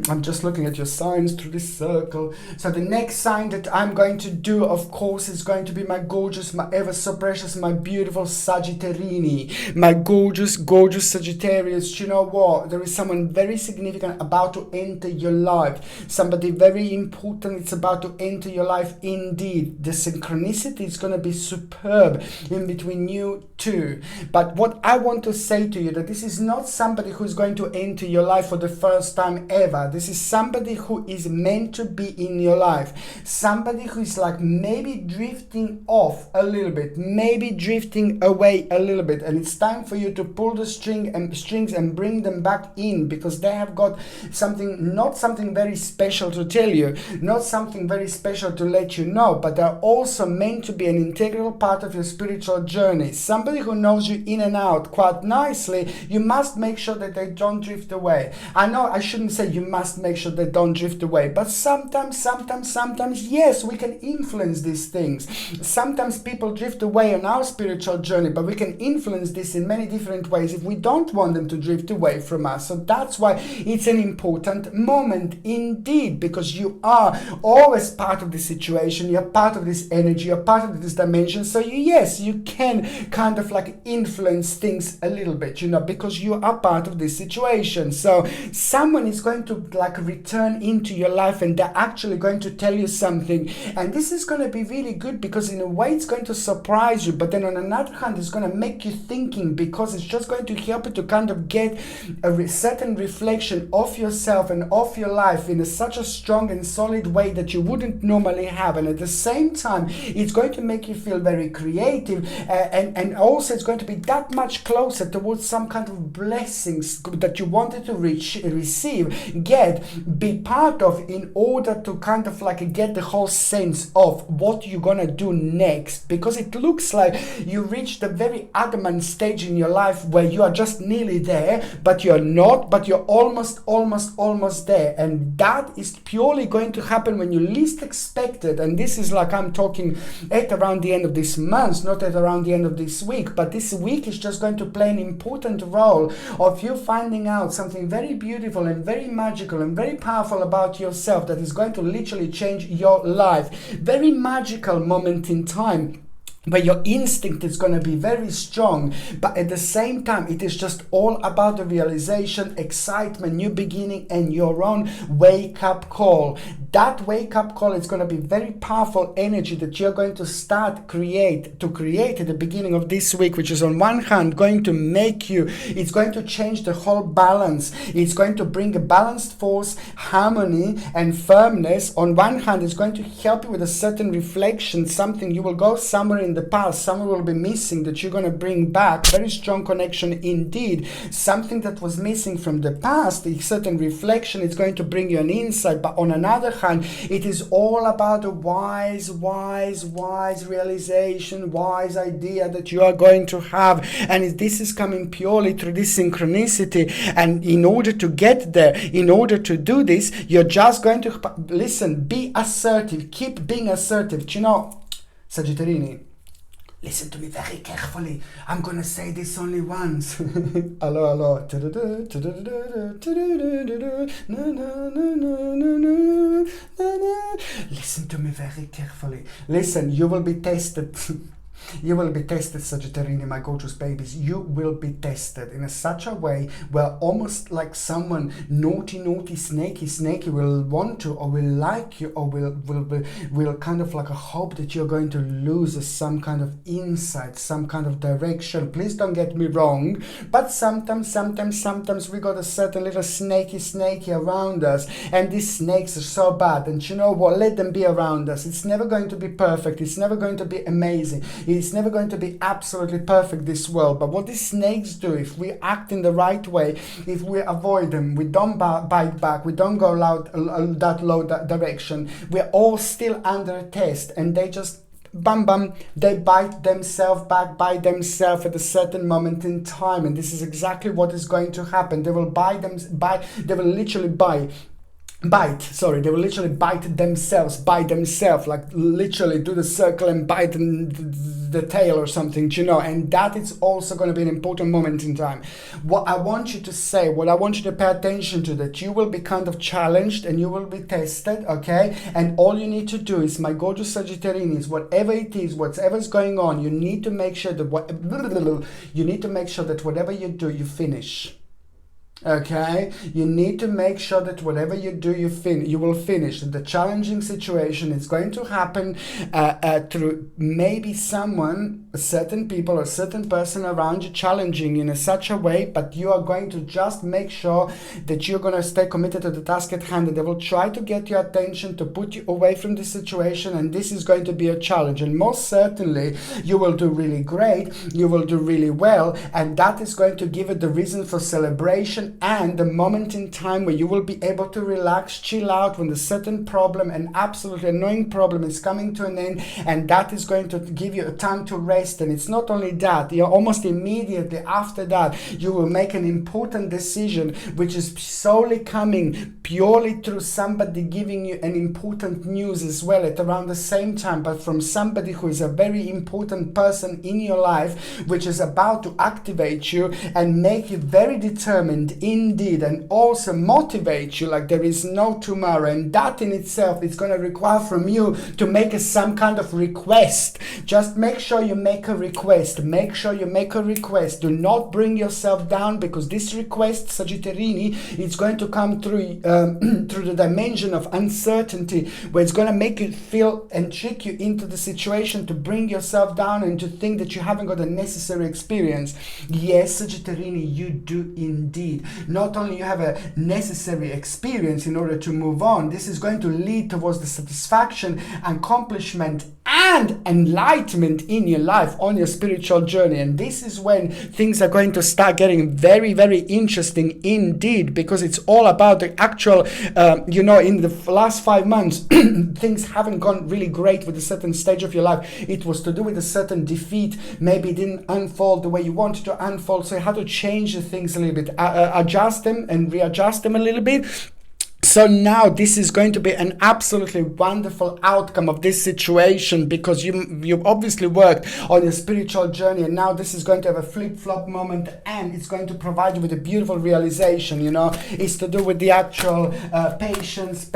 I'm just looking at your signs through this circle. So the next sign that I'm going to do, of course, is going to be my gorgeous, my ever so precious, my beautiful Sagittarini. My gorgeous, gorgeous Sagittarius. You know what? There is someone very significant about to enter your life. Somebody very important. It's about to enter your life indeed. The synchronicity is going to be superb in between you two. But what I want to say to you, that this is not somebody who's going to enter your life for the first time ever. This is somebody who is meant to be in your life. Somebody who is like maybe drifting off a little bit, maybe drifting away a little bit, and it's time for you to pull the strings and bring them back in, because they have got something, not something very special to tell you, not something very special to let you know, but they're also meant to be an integral part of your spiritual journey. Somebody who knows you in and out quite nicely. You must make sure that they don't drift away. I know I shouldn't say you must make sure they don't drift away, but sometimes, yes, we can influence these things. Sometimes people drift away on our spiritual journey, but we can influence this in many different ways if we don't want them to drift away from us. So that's why it's an important moment indeed, because you are always part of the situation, you're part of this energy, you're part of this dimension. So you can kind of like influence things a little bit, because you are part of this situation. So someone is going to like return into your life, and they're actually going to tell you something, and this is going to be really good, because in a way it's going to surprise you, but then on another hand it's going to make you thinking, because it's just going to help you to kind of get a certain reflection of yourself and of your life in such a strong and solid way that you wouldn't normally have. And at the same time it's going to make you feel very creative, and also it's going to be that much closer towards some kind of blessings that you wanted to receive, be part of, in order to kind of like get the whole sense of what you're gonna do next. Because it looks like you reached a very adamant stage in your life where you are just nearly there, but you're not, but you're almost there. And that is purely going to happen when you least expect it. And this is like, I'm talking at around the end of this month, not at around the end of this week, but this week is just going to play an important role of you finding out something very beautiful and very magical and very powerful about yourself that is going to literally change your life. Very magical moment in time, where your instinct is going to be very strong, but at the same time it is just all about the realization, excitement, new beginning, and your own wake-up call. That wake-up call is going to be very powerful energy that you're going to start create at the beginning of this week, which is on one hand going to make you, it's going to change the whole balance. It's going to bring a balanced force, harmony, and firmness. On one hand, it's going to help you with a certain reflection, something you will go somewhere in the past, someone will be missing that you're going to bring back. Very strong connection indeed. Something that was missing from the past, a certain reflection, is going to bring you an insight. But on another hand, it is all about a wise realization, wise idea that you are going to have. And this is coming purely through this synchronicity. And in order to get there, in order to do this, you're just going to listen, be assertive, keep being assertive. Sagittarini, listen to me very carefully. I'm going to say this only once. Hello. Listen to me very carefully. Listen, you will be tested. You will be tested, Sagittarius, my gorgeous babies. You will be tested in such a way where almost like someone naughty, snaky will want to, or will like you, or will kind of like a hope that you're going to lose some kind of insight, some kind of direction. Please don't get me wrong, but sometimes we got a certain little snaky around us, and these snakes are so bad. And you know what? Let them be around us. It's never going to be perfect. It's never going to be amazing. It's never going to be absolutely perfect, this world. But what these snakes do, if we act in the right way, if we avoid them, we don't bite back, we don't go that low direction, we're all still under a test, and they just they bite themselves back by themselves at a certain moment in time. And this is exactly what is going to happen. They will they will literally bite themselves by themselves, like literally do the circle and bite the tail or something, you know. And that is also going to be an important moment in time. What I want you to say, what I want you to pay attention to, that you will be kind of challenged and you will be tested, okay? And all you need to do is, my gorgeous Sagittarius, whatever it is, whatever's going on, you need to make sure that whatever you do, you finish. Okay, you need to make sure that whatever you do, you will finish. The challenging situation is going to happen through maybe someone, certain people, or certain person around you challenging in such a way, but you are going to just make sure that you're going to stay committed to the task at hand. That they will try to get your attention, to put you away from the situation, and this is going to be a challenge. And most certainly, you will do really great, you will do really well, and that is going to give it the reason for celebration and the moment in time where you will be able to relax, chill out when the certain problem, an absolutely annoying problem, is coming to an end, and that is going to give you a time to rest. And it's not only that, you're almost immediately after that, you will make an important decision, which is solely coming purely through somebody giving you an important news as well at around the same time, but from somebody who is a very important person in your life, which is about to activate you and make you very determined indeed, and also motivate you like there is no tomorrow. And that in itself is going to require from you to make some kind of request. Just make sure you make a request. Do not bring yourself down, because this request, Sagittarius, it's going to come through through the dimension of uncertainty, where it's going to make you feel and trick you into the situation to bring yourself down and to think that you haven't got the necessary experience. Yes, Sagittarius, you do indeed. Not only you have a necessary experience in order to move on, this is going to lead towards the satisfaction, accomplishment, and enlightenment in your life on your spiritual journey. And this is when things are going to start getting very, very interesting indeed, because it's all about the actual, in the last 5 months, things haven't gone really great with a certain stage of your life. It was to do with a certain defeat. Maybe it didn't unfold the way you wanted to unfold. So you had to change the things a little bit, adjust them and readjust them a little bit. So now this is going to be an absolutely wonderful outcome of this situation, because you've obviously worked on your spiritual journey, and now this is going to have a flip-flop moment, and it's going to provide you with a beautiful realization. It's to do with the actual patience,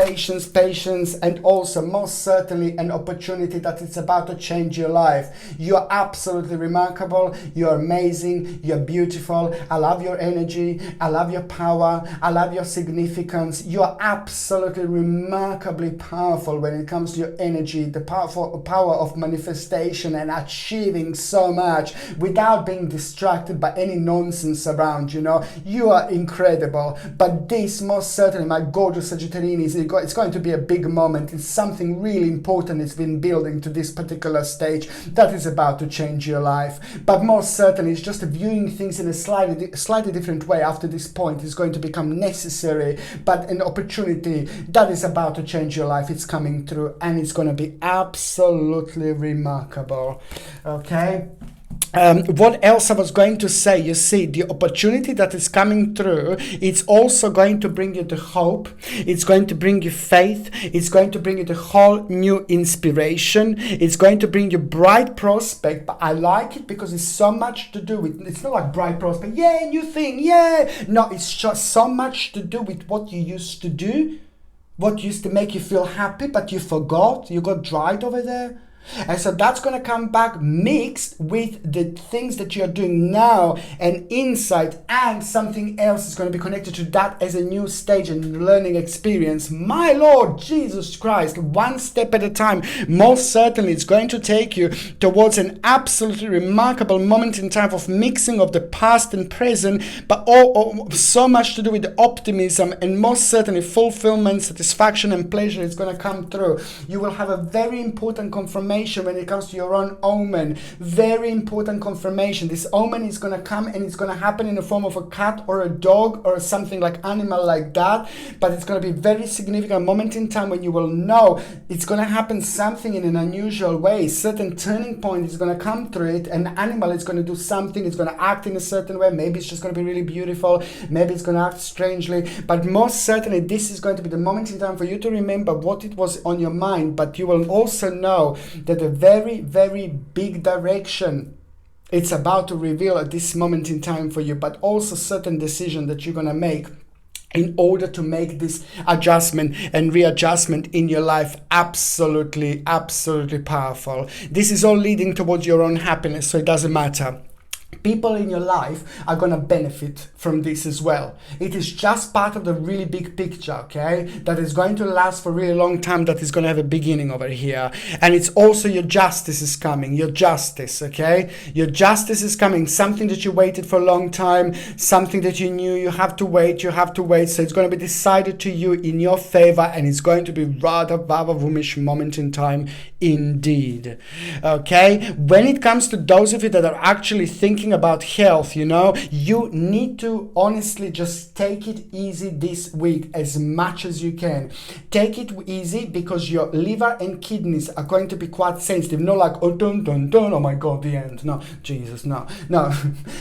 and also most certainly an opportunity that it's about to change your life. You're absolutely remarkable, you're amazing, you're beautiful. I love your energy, I love your power, I love your significance. You're absolutely remarkably powerful when it comes to your energy, the power of manifestation and achieving so much without being distracted by any nonsense around. You are incredible. But this, most certainly, my gorgeous Sagittarius, it's going to be a big moment. It's something really important. It's been building to this particular stage that is about to change your life. But most certainly, it's just viewing things in a slightly different way after this point is going to become necessary, but an opportunity that is about to change your life. It's coming through, and it's going to be absolutely remarkable. Okay. What else I was going to say, you see, the opportunity that is coming through, it's also going to bring you the hope, it's going to bring you faith, it's going to bring you the whole new inspiration, it's going to bring you bright prospect. But I like it because it's so much to do with, it's not like bright prospect, yeah, new thing, yeah. No, it's just so much to do with what you used to do, what used to make you feel happy, but you forgot, you got dried over there. And so that's going to come back mixed with the things that you're doing now and insight, and something else is going to be connected to that as a new stage and learning experience. My Lord Jesus Christ, one step at a time. Most certainly it's going to take you towards an absolutely remarkable moment in time of mixing of the past and present, but all so much to do with optimism, and most certainly fulfillment, satisfaction and pleasure is going to come through. You will have a very important confirmation when it comes to your own omen. Very important confirmation. This omen is going to come, and it's going to happen in the form of a cat or a dog or something like animal like that, but it's going to be a very significant moment in time when you will know it's going to happen something in an unusual way. Certain turning point is going to come through it. An animal is going to do something, it's going to act in a certain way. Maybe it's just going to be really beautiful, maybe it's going to act strangely, but most certainly this is going to be the moment in time for you to remember what it was on your mind. But you will also know that a very, very big direction it's about to reveal at this moment in time for you, but also certain decision that you're going to make in order to make this adjustment and readjustment in your life absolutely, absolutely powerful. This is all leading towards your own happiness, so it doesn't matter. People in your life are going to benefit from this as well. It is just part of the really big picture, okay? That is going to last for a really long time, that is going to have a beginning over here. And it's also your justice is coming, your justice, okay? Your justice is coming, something that you waited for a long time, something that you knew you have to wait. So it's going to be decided to you in your favor, and it's going to be rather woomish moment in time indeed, okay? When it comes to those of you that are actually thinking about health, you need to honestly just take it easy this week as much as you can. Take it easy, because your liver and kidneys are going to be quite sensitive. Not like, oh, dun, dun, dun, oh my God, the end. No, Jesus, no.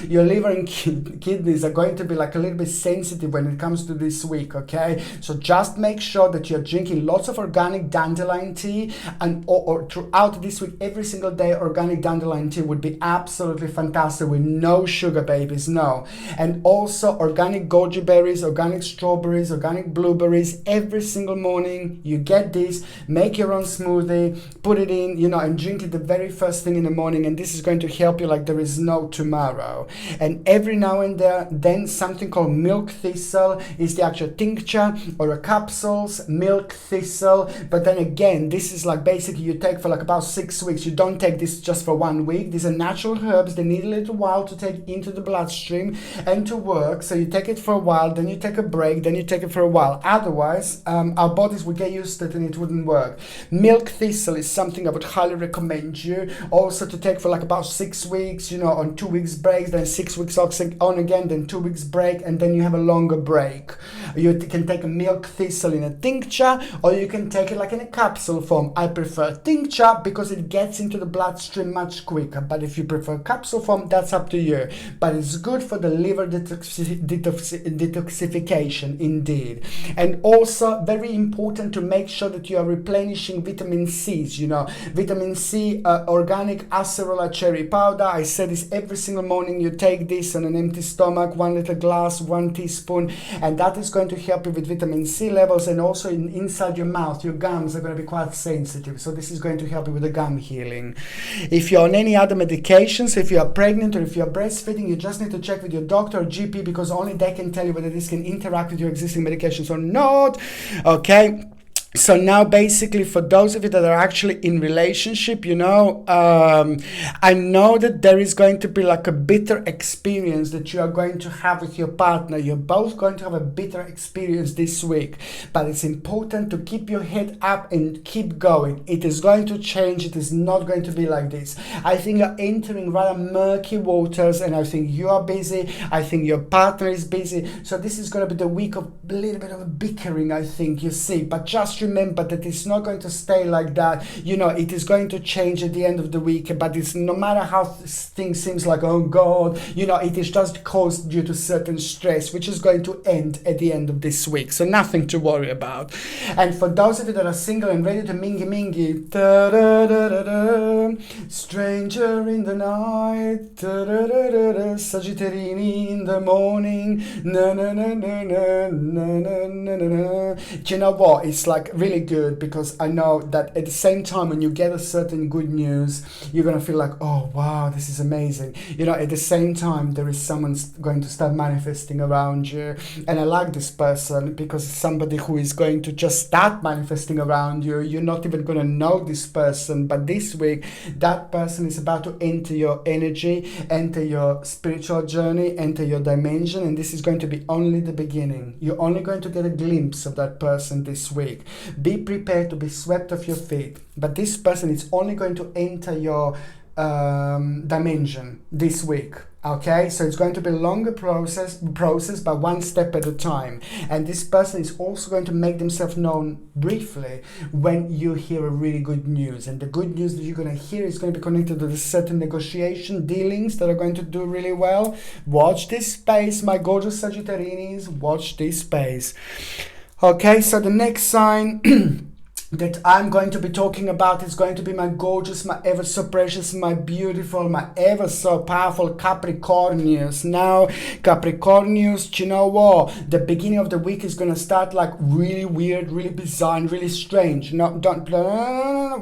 Your liver and kidneys are going to be like a little bit sensitive when it comes to this week, okay? So just make sure that you're drinking lots of organic dandelion tea, and or throughout this week, every single day, organic dandelion tea would be absolutely fantastic, with no sugar, babies, no. And also organic goji berries, organic strawberries, organic blueberries. Every single morning you get this, make your own smoothie, put it in, and drink it the very first thing in the morning, and this is going to help you like there is no tomorrow. And every now and then something called milk thistle is the actual tincture or a capsules, milk thistle. But then again, this is like basically you take for like about 6 weeks. You don't take this just for 1 week. These are natural herbs. They need a little while to take into the bloodstream and to work. So you take it for a while, then you take a break, then you take it for a while. Otherwise, our bodies would get used to it and it wouldn't work. Milk thistle is something I would highly recommend you also to take for like about 6 weeks, on 2 weeks breaks, then 6 weeks on again, then 2 weeks break, and then you have a longer break. You can take a milk thistle in a tincture, or you can take it like in a capsule form. I prefer tincture because it gets into the bloodstream much quicker, but if you prefer capsule form, that's up to you. But it's good for the liver detoxification indeed. And also very important to make sure that you are replenishing vitamin C's. Vitamin C, organic acerola cherry powder. I say this every single morning. You take this on an empty stomach, 1 little glass, 1 teaspoon, and that is going to help you with vitamin C levels. And also inside your mouth, your gums are going to be quite sensitive, so this is going to help you with the gum healing. If you're on any other medications, if you are pregnant or if you're breastfeeding, you just need to check with your doctor or GP, because only they can tell you whether this can interact with your existing medications or not, okay? So now basically for those of you that are actually in relationship, I know that there is going to be like a bitter experience that you are going to have with your partner. You're both going to have a bitter experience this week, but it's important to keep your head up and keep going. It is going to change. It is not going to be like this. I think you're entering rather murky waters, and I think you are busy. I think your partner is busy. So this is going to be the week of a little bit of a bickering, I think, you see. But just remember that it's not going to stay like that. It is going to change at the end of the week, but it's no matter how things seems like, oh God, it is just caused due to certain stress, which is going to end at the end of this week. So nothing to worry about. And for those of you that are single and ready to mingy, stranger in the night, Sagittarini in the morning, na na na na na na na na na. Do you know what? It's like really good, because I know that at the same time when you get a certain good news, you're going to feel like, oh wow, this is amazing. You know, at the same time there is someone going to start manifesting around you, and I like this person because it's somebody who is going to just start manifesting around you. You're not even going to know this person, but this week that person is about to enter your energy, enter your spiritual journey, enter your dimension, and this is going to be only the beginning. You're only going to get a glimpse of that person this week. Be prepared to be swept off your feet, but this person is only going to enter your dimension this week. Okay, so it's going to be a longer process, but one step at a time. And this person is also going to make themselves known briefly when you hear a really good news. And the good news that you're going to hear is going to be connected to the certain negotiation dealings that are going to do really well. Watch this space, my gorgeous Sagittarians. Watch this space. Okay, so the next sign that I'm going to be talking about is going to be my gorgeous, my ever so precious, my beautiful, my ever so powerful Capricornius. Now, Capricornius, you know what? The beginning of the week is going to start like really weird, really bizarre, and really strange. No,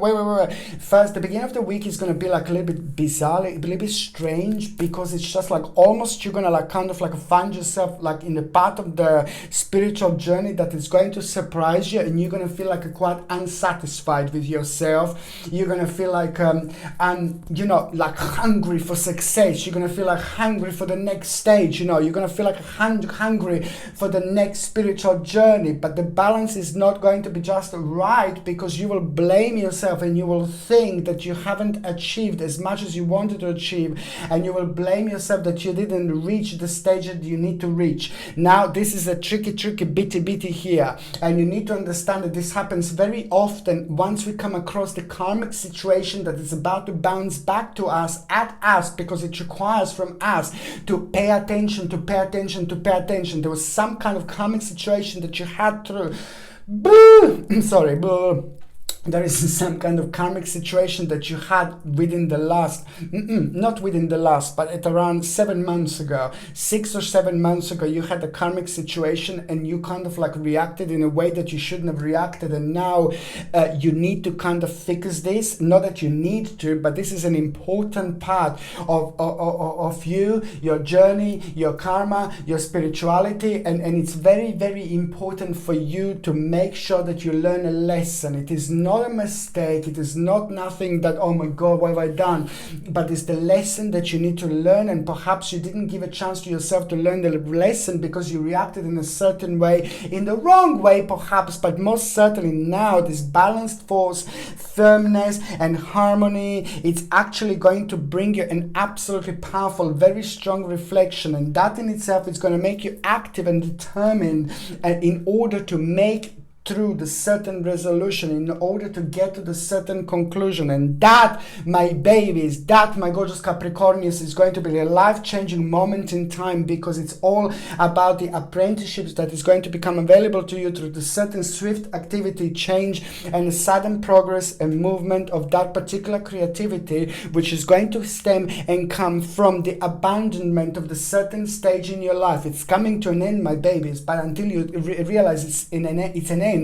wait. First, the beginning of the week is going to be like a little bit bizarre, a little bit strange, because it's just like almost you're going to like kind of like find yourself like in a part of the spiritual journey that is going to surprise you, and you're going to feel like a quite unsatisfied with yourself. You're gonna feel like like hungry for success. You're gonna feel like hungry for the next stage. You know, you're gonna feel like hungry for the next spiritual journey. But the balance is not going to be just right, because you will blame yourself and you will think that you haven't achieved as much as you wanted to achieve, and you will blame yourself that you didn't reach the stage that you need to reach. Now, this is a tricky bitty here, and you need to understand that this happens very often once we come across the karmic situation that is about to bounce back to us, at us, because it requires from us to pay attention. There was some kind of karmic situation that you had through. There is some kind of karmic situation that you had within the last, not within the last, but at around 7 months ago, 6 or 7 months ago, you had a karmic situation and you kind of like reacted in a way that you shouldn't have reacted. And now you need to kind of fix this. Not that you need to, but this is an important part of you, your journey, your karma, your spirituality. And it's very, very important for you to make sure that you learn a lesson. It is not a mistake. It is not nothing that, oh my God, what have I done? But it's the lesson that you need to learn, and perhaps you didn't give a chance to yourself to learn the lesson because you reacted in a certain way, in the wrong way perhaps, but most certainly now this balanced force, firmness and harmony, it's actually going to bring you an absolutely powerful, very strong reflection, and that in itself is going to make you active and determined in order to make through the certain resolution, in order to get to the certain conclusion. And that, my babies, that, my gorgeous Capricornius, is going to be a life-changing moment in time, because it's all about the apprenticeships that is going to become available to you through the certain swift activity, change, and sudden progress and movement of that particular creativity, which is going to stem and come from the abandonment of the certain stage in your life. It's coming to an end, my babies, but until you realize it's an end,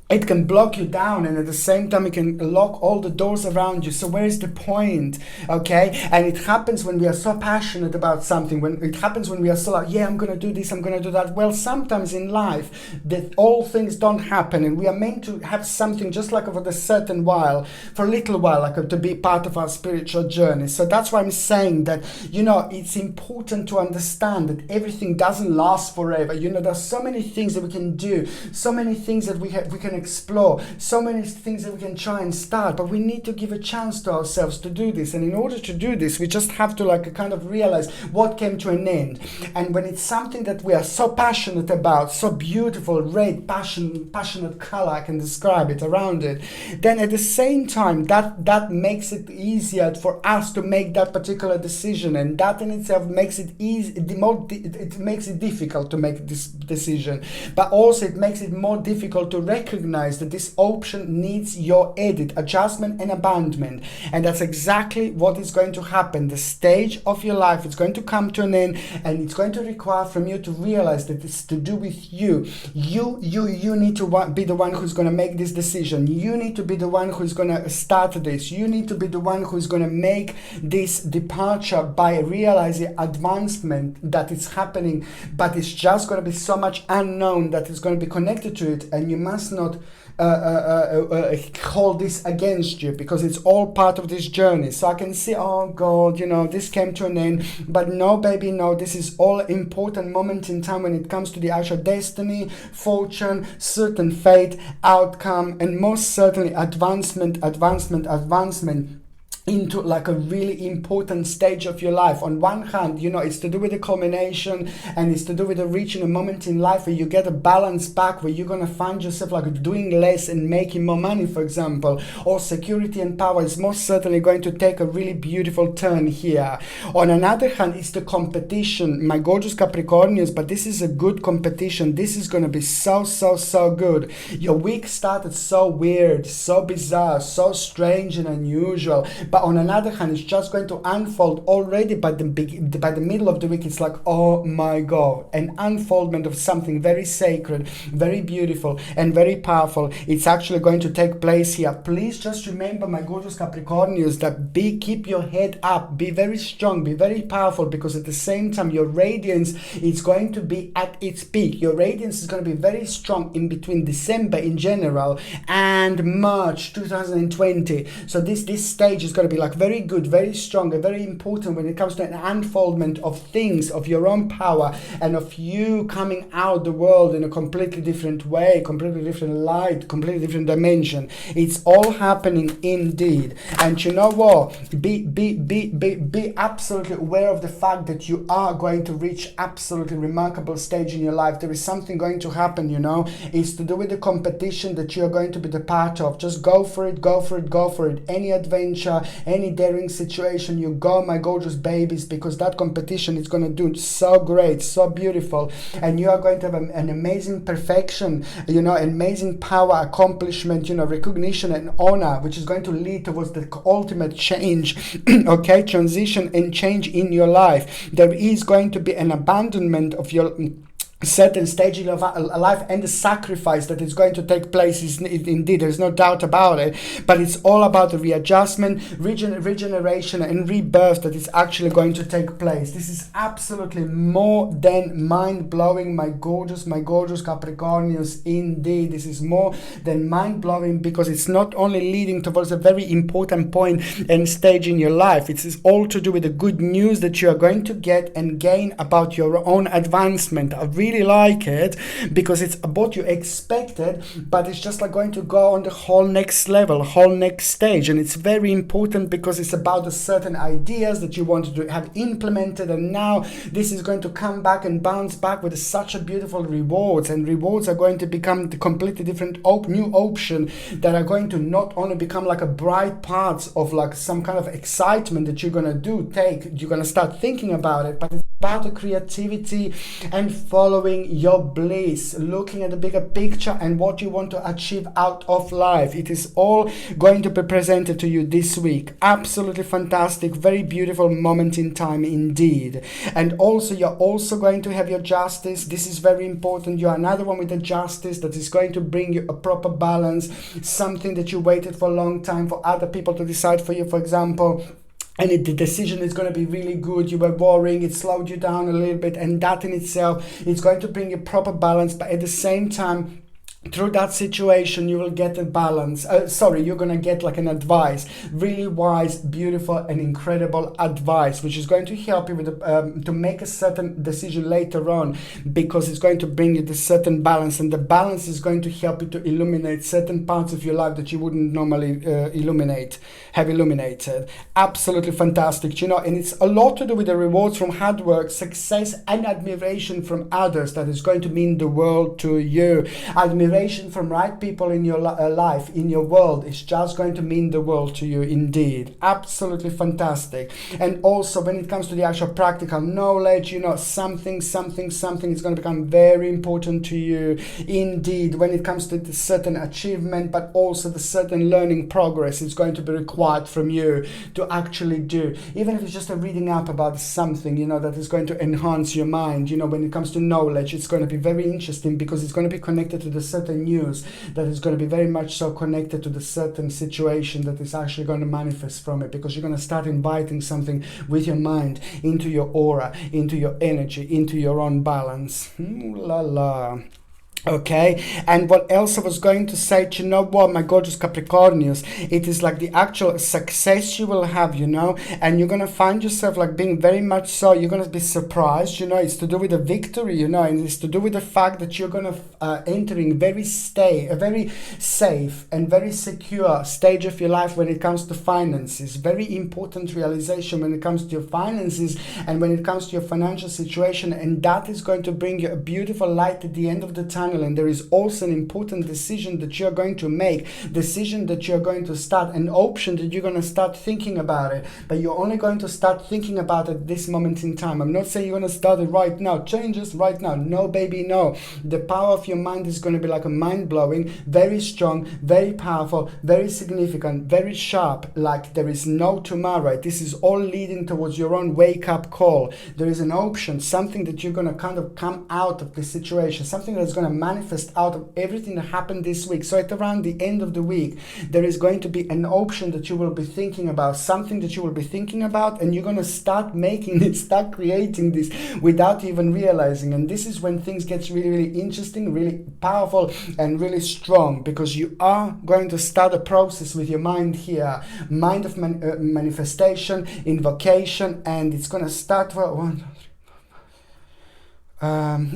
it can block you down, and at the same time it can lock all the doors around you. So where is the point? Okay, and it happens when we are so passionate about something, when it happens when we are so like, yeah, I'm gonna do this, I'm gonna do that. Well, sometimes in life that all things don't happen, and we are meant to have something just like for a certain while, for a little while, like to be part of our spiritual journey. So that's why I'm saying that, you know, it's important to understand that everything doesn't last forever. You know, there's so many things that we can do, so many things that we can explore, so many things that we can try and start, but we need to give a chance to ourselves to do this. And in order to do this, we just have to like kind of realize what came to an end. And when it's something that we are so passionate about, so beautiful, red, passionate color, I can describe it around it, then at the same time that makes it easier for us to make that particular decision, and that in itself makes it easy. It makes it difficult to make this decision, but also it makes it more difficult to recognize recognize that this option needs your edit, adjustment, and abandonment. And that's exactly what is going to happen. The stage of your life is going to come to an end, and it's going to require from you to realize that it's to do with you. You need to be the one who's going to make this decision. You need to be the one who's going to start this. You need to be the one who's going to make this departure by realizing advancement that is happening, but it's just going to be so much unknown that is going to be connected to it, and you must not hold this against you, because it's all part of this journey. So I can see, oh God, this came to an end, but no, baby, no, this is all important moment in time when it comes to the actual destiny, fortune, certain fate, outcome, and most certainly advancement into like a really important stage of your life. On one hand, it's to do with the culmination, and it's to do with the reaching a moment in life where you get a balance back, where you're going to find yourself like doing less and making more money, for example, or security and power is most certainly going to take a really beautiful turn here. On another hand, it's the competition, my gorgeous Capricornians, but this is a good competition. This is going to be so good. Your week started so weird, so bizarre, so strange and unusual, but on another hand, it's just going to unfold already by the middle of the week. It's like, oh my God, an unfoldment of something very sacred, very beautiful, and very powerful. It's actually going to take place here. Please just remember, my gorgeous Capricornians, that keep your head up, be very strong, be very powerful, because at the same time, your radiance is going to be at its peak. Your radiance is going to be very strong in between December in general and March 2020. So this stage is going to be like very good, very strong, and very important when it comes to an unfoldment of things, of your own power, and of you coming out the world in a completely different way, completely different light, completely different dimension. It's all happening indeed. And you know what? Be absolutely aware of the fact that you are going to reach absolutely remarkable stage in your life. There is something going to happen, It's to do with the competition that you're going to be the part of. Just go for it, go for it, go for it. Any adventure, any daring situation, you go, my gorgeous babies, because that competition is going to do so great, so beautiful, and you are going to have an amazing perfection, amazing power, accomplishment, recognition and honor, which is going to lead towards the ultimate change, okay, transition and change in your life. There is going to be an abandonment of your certain stage of life, and the sacrifice that is going to take place is indeed, there's no doubt about it, but it's all about the readjustment, regeneration and rebirth that is actually going to take place. This is absolutely more than mind-blowing, my gorgeous Capricornians. Indeed, this is more than mind-blowing, because it's not only leading towards a very important point and stage in your life, it is all to do with the good news that you are going to get and gain about your own advancement. I really like it, because it's what you expected, but it's just like going to go on the whole next level, whole next stage. And it's very important, because it's about the certain ideas that you wanted to have implemented, and now this is going to come back and bounce back with such a beautiful rewards, and rewards are going to become the completely different new option that are going to not only become like a bright parts of like some kind of excitement that you're going to you're going to start thinking about it, but it's about the creativity and following your bliss, looking at the bigger picture and what you want to achieve out of life. It is all going to be presented to you this week. Absolutely fantastic, very beautiful moment in time indeed. And also, you're also going to have your justice. This is very important. You're another one with the justice that is going to bring you a proper balance, something that you waited for a long time for other people to decide for you, for example. And the decision is going to be really good. You were worrying, it slowed you down a little bit, and that in itself is going to bring you proper balance. But at the same time, through that situation, you will get a balance. You're going to get like an advice, really wise, beautiful and incredible advice, which is going to help you with to make a certain decision later on, because it's going to bring you the certain balance, and the balance is going to help you to illuminate certain parts of your life that you wouldn't normally have illuminated. Absolutely fantastic, and it's a lot to do with the rewards from hard work, success and admiration from others that is going to mean the world to you. Admiration vibration from right people in your life, in your world, is just going to mean the world to you indeed. Absolutely fantastic. And also when it comes to the actual practical knowledge, you know, something is going to become very important to you indeed. When it comes to the certain achievement, but also the certain learning progress is going to be required from you to actually do, even if it's just a reading up about something, you know, that is going to enhance your mind. You know, when it comes to knowledge, it's going to be very interesting because it's going to be connected to the certain news that is going to be very much so connected to the certain situation that is actually going to manifest from it, because you're going to start inviting something with your mind into your aura, into your energy, into your own balance. La la. Okay, and what else I was going to say, you know what, my gorgeous Capricornius, it is like the actual success you will have, you know, and you're going to find yourself like being very much so, you're going to be surprised, you know, it's to do with the victory, you know, and it's to do with the fact that you're going to entering a very safe and very secure stage of your life when it comes to finances. Very important realization when it comes to your finances and when it comes to your financial situation, and that is going to bring you a beautiful light at the end of the tunnel. And there is also an important decision that you're going to make, decision that you're going to start, an option that you're going to start thinking about it, but you're only going to start thinking about it this moment in time. I'm not saying you're going to start it right now, changes right now. No, baby, no. The power of your mind is going to be like a mind-blowing, very strong, very powerful, very significant, very sharp, like there is no tomorrow. This is all leading towards your own wake-up call. There is an option, something that you're going to kind of come out of this situation, something that's going to manifest out of everything that happened this week. So at around the end of the week, there is going to be an option that you will be thinking about, something that you will be thinking about, and you're going to start making it, start creating this without even realizing. And this is when things get really, really interesting, really powerful, and really strong, because you are going to start a process with your mind here, mind of manifestation, invocation, and it's going to start,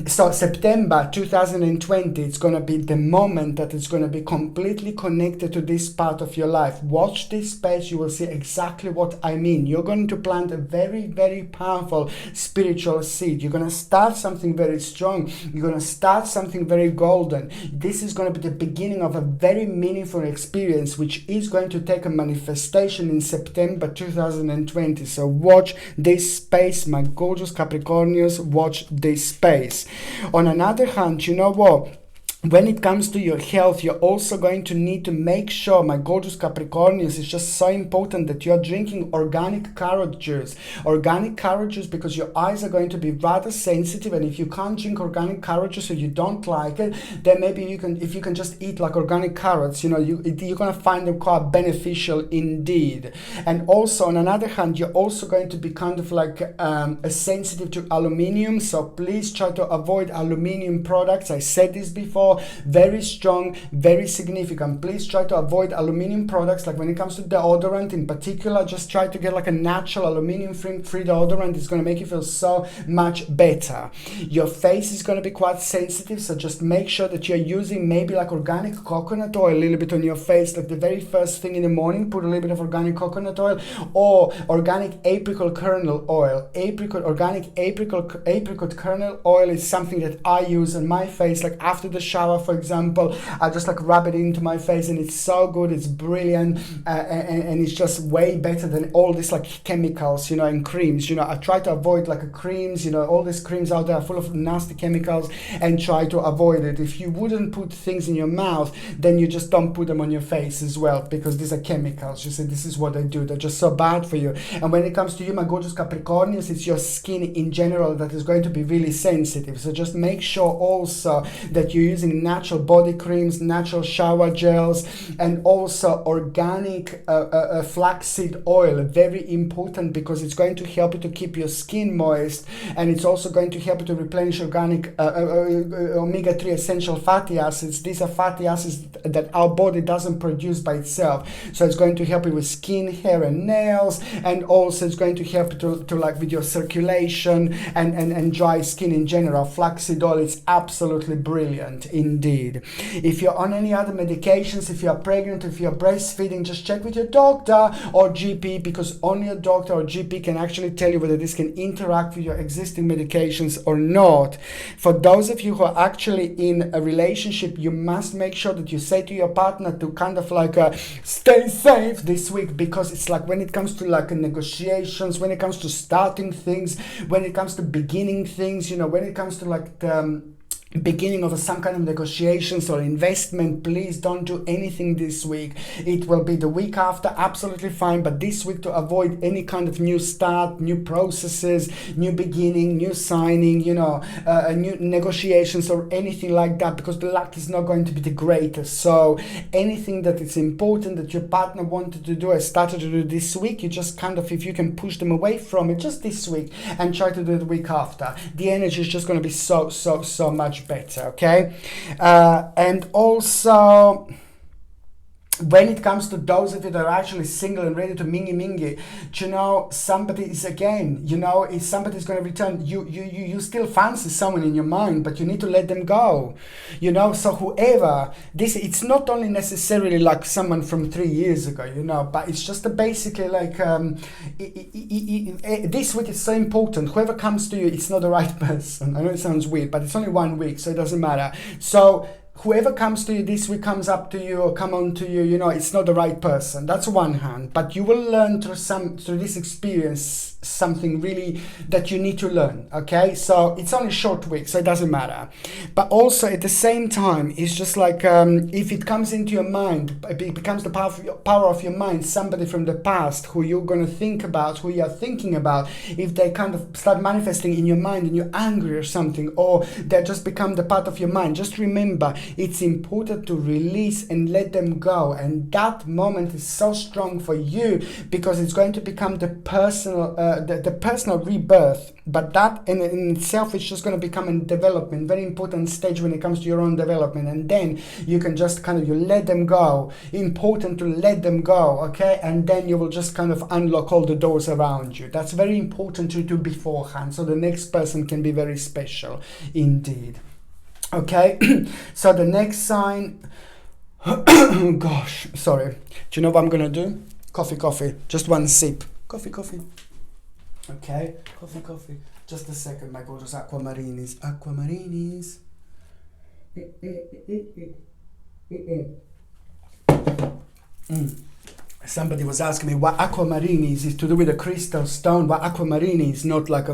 so September 2020, it's going to be the moment that it's going to be completely connected to this part of your life. Watch this space, you will see exactly what I mean. You're going to plant a very, very powerful spiritual seed. You're going to start something very strong. You're going to start something very golden. This is going to be the beginning of a very meaningful experience, which is going to take a manifestation in September 2020. So watch this space, my gorgeous Capricornians, watch this space. On another hand, you know what? When it comes to your health, you're also going to need to make sure, my gorgeous Capricornians, it's just so important that you're drinking organic carrot juice. Organic carrot juice, because your eyes are going to be rather sensitive, and if you can't drink organic carrot juice or you don't like it, then maybe you can, if you can just eat like organic carrots, you know, you're going to find them quite beneficial indeed. And also, on another hand, you're also going to be kind of like sensitive to aluminium, so please try to avoid aluminium products. I said this before. Very strong, very significant. Please try to avoid aluminium products. Like when it comes to deodorant in particular, just try to get like a natural aluminium free deodorant. It's going to make you feel so much better. Your face is going to be quite sensitive, so just make sure that you're using maybe like organic coconut oil a little bit on your face, like the very first thing in the morning. Put a little bit of organic coconut oil or organic apricot kernel oil. Organic apricot kernel oil is something that I use on my face, like after the shower, for example. I just like rub it into my face, and it's so good, it's brilliant, and it's just way better than all these like chemicals, you know, and creams. You know, I try to avoid like creams, you know, all these creams out there are full of nasty chemicals, and try to avoid it. If you wouldn't put things in your mouth, then you just don't put them on your face as well, because these are chemicals. You see, this is what they do, they're just so bad for you. And when it comes to you, my gorgeous Capricornians, it's your skin in general that is going to be really sensitive. So just make sure also that you're using natural body creams, natural shower gels, and also organic flaxseed oil. Very important, because it's going to help you to keep your skin moist, and it's also going to help you to replenish organic omega-3 essential fatty acids. These are fatty acids that our body doesn't produce by itself. So it's going to help you with skin, hair, and nails, and also it's going to help you to like with your circulation and dry skin in general. Flaxseed oil is absolutely brilliant indeed. If you're on any other medications, if you're pregnant, if you're breastfeeding, just check with your doctor or GP, because only a doctor or GP can actually tell you whether this can interact with your existing medications or not. For those of you who are actually in a relationship, you must make sure that you say to your partner to kind of like stay safe this week, because it's like when it comes to like negotiations, when it comes to starting things, when it comes to beginning things, you know, when it comes to like the beginning of some kind of negotiations or investment, please don't do anything this week. It will be the week after, absolutely fine, but this week to avoid any kind of new start, new processes, new beginning, new signing, you know, new negotiations or anything like that, because the luck is not going to be the greatest. So anything that is important that your partner wanted to do or started to do this week, you just kind of, if you can push them away from it just this week and try to do it the week after, the energy is just going to be so much better. Okay, and also when it comes to those of you that are actually single and ready to mingy, you know, somebody is again, you know, if somebody's going to return, you still fancy someone in your mind, but you need to let them go, you know. So whoever this, it's not only necessarily like someone from 3 years ago, you know, but it's just basically like this week is so important. Whoever comes to you, it's not the right person. I know it sounds weird, but it's only 1 week, so it doesn't matter. So whoever comes to you this week, comes up to you or come on to you, you know, it's not the right person. That's one hand. But you will learn through this experience something really that you need to learn. Okay, so it's only a short week, so it doesn't matter. But also at the same time, it's just like if it comes into your mind, it becomes the power of your mind, somebody from the past who you're going to think about, who you're thinking about, if they kind of start manifesting in your mind and you're angry or something, or they just become the part of your mind, just remember, it's important to release and let them go. And that moment is so strong for you, because it's going to become the personal the personal rebirth. But that in itself is just going to become a development, very important stage when it comes to your own development. And then you can just kind of, you let them go. Important to let them go, okay? And then you will just kind of unlock all the doors around you. That's very important to do beforehand, so the next person can be very special indeed. Okay, so the next sign, gosh, sorry. Do you know what I'm going to do? Coffee, just one sip. Coffee. Okay, coffee. Just a second, my gorgeous aquamarinis. Somebody was asking me what aquamarinis is to do with a crystal stone. What aquamarini is not like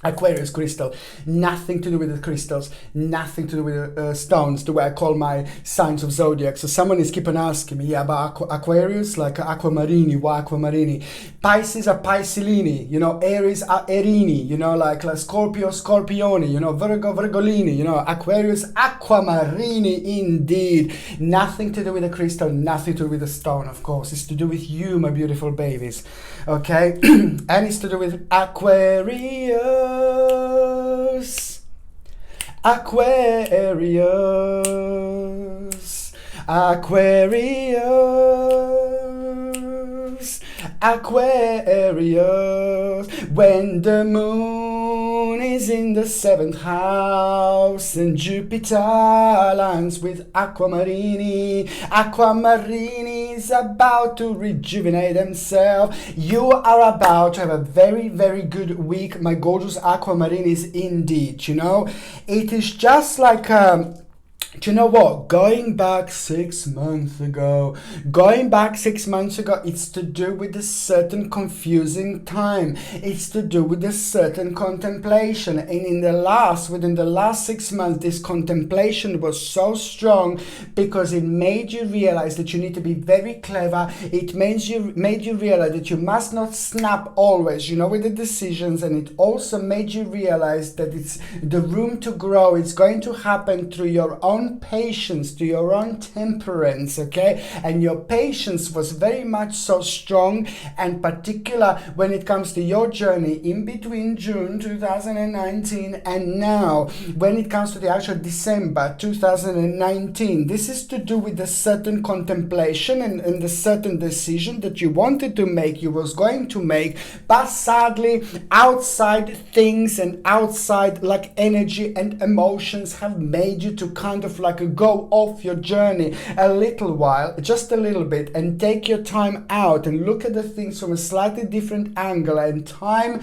Aquarius crystal, nothing to do with the crystals, nothing to do with stones, the way I call my signs of zodiac. So someone is keep on asking me, yeah, about Aquarius, like aquamarini, what aquamarini? Pisces are Piscilini, you know, Aries are Erini, you know, like Scorpio, Scorpioni, you know, Virgo, Virgolini, you know, Aquarius, aquamarini indeed. Nothing to do with the crystal, nothing to do with the stone, of course. It's to do with you, my beautiful babies, okay? And it's to do with Aquarius. Aquarius, when the moon is in the 7th house and Jupiter aligns with Aquamarini is about to rejuvenate themselves. You are about to have a very, very good week, my gorgeous Aquamarinis indeed, you know. It is just like do you know what? Going back 6 months ago, it's to do with a certain confusing time. It's to do with a certain contemplation. And within the last 6 months, this contemplation was so strong because it made you realize that you need to be very clever. It made you realize that you must not snap always, you know, with the decisions. And it also made you realize that it's the room to grow. It's going to happen through your own patience, to your own temperance, okay? And your patience was very much so strong, and particular when it comes to your journey in between June 2019 and now, when it comes to the actual December 2019. This is to do with a certain contemplation and the certain decision that you wanted to make, you was going to make, but sadly outside things and outside like energy and emotions have made you to kind of of like go off your journey a little while, just a little bit, and take your time out and look at the things from a slightly different angle, and time,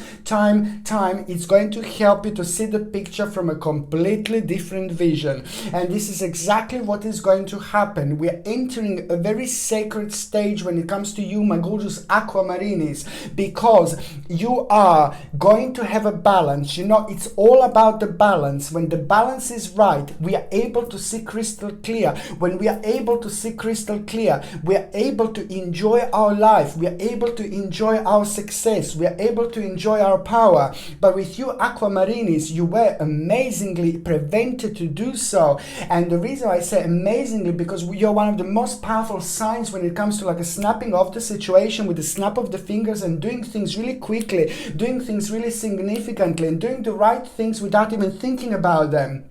it's going to help you to see the picture from a completely different vision. And this is exactly what is going to happen. We are entering a very sacred stage when it comes to you, my gorgeous aquamarinis, because you are going to have a balance. You know, it's all about the balance. When the balance is right, we are able to see crystal clear. When we are able to see crystal clear, we are able to enjoy our life. We are able to enjoy our success. We are able to enjoy our power. But with you aquamarinis, you were amazingly prevented to do so. And the reason I say amazingly, because you're one of the most powerful signs when it comes to like a snapping of the situation with the snap of the fingers and doing things really quickly, doing things really significantly, and doing the right things without even thinking about them.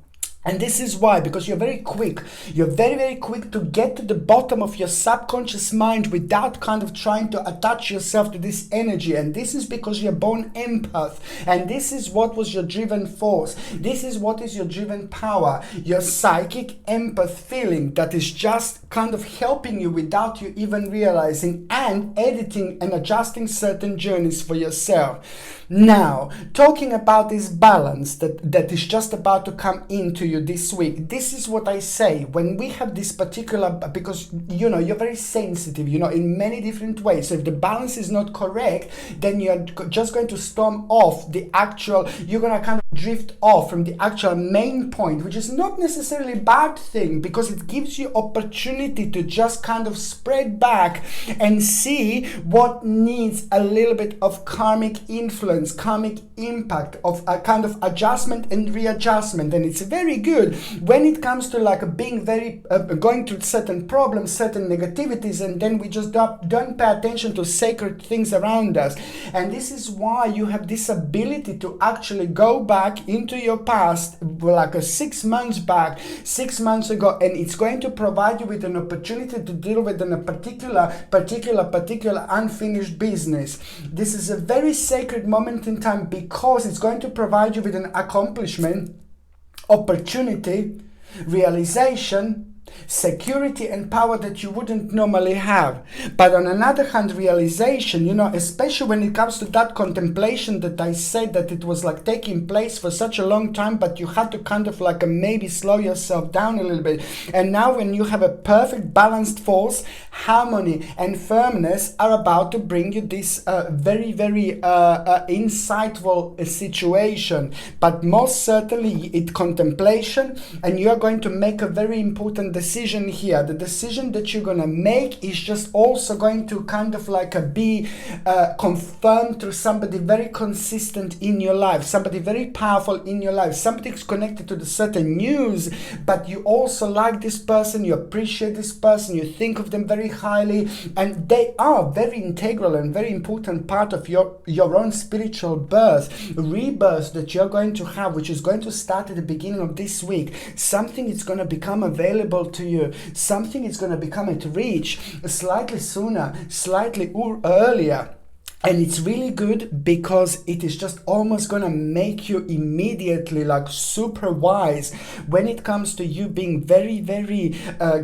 And this is why, because you're very quick. You're very, very quick to get to the bottom of your subconscious mind without kind of trying to attach yourself to this energy. And this is because you're born empath. And this is what was your driven force. This is what is your driven power. Your psychic empath feeling that is just kind of helping you without you even realizing, and editing and adjusting certain journeys for yourself. Now, talking about this balance that is just about to come into you this week, this is what I say when we have this particular, because you know you're very sensitive, you know, in many different ways. So if the balance is not correct, then you're just going to storm off the actual, you're going to kind of drift off from the actual main point, which is not necessarily a bad thing, because it gives you opportunity to just kind of spread back and see what needs a little bit of karmic influence, karmic impact, of a kind of adjustment and readjustment. And it's very good when it comes to like being very going through certain problems, certain negativities, and then we just don't pay attention to sacred things around us. And this is why you have this ability to actually go back into your past, like a 6 months back, 6 months ago, and it's going to provide you with an opportunity to deal with a particular unfinished business. This is a very sacred moment in time, because it's going to provide you with an accomplishment, opportunity, realization, security and power that you wouldn't normally have. But on another hand, realization, you know, especially when it comes to that contemplation that I said that it was like taking place for such a long time, but you had to kind of like maybe slow yourself down a little bit. And now when you have a perfect balanced force, harmony and firmness are about to bring you this very insightful situation. But most certainly it's contemplation, and you are going to make a very important decision here. The decision that you're gonna make is just also going to kind of like be confirmed through somebody very consistent in your life, somebody very powerful in your life, somebody who's connected to the certain news, but you also like this person, you appreciate this person, you think of them very highly, and they are very integral and very important part of your own spiritual rebirth that you're going to have, which is going to start at the beginning of this week. Something is going to become available to you, something is going to become at reach slightly sooner, slightly earlier. And it's really good because it is just almost gonna make you immediately like super wise when it comes to you being very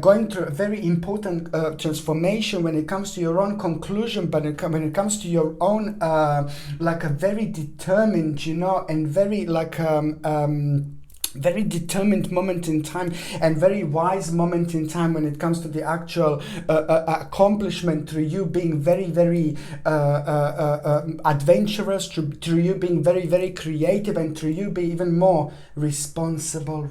going through a very important transformation when it comes to your own conclusion, but when it comes to your own like a very determined, you know, and very like very determined moment in time, and very wise moment in time when it comes to the actual accomplishment, through you being very adventurous, through you being very creative, and through you being even more responsible.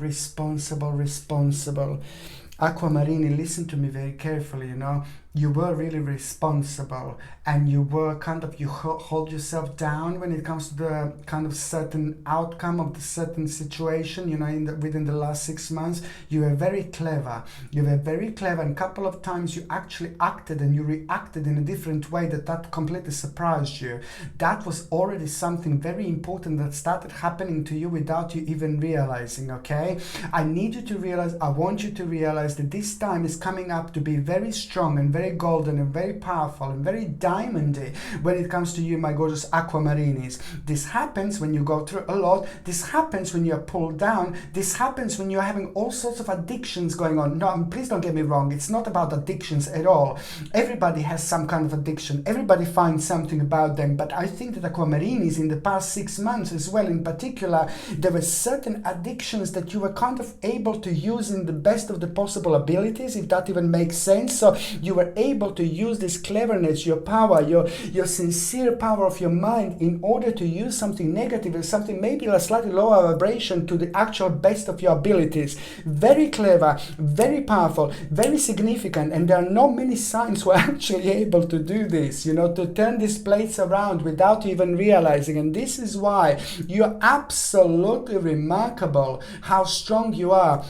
Aquamarini, listen to me very carefully, you know. You were really responsible, and you were kind of, you hold yourself down when it comes to the kind of certain outcome of the certain situation, you know, within the last 6 months. You were very clever. And a couple of times you actually acted and you reacted in a different way that completely surprised you. That was already something very important that started happening to you without you even realizing, okay? I want you to realize that this time is coming up to be very strong and very very golden and very powerful and very diamondy when it comes to you, my gorgeous aquamarinis. This happens when you go through a lot. This happens when you're pulled down. This happens when you're having all sorts of addictions going on. No, please don't get me wrong. It's not about addictions at all. Everybody has some kind of addiction. Everybody finds something about them. But I think that aquamarinis in the past 6 months as well, in particular, there were certain addictions that you were kind of able to use in the best of the possible abilities, if that even makes sense. So you were able to use this cleverness, your power, your sincere power of your mind in order to use something negative or something maybe a slightly lower vibration to the actual best of your abilities. Very clever, very powerful, very significant, and there are not many signs who are actually able to do this, you know, to turn these plates around without even realizing. And this is why you're absolutely remarkable how strong you are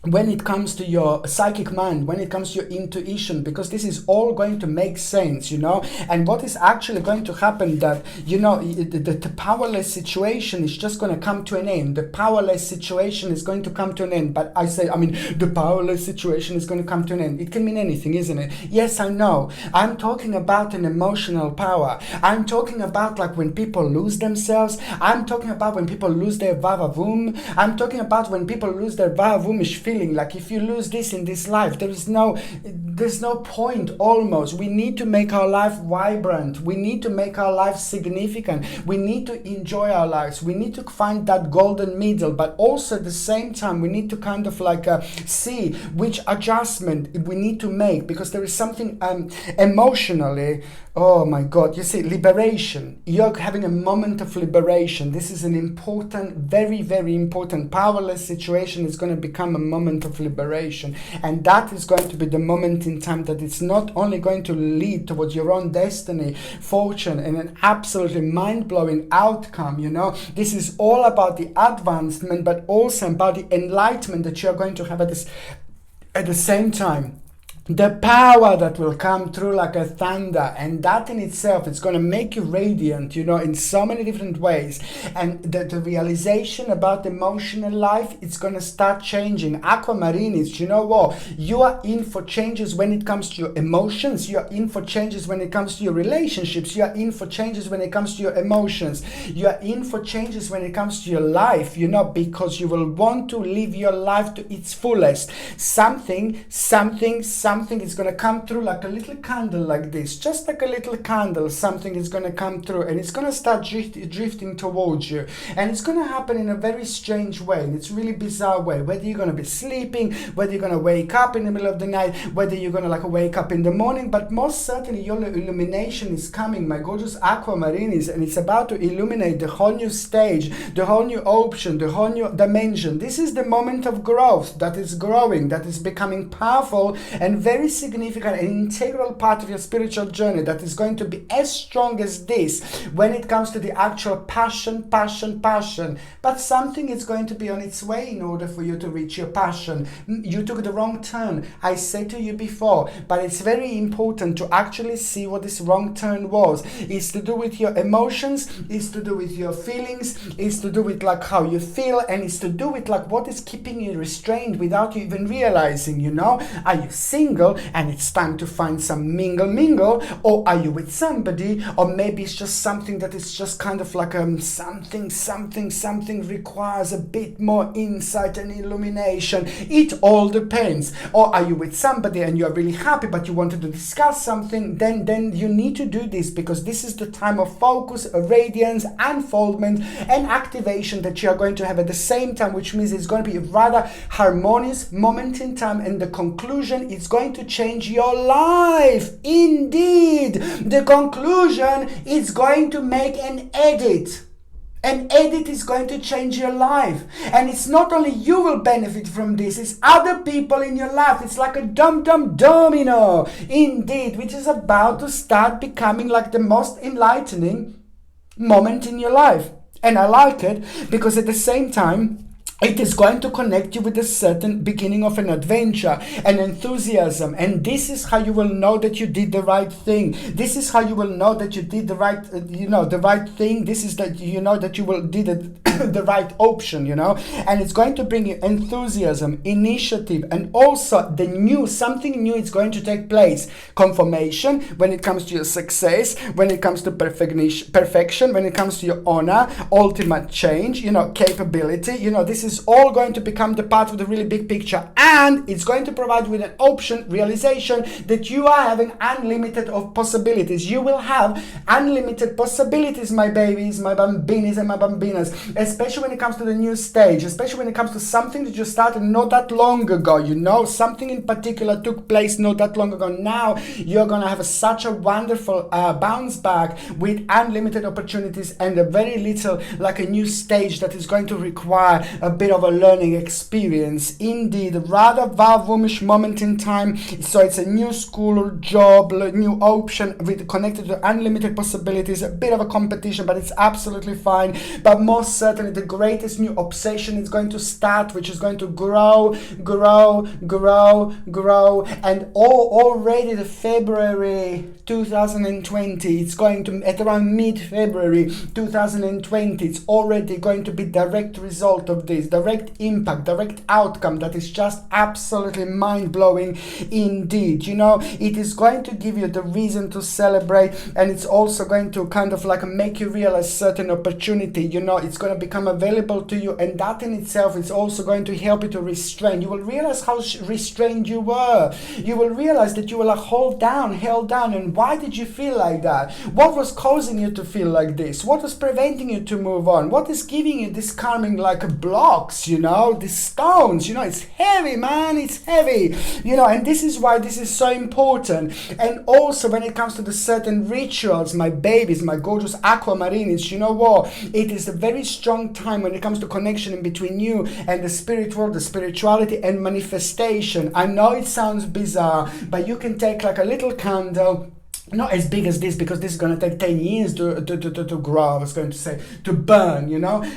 when it comes to your psychic mind, when it comes to your intuition, because this is all going to make sense, you know. And what is actually going to happen, that, you know, the powerless situation is just going to come to an end. The powerless situation is going to come to an end. But the powerless situation is going to come to an end. It can mean anything, isn't it? Yes, I know. I'm talking about an emotional power. I'm talking about like when people lose themselves. I'm talking about when people lose their vavavoom. I'm talking about when people lose their vavavoomish feeling. Like if you lose this in this life, there's no point almost. We need to make our life vibrant. We need to make our life significant. We need to enjoy our lives. We need to find that golden middle, but also at the same time we need to kind of like see which adjustment we need to make, because there is something emotionally, oh my God, you see, liberation. You're having a moment of liberation. This is an important, very, very important. Powerless situation is going to become a moment of liberation, and that is going to be the moment in time that it's not only going to lead towards your own destiny, fortune, and an absolutely mind-blowing outcome, you know. This is all about the advancement, but also about the enlightenment that you're going to have at the same time. The power that will come through like a thunder, and that in itself is going to make you radiant, you know, in so many different ways. And the realization about emotional life, it's going to start changing. Aquamarinis, you know what? You are in for changes when it comes to your emotions. You are in for changes when it comes to your relationships. You are in for changes when it comes to your emotions. You are in for changes when it comes to your life, you know, because you will want to live your life to its fullest. Something is going to come through like a little candle like this, just like a little candle. Something is going to come through and it's going to start drifting towards you, and it's going to happen in a very strange way, and it's really bizarre way, whether you're going to be sleeping, whether you're going to wake up in the middle of the night, whether you're going to like wake up in the morning, but most certainly your illumination is coming, my gorgeous aquamarinis, and it's about to illuminate the whole new stage, the whole new option, the whole new dimension. This is the moment of growth that is growing, that is becoming powerful and very significant and integral part of your spiritual journey, that is going to be as strong as this when it comes to the actual passion. But something is going to be on its way in order for you to reach your passion. You took the wrong turn, I said to you before, but it's very important to actually see what this wrong turn was. It's to do with your emotions, it's to do with your feelings, it's to do with like how you feel, and it's to do with like what is keeping you restrained without you even realizing, you know. Are you single and it's time to find some mingle, or are you with somebody, or maybe it's just something that is just kind of like something requires a bit more insight and illumination. It all depends. Or are you with somebody and you're really happy but you wanted to discuss something, then you need to do this, because this is the time of focus, radiance, unfoldment and activation that you're going to have at the same time, which means it's going to be a rather harmonious moment in time, and the conclusion is going to change your life. Indeed, the conclusion is going to make an edit. An edit is going to change your life, and it's not only you will benefit from this, it's other people in your life. It's like a domino, indeed, which is about to start becoming like the most enlightening moment in your life. And I like it because at the same time it is going to connect you with a certain beginning of an adventure, an enthusiasm, and this is how you will know that you did the right thing. This is how you will know that you did the right, the right thing. This is that you know that you will did it, the right option, and it's going to bring you enthusiasm, initiative, and also the new, something new is going to take place. Confirmation when it comes to your success, when it comes to perfection, when it comes to your honor, ultimate change, capability, this is all going to become the part of the really big picture, and it's going to provide with an option, realization that you are having unlimited of possibilities. You will have unlimited possibilities, my babies, my bambinis and my bambinas, especially when it comes to the new stage, especially when it comes to something that you started not that long ago, something in particular took place not that long ago. Now you're gonna have such a wonderful bounce back with unlimited opportunities and a very little, like a new stage that is going to require a bit of a learning experience. Indeed, rather Vavoomish moment in time. So it's a new school, job, new option with connected to unlimited possibilities, a bit of a competition, but it's absolutely fine. But most certainly the greatest new obsession is going to start, which is going to grow, and already the February 2020, it's going to, at around mid-February 2020, it's already going to be direct result of this, direct impact, direct outcome that is just absolutely mind-blowing indeed. It is going to give you the reason to celebrate, and it's also going to kind of like make you realize certain opportunity. It's going to become available to you, and that in itself is also going to help you to restrain. You will realize how restrained you were. You will realize that you were like held down, and why did you feel like that? What was causing you to feel like this? What was preventing you to move on? What is giving you this calming like blocks, these stones, it's heavy, man, it's heavy, and this is why this is so important. And also when it comes to the certain rituals, my babies, my gorgeous aquamarines, it is a very strong time when it comes to connection in between you and the spirit world, the spirituality and manifestation. I know it sounds bizarre, but you can take like a little candle, not as big as this, because this is going to take 10 years to grow, I was going to say, to burn,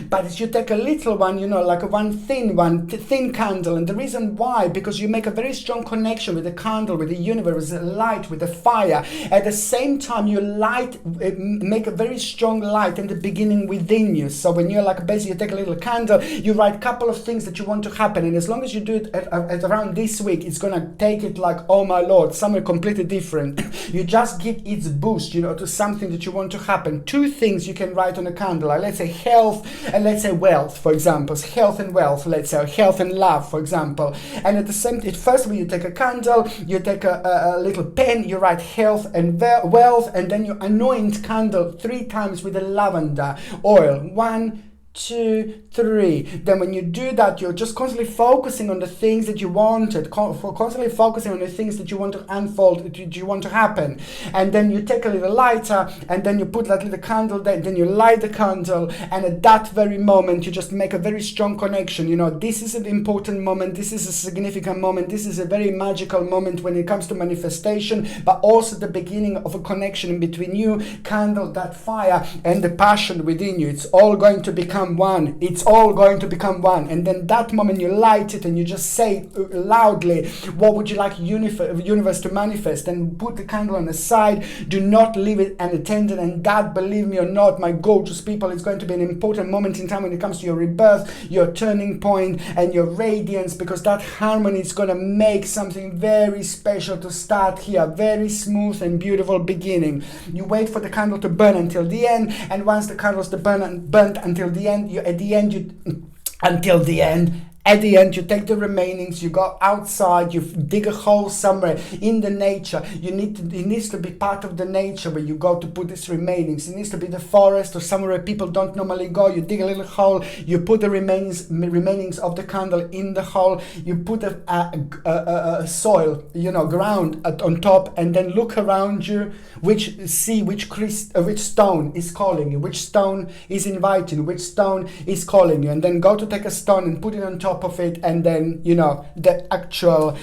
but if you take a little one, like a thin candle, and the reason why, because you make a very strong connection with the candle, with the universe, with the light, with the fire. At the same time, you make a very strong light in the beginning within you. So when you're like, basically you take a little candle, you write a couple of things that you want to happen, and as long as you do it at around this week, it's going to take it like, oh my lord, somewhere completely different. You just give its boost, to something that you want to happen. Two things you can write on a candle, like let's say health and let's say wealth, for example. Health and wealth, let's say, health and love, for example. And at the same time, first when you take a candle, you take a little pen, you write health and wealth, and then you anoint candle 3 times with a lavender oil. 1, 2, 3. Then when you do that, you're just constantly focusing on the things that you wanted, constantly focusing on the things that you want to unfold, that you want to happen. And then you take a little lighter, and then you put that little candle there, then you light the candle, and at that very moment you just make a very strong connection. This is an important moment, this is a significant moment, this is a very magical moment when it comes to manifestation, but also the beginning of a connection in between you, candle, that fire, and the passion within you. It's all going to become one. It's all going to become one. And then that moment you light it and you just say loudly, what would you like universe to manifest? And put the candle on the side. Do not leave it unattended. And that, believe me or not, my gorgeous people, is going to be an important moment in time when it comes to your rebirth, your turning point, and your radiance, because that harmony is going to make something very special to start here. Very smooth and beautiful beginning. You wait for the candle to burn until the end, and once the candles burnt until the end, at the end you take the remainings, you go outside, you dig a hole somewhere in the nature. It needs to be part of the nature where you go to put these remainings. It needs to be the forest or somewhere where people don't normally go. You dig a little hole, you put the remainings of the candle in the hole, you put a soil, ground on top, and then look around you, which stone is calling you, which stone is inviting you, which stone is calling you, and then go to take a stone and put it on top top of it, and then, you know, the actual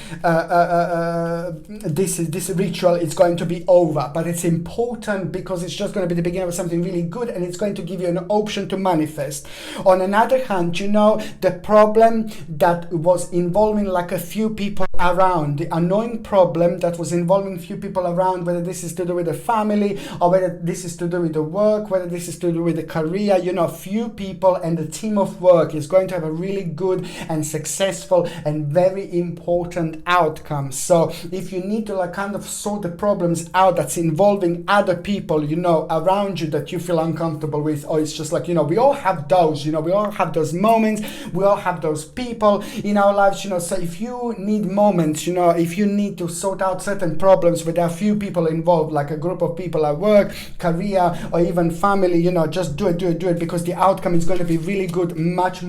this ritual is going to be over. But it's important because it's just going to be the beginning of something really good, and it's going to give you an option to manifest. On another hand, you know, the problem that was involving like a few people around, the annoying problem that was involving few people around, whether this is to do with the family or whether this is to do with the work, whether this is to do with the career, you know, few people and the team of work is going to have a really good and successful and very important outcome. So if you need to like kind of sort the problems out that's involving other people, you know, around you that you feel uncomfortable with, or it's just like, you know, we all have those, you know, we all have those moments, we all have those people in our lives, you know. So if you need moments, you know, if you need to sort out certain problems with a few people involved, like a group of people at work, career, or even family, you know, just do it, because the outcome is going to be really good, much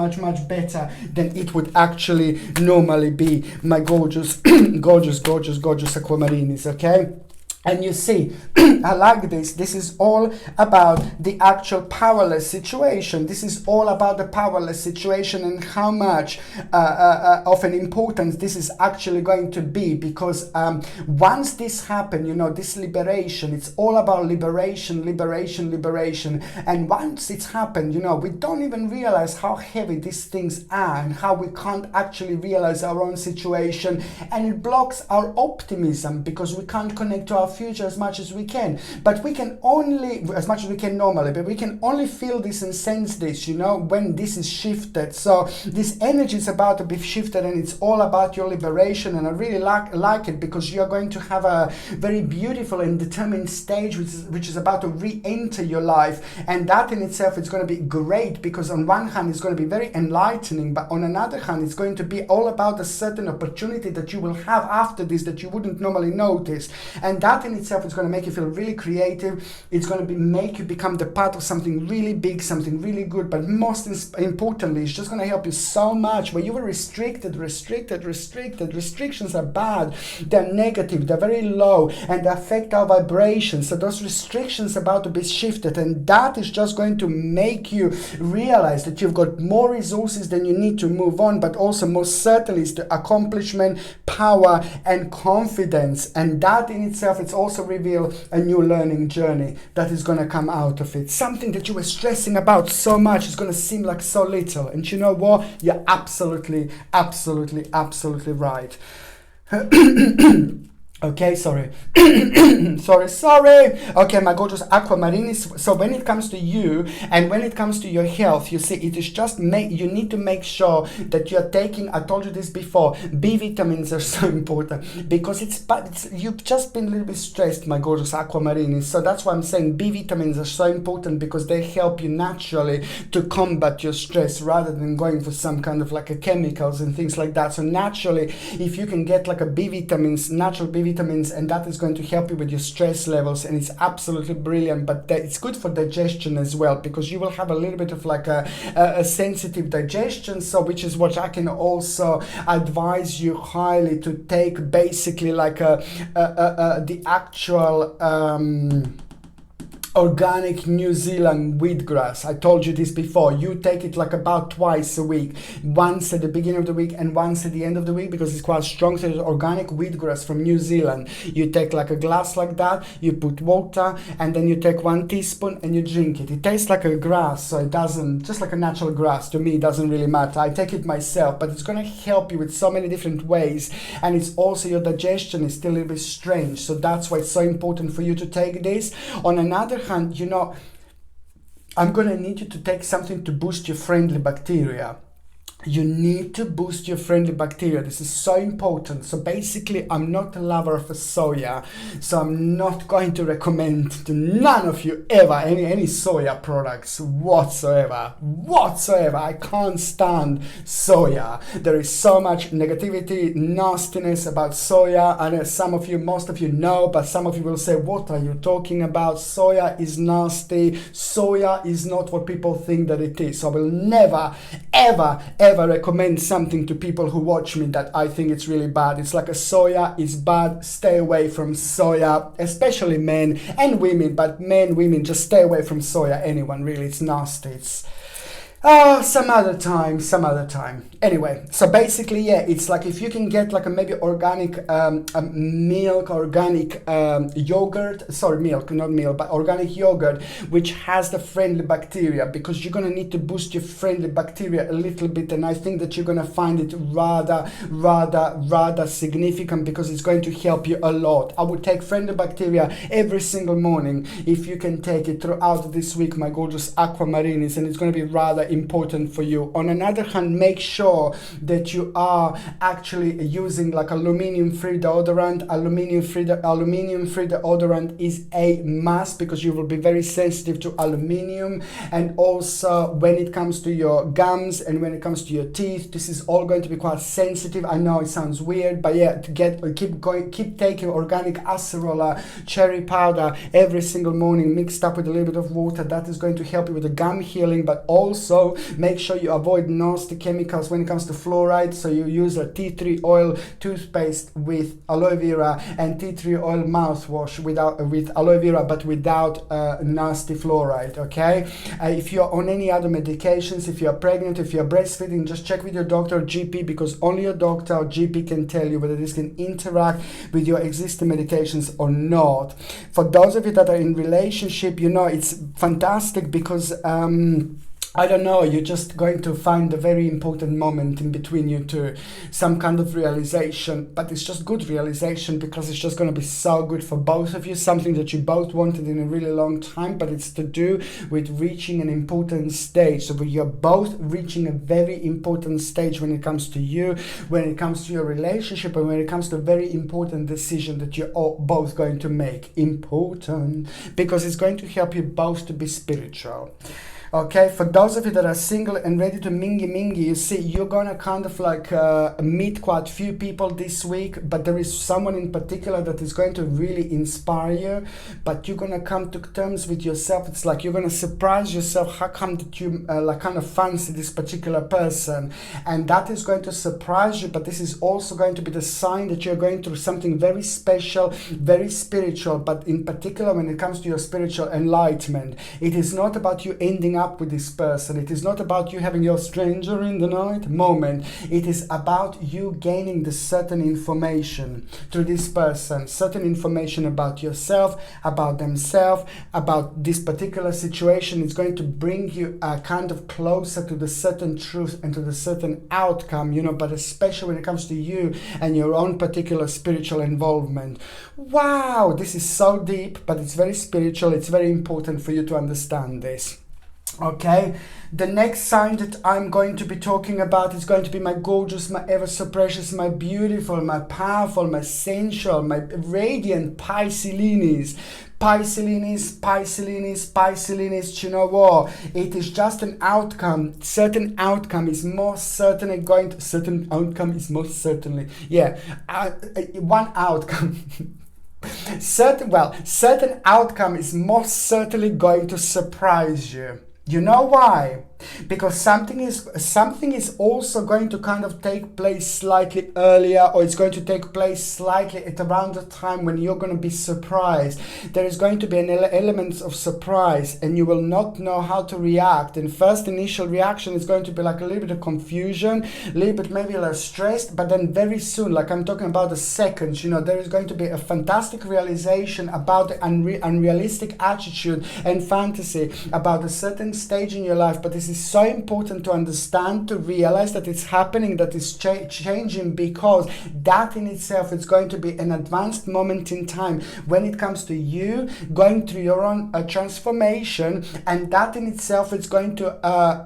better than it would actually normally be, my gorgeous gorgeous aquamarinis. Okay. And you see, I like this. This is all about the actual powerless situation. This is all about the powerless situation and how much of an importance this is actually going to be. Because once this happens, you know, this liberation, it's all about liberation. And once it's happened, you know, we don't even realize how heavy these things are and how we can't actually realize our own situation. And it blocks our optimism because we can't connect to our future as much as we can, but we can only, as much as we can normally, but we can only feel this and sense this, you know, when this is shifted. So this energy is about to be shifted, and it's all about your liberation. And I really like it because you're going to have a very beautiful and determined stage which is about to re-enter your life, and that in itself is going to be great, because on one hand it's going to be very enlightening, but on another hand it's going to be all about a certain opportunity that you will have after this that you wouldn't normally notice. And that in itself is going to make you feel really creative. It's going to make you become the part of something really big, something really good. But most importantly, it's just going to help you so much. Where you were restrictions are bad, they're negative, they're very low, and they affect our vibration. So those restrictions are about to be shifted, and that is just going to make you realize that you've got more resources than you need to move on, but also most certainly is the accomplishment, power, and confidence. And that in itself, it's also reveal a new learning journey that is going to come out of it. Something that you were stressing about so much is going to seem like so little. And you know what? You're absolutely right. Okay, sorry. sorry. Okay, my gorgeous aquamarinis. So when it comes to you and when it comes to your health, you see, it is just you need to make sure that you're taking, I told you this before, B vitamins are so important because you've just been a little bit stressed, my gorgeous aquamarinis. So that's why I'm saying B vitamins are so important, because they help you naturally to combat your stress rather than going for some kind of like a chemicals and things like that. So naturally, if you can get like a B vitamins, natural B vitamins, and that is going to help you with your stress levels, and it's absolutely brilliant. But it's good for digestion as well, because you will have a little bit of like a sensitive digestion, so which is what I can also advise you highly to take, basically like the actual organic New Zealand wheatgrass. I told you this before. You take it like about twice a week, once at the beginning of the week and once at the end of the week, because it's quite strong. So it's organic wheatgrass from New Zealand. You take like a glass like that, you put water, and then you take 1 teaspoon and you drink it. It tastes like a grass, so it doesn't, just like a natural grass. To me, it doesn't really matter. I take it myself, but it's going to help you with so many different ways. And it's also, your digestion is still a little bit strange. So that's why it's so important for you to take this. On another hand, you know, I'm going to need you to take something to boost your friendly bacteria. You need to boost your friendly bacteria. This is so important. So basically, I'm not a lover of soya, so I'm not going to recommend to none of you ever any soya products whatsoever. I can't stand soya. There is so much negativity, nastiness about soya. I know some of you, most of you know, but some of you will say, what are you talking about? Soya is nasty. Soya is not what people think that it is. So I will never, ever recommend something to people who watch me that I think it's really bad. It's like a soya is bad. Stay away from soya, especially men and women, but men, women, just stay away from soya. Anyone, really, it's nasty. Oh, some other time, some other time. Anyway, so basically, yeah, it's like if you can get like a maybe organic milk, organic yogurt, sorry, milk, not milk, but organic yogurt, which has the friendly bacteria, because you're going to need to boost your friendly bacteria a little bit. And I think that you're going to find it rather significant, because it's going to help you a lot. I would take friendly bacteria every single morning if you can take it throughout this week, my gorgeous aquamarinis, and it's going to be rather important for you. On another hand, make sure that you are actually using like aluminum free deodorant. Aluminum free deodorant is a must, because you will be very sensitive to aluminum. And also when it comes to your gums and when it comes to your teeth, this is all going to be quite sensitive. I know it sounds weird, but yeah, keep taking organic acerola cherry powder every single morning, mixed up with a little bit of water. That is going to help you with the gum healing. But also make sure you avoid nasty chemicals when it comes to fluoride. So you use a tea tree oil toothpaste with aloe vera, and tea tree oil mouthwash with aloe vera, but without nasty fluoride. Okay, if you're on any other medications, if you're pregnant, if you're breastfeeding, just check with your doctor or GP, because only your doctor or GP can tell you whether this can interact with your existing medications or not. For those of you that are in relationship, you know, it's fantastic, because I don't know, you're just going to find a very important moment in between you two, some kind of realization, but it's just good realization, because it's just going to be so good for both of you, something that you both wanted in a really long time, but it's to do with reaching an important stage. So you're both reaching a very important stage when it comes to you, when it comes to your relationship, and when it comes to a very important decision that you're both going to make. Important, because it's going to help you both to be spiritual. Okay, for those of you that are single and ready to mingy, you see, you're gonna kind of like meet quite few people this week, but there is someone in particular that is going to really inspire you, but you're gonna come to terms with yourself. It's like you're gonna surprise yourself how come that you like kind of fancy this particular person, and that is going to surprise you. But this is also going to be the sign that you're going through something very special, very spiritual, but in particular when it comes to your spiritual enlightenment. It is not about you ending up with this person. It is not about you having your stranger in the night moment. It is about you gaining the certain information through this person, certain information about yourself, about themselves, about this particular situation. It's going to bring you kind of closer to the certain truth and to the certain outcome, you know, but especially when it comes to you and your own particular spiritual involvement. Wow, this is so deep, but it's very spiritual. It's very important for you to understand this. Okay, the next sign that I'm going to be talking about is going to be my gorgeous, my ever so precious, my beautiful, my powerful, my sensual, my radiant Pisces. Pisces, you know what? It is just an outcome. Certain outcome is most certainly going to, one outcome. Certain outcome is most certainly going to surprise you. You know why? Because something is also going to kind of take place slightly earlier, or it's going to take place slightly at around the time when you're going to be surprised. There is going to be an element of surprise, and you will not know how to react. And first initial reaction is going to be like a little bit of confusion, a little bit maybe like stressed, but then very soon, like I'm talking about the seconds, you know, there is going to be a fantastic realization about the unrealistic attitude and fantasy about a certain stage in your life. But this is so important to understand, to realize that it's happening, that it's changing, because that in itself is going to be an advanced moment in time when it comes to you going through your own transformation, and that in itself is going to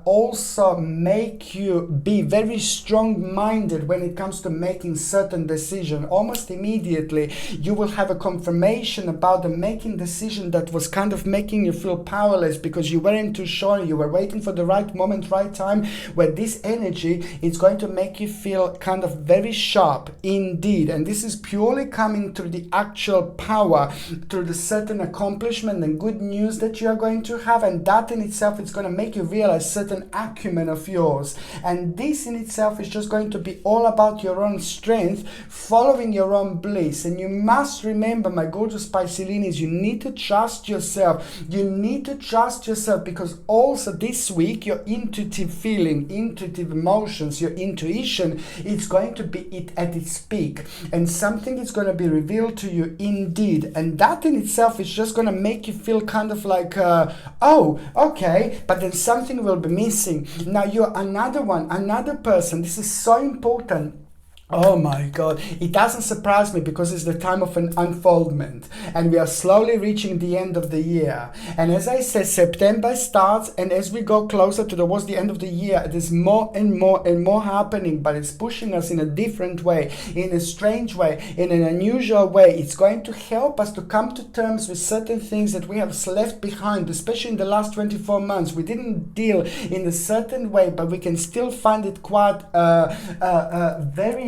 also make you be very strong-minded when it comes to making certain decision. Almost immediately you will have a confirmation about the making decision that was kind of making you feel powerless, because you weren't too sure, you were waiting for the right moment, right time, where this energy is going to make you feel kind of very sharp indeed. And this is purely coming through the actual power, through the certain accomplishment and good news that you are going to have, and that in itself is going to make you realize certain acumen of yours. And this in itself is just going to be all about your own strength, following your own bliss. And you must remember, my gorgeous Pisces, you need to trust yourself. You need to trust yourself, because also this week your intuitive feeling, intuitive emotions, your intuition, it's going to be at its peak, and something is going to be revealed to you indeed, and that in itself is just going to make you feel kind of like oh, okay, but then something will be missing. Now you're another person. This is so important. Oh my God, it doesn't surprise me because it's the time of an unfoldment, and we are slowly reaching the end of the year. And as I said, September starts, and as we go closer towards the end of the year, there's more and more and more happening, but it's pushing us in a different way, in a strange way, in an unusual way. It's going to help us to come to terms with certain things that we have left behind, especially in the last 24 months. We didn't deal in a certain way, but we can still find it quite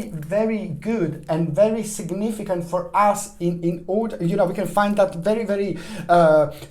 very good and very significant for us in order, we can find that very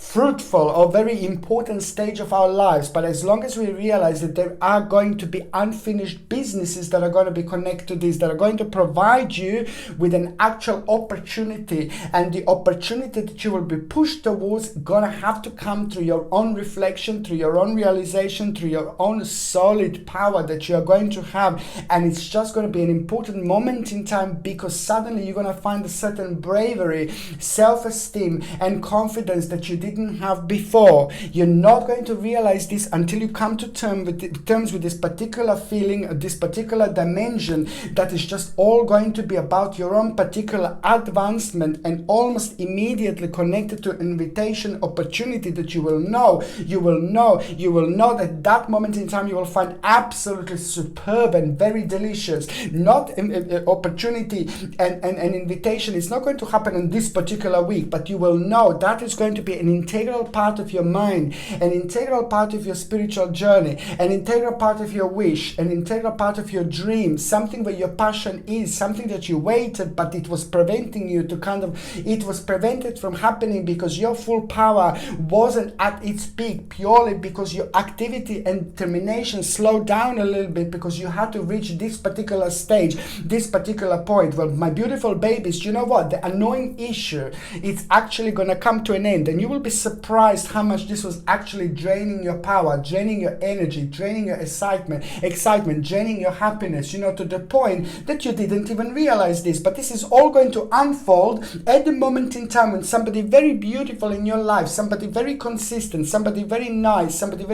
fruitful or very important stage of our lives. But as long as we realize that there are going to be unfinished businesses that are going to be connected to this, that are going to provide you with an actual opportunity, and the opportunity that you will be pushed towards gonna have to come through your own reflection, through your own realization, through your own solid power that you are going to have. And it's just going to be an important moment in time, because suddenly you're going to find a certain bravery, self-esteem and confidence that you didn't have before. You're not going to realize this until you come to terms with this particular feeling, this particular dimension that is just all going to be about your own particular advancement, and almost immediately connected to invitation, opportunity that you will know at that moment in time. You will find absolutely superb and very delicious, not opportunity and invitation. It's not going to happen in this particular week, but you will know that is going to be an integral part of your mind, an integral part of your spiritual journey, an integral part of your wish, an integral part of your dream, something where your passion is, something that you waited, but it was preventing you it was prevented from happening because your full power wasn't at its peak, purely because your activity and determination slowed down a little bit, because you had to reach this particular stage, this particular point. Well, my beautiful babies, you know what? The annoying issue, it's actually going to come to an end, and you will be surprised how much this was actually draining your power, draining your energy, draining your excitement, draining your happiness, to the point that you didn't even realize this. But this is all going to unfold at the moment in time when somebody very beautiful in your life, somebody very consistent, somebody very nice, somebody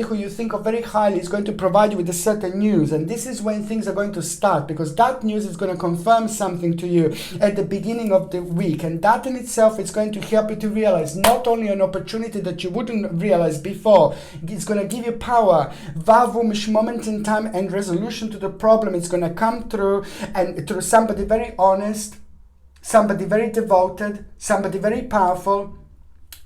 who you think of very highly is going to provide you with a certain news. And this is when things are going to start, because that news is going to confirm something to you at the beginning of the week, and that in itself is going to help you to realize not only an opportunity that you wouldn't realize before, it's going to give you power, vavumish moment in time, and resolution to the problem. It's going to come through, and through somebody very honest, somebody very devoted, somebody very powerful,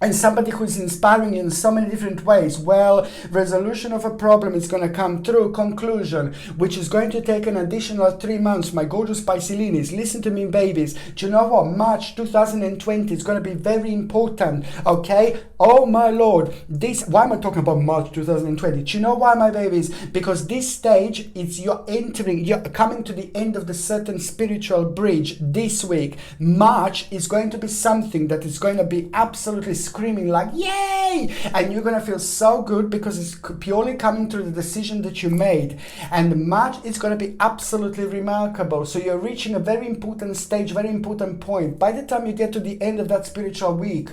and somebody who is inspiring you in so many different ways. Well, resolution of a problem is going to come through conclusion, which is going to take an additional 3 months. My gorgeous Piscelinis, listen to me, babies. Do you know what? March 2020 is going to be very important, okay? Oh my Lord, why am I talking about March 2020? Do you know why, my babies? Because this stage, you're coming to the end of the certain spiritual bridge this week. March is going to be something that is going to be absolutely screaming like yay, and you're gonna feel so good because it's purely coming through the decision that you made. And March is gonna be absolutely remarkable. So you're reaching a very important stage, very important point. By the time you get to the end of that spiritual week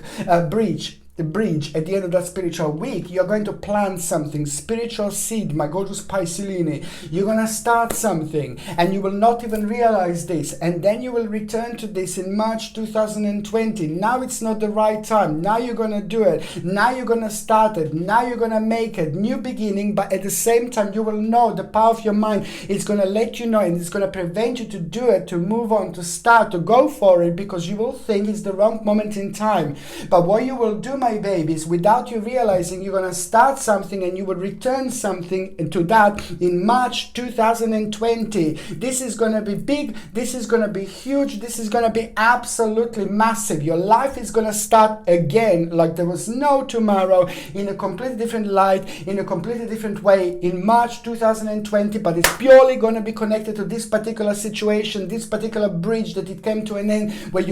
bridge at the end of that spiritual week, you're going to plant something, spiritual seed, my gorgeous Piscelini. You're going to start something, and you will not even realize this, and then you will return to this in March 2020. Now it's not the right time. Now you're going to do it. Now you're going to start it. Now you're going to make it. New beginning, but at the same time, you will know the power of your mind. It's going to let you know, and it's going to prevent you to do it, to move on, to start, to go for it, because you will think it's the wrong moment in time. But what you will do, my babies, without you realizing, you're going to start something and you will return something to that in March 2020. This is going to be big. This is going to be huge. This is going to be absolutely massive. Your life is going to start again like there was no tomorrow, in a completely different light, in a completely different way in March 2020. But it's purely going to be connected to this particular situation, this particular bridge that it came to an end where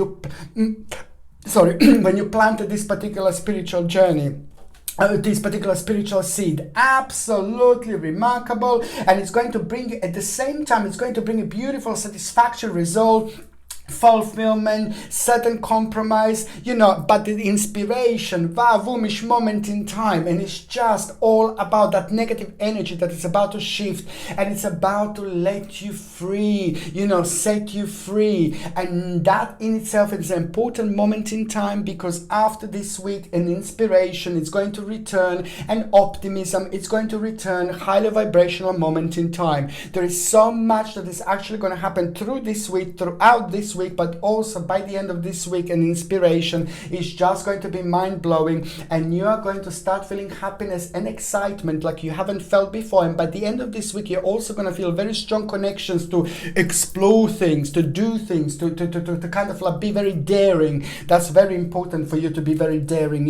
when you planted this particular spiritual journey. this particular spiritual seed. Absolutely remarkable, and it's going to bring you, at the same time, it's going to bring a beautiful satisfactory result, fulfillment, certain compromise, but the inspiration, woomish moment in time, and it's just all about that negative energy that is about to shift, and it's about to let you free, set you free. And that in itself is an important moment in time, because after this week, an inspiration is going to return, and optimism, it's going to return, highly vibrational moment in time. There is so much that is actually going to happen throughout this week, but also by the end of this week, an inspiration is just going to be mind-blowing, and you are going to start feeling happiness and excitement like you haven't felt before. And by the end of this week, you're also going to feel very strong connections to explore things, to do things, to kind of like be very daring. That's very important for you to be very daring,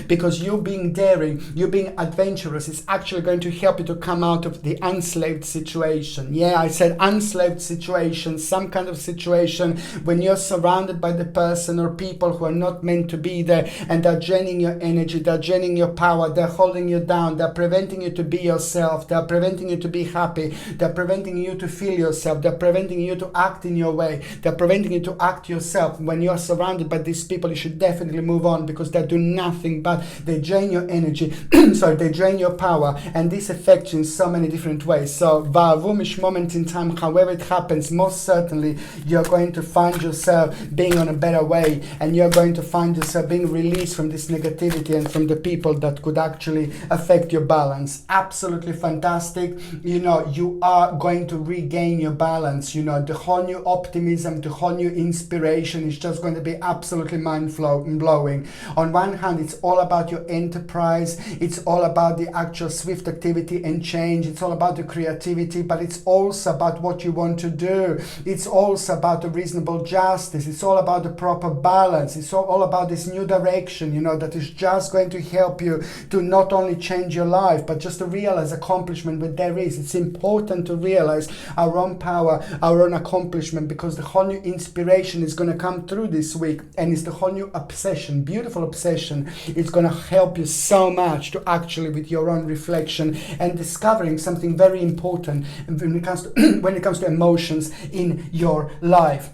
because you being daring, you being adventurous is actually going to help you to come out of the enslaved situation. Yeah, I said enslaved situation, some kind of situation when you're surrounded by the person or people who are not meant to be there, and they're draining your energy, they're draining your power, they're holding you down, they're preventing you to be yourself, they're preventing you to be happy, they're preventing you to feel yourself, they're preventing you to act in your way, they're preventing you to act yourself. When you're surrounded by these people, you should definitely move on, because they do nothing but they drain your energy, they drain your power, and this affects you in so many different ways. So, woomish moment in time, however it happens, most certainly you're going to find yourself being on a better way, and you're going to find yourself being released from this negativity and from the people that could actually affect your balance. Absolutely fantastic. You are going to regain your balance. The whole new optimism, the whole new inspiration is just going to be absolutely mind-blowing. On one hand, it's all about your enterprise, it's all about the actual swift activity and change, it's all about the creativity, but it's also about what you want to do. It's also about the reasonable justice. It's all about the proper balance. It's all about this new direction, that is just going to help you to not only change your life, but just to realize accomplishment where there is. It's important to realize our own power, our own accomplishment, because the whole new inspiration is going to come through this week, and it's the whole new obsession, beautiful obsession. It's going to help you so much to actually, with your own reflection and discovering something very important when it comes to emotions in your life.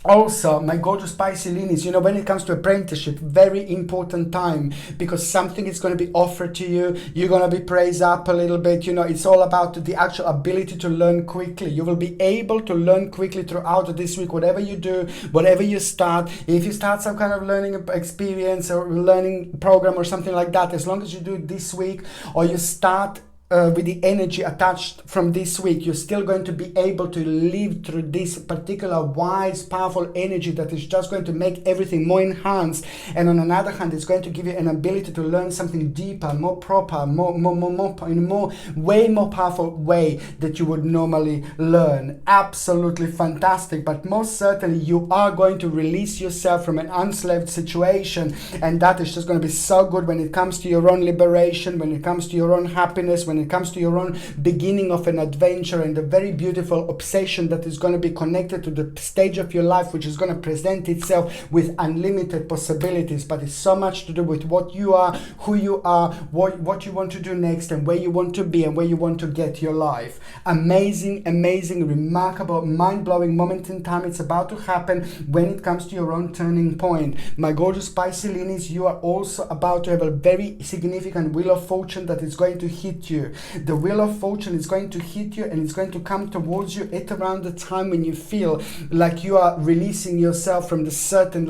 Also, my gorgeous Pisces, when it comes to apprenticeship, very important time, because something is going to be offered to you. You're going to be praised up a little bit. It's all about the actual ability to learn quickly. You will be able to learn quickly throughout this week, whatever you do, whatever you start. If you start some kind of learning experience or learning program or something like that, as long as you do it this week, or you start with the energy attached from this week, you're still going to be able to live through this particular wise, powerful energy that is just going to make everything more enhanced. And on another hand, it's going to give you an ability to learn something deeper, more proper, more in a way more powerful way that you would normally learn. Absolutely fantastic. But most certainly, you are going to release yourself from an enslaved situation, and that is just going to be so good when it comes to your own liberation, when it comes to your own happiness, when it comes to your own beginning of an adventure, and the very beautiful obsession that is going to be connected to the stage of your life, which is going to present itself with unlimited possibilities. But it's so much to do with what you are, who you are, what you want to do next, and where you want to be and where you want to get your life. Amazing, remarkable, mind-blowing moment in time. It's about to happen when it comes to your own turning point. My gorgeous Pisces, you are also about to have a very significant wheel of fortune that is going to hit you. The wheel of fortune is going to hit you, and it's going to come towards you at around the time when you feel like you are releasing yourself from the certain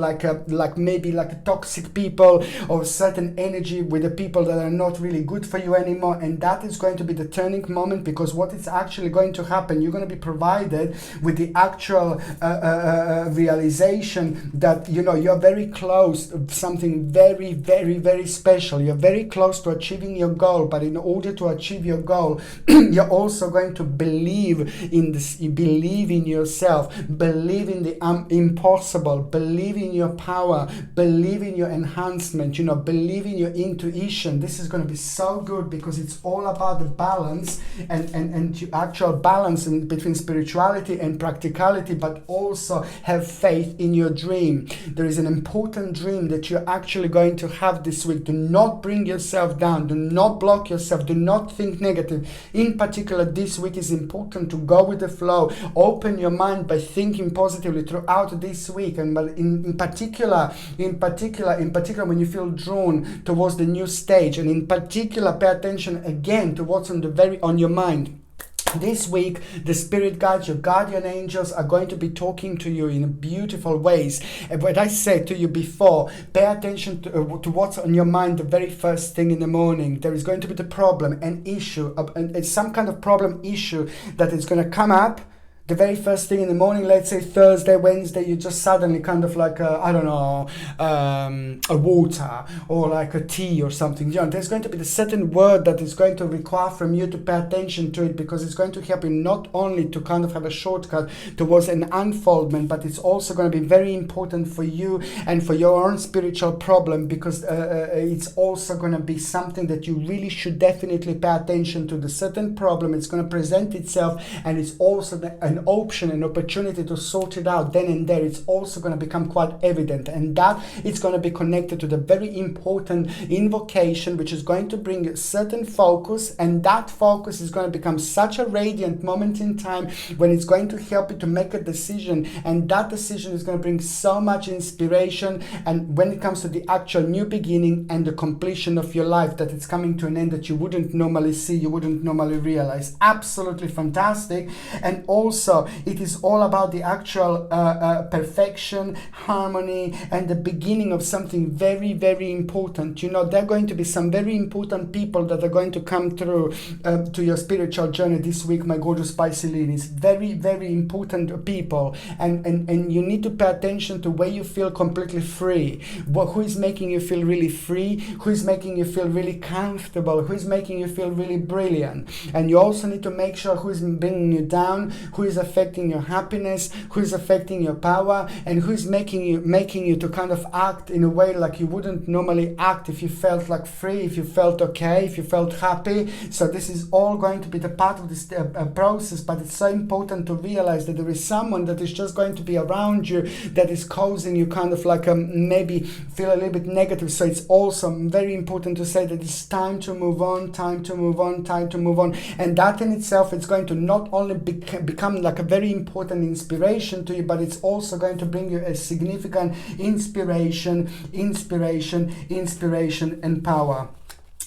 maybe toxic people, or certain energy with the people that are not really good for you anymore. And that is going to be the turning moment, because what is actually going to happen, you're going to be provided with the actual realization that you're very close to something very, very, very special. You're very close to achieving your goal, but in order to achieve achieve your goal, you're also going to believe in this, believe in yourself, believe in the impossible, believe in your power, believe in your enhancement, you know, believe in your intuition. This is going to be so good because it's all about the balance and actual balance between spirituality and practicality, but also have faith in your dream. There is an important dream that you're actually going to have this week. Do not bring yourself down. Do not block yourself. Do not think negative. In particular, this week is important to go with the flow. Open your mind by thinking positively throughout this week. And but in particular, when you feel drawn towards the new stage, and in particular, pay attention again to what's on your mind. This week, the spirit guides, your guardian angels are going to be talking to you in beautiful ways. And what I said to you before, pay attention to what's on your mind the very first thing in the morning. There is going to be the problem, an issue, some kind of problem issue that is going to come up. The very first thing in the morning, let's say Thursday, Wednesday, you just suddenly kind of like, a water or like a tea or something. You know, there's going to be the certain word that is going to require from you to pay attention to it, because it's going to help you not only to kind of have a shortcut towards an unfoldment, but it's also going to be very important for you and for your own spiritual problem, because it's also going to be something that you really should definitely pay attention to. The certain problem, it's going to present itself, and it's also an option, an opportunity to sort it out then and there. It's also going to become quite evident, and that it's going to be connected to the very important invocation, which is going to bring a certain focus, and that focus is going to become such a radiant moment in time when it's going to help you to make a decision, and that decision is going to bring so much inspiration. And when it comes to the actual new beginning and the completion of your life, that it's coming to an end that you wouldn't normally see, you wouldn't normally realize. Absolutely fantastic. And also it is all about the actual perfection, harmony, and the beginning of something very, very important. You know, there are going to be some very important people that are going to come through to your spiritual journey this week, my gorgeous Pisceans. Very, very important people, and you need to pay attention to where you feel completely free. Who is making you feel really free? Who is making you feel really comfortable? Who is making you feel really brilliant? And you also need to make sure who is bringing you down, who is affecting your happiness, who is affecting your power, and who is making you to kind of act in a way like you wouldn't normally act if you felt like free, if you felt okay, if you felt happy. So this is all going to be the part of this process, but it's so important to realize that there is someone that is just going to be around you that is causing you kind of like maybe feel a little bit negative. So it's also very important to say that it's time to move on, time to move on, time to move on. And that in itself, it's going to not only become like a very important inspiration to you, but it's also going to bring you a significant inspiration and power.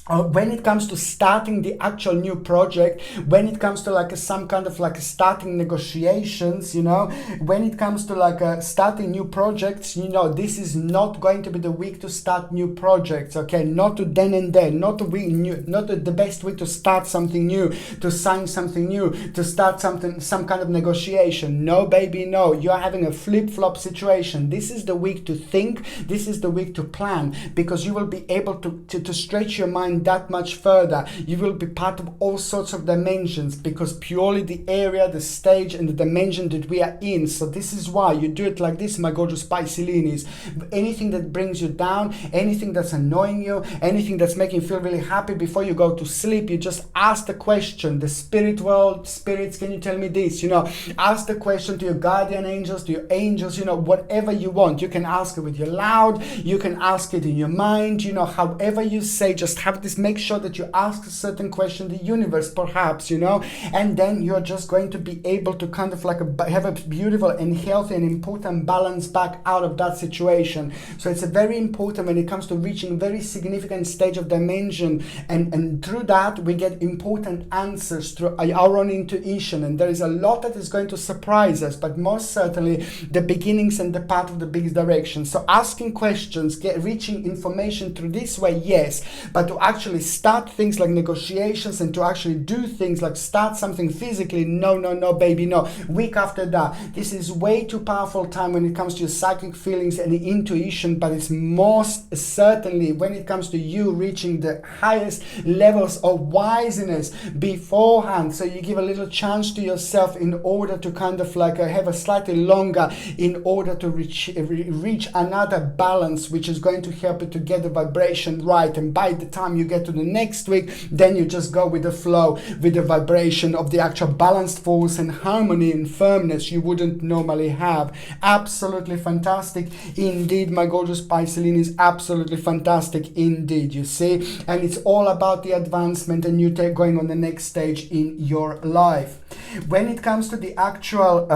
When it comes to starting the actual new project, when it comes to like some kind of like starting negotiations, you know, when it comes to like starting new projects, you know, this is not going to be the week to start new projects, okay? Not to then and there, not the best week to start something new, to sign something new, to start some kind of negotiation. No, baby, no. You're having a flip-flop situation. This is the week to think. This is the week to plan, because you will be able to stretch your mind that much further. You will be part of all sorts of dimensions, because purely the area, the stage, and the dimension that we are in. So this is why you do it like this, my gorgeous Pisceans. Anything that brings you down, anything that's annoying you, anything that's making you feel really happy, before you go to sleep, you just ask the question. The spirit world, spirits, can you tell me this? You know, ask the question to your guardian angels, to your angels, you know, whatever you want. You can ask it with your loud, you can ask it in your mind, you know, however you say, just have this, make sure that you ask a certain question, the universe perhaps, you know, and then you're just going to be able to kind of like have a beautiful and healthy and important balance back out of that situation. So it's a very important when it comes to reaching very significant stage of dimension, and through that we get important answers through our own intuition, and there is a lot that is going to surprise us, but most certainly the beginnings and the path of the biggest direction. So asking questions, reaching information through this way, yes, but to actually start things like negotiations and to actually do things like start something physically, no, no, no, baby, no. Week after that, this is way too powerful time when it comes to your psychic feelings and intuition, but it's most certainly when it comes to you reaching the highest levels of wiseness beforehand. So you give a little chance to yourself in order to kind of like have a slightly longer in order to reach another balance, which is going to help you to get the vibration right. And by the time you get to the next week, then you just go with the flow, with the vibration of the actual balanced force and harmony and firmness you wouldn't normally have. Absolutely fantastic indeed, my gorgeous Pisceline, is absolutely fantastic indeed, you see. And it's all about the advancement and you going on the next stage in your life. When it comes to the actual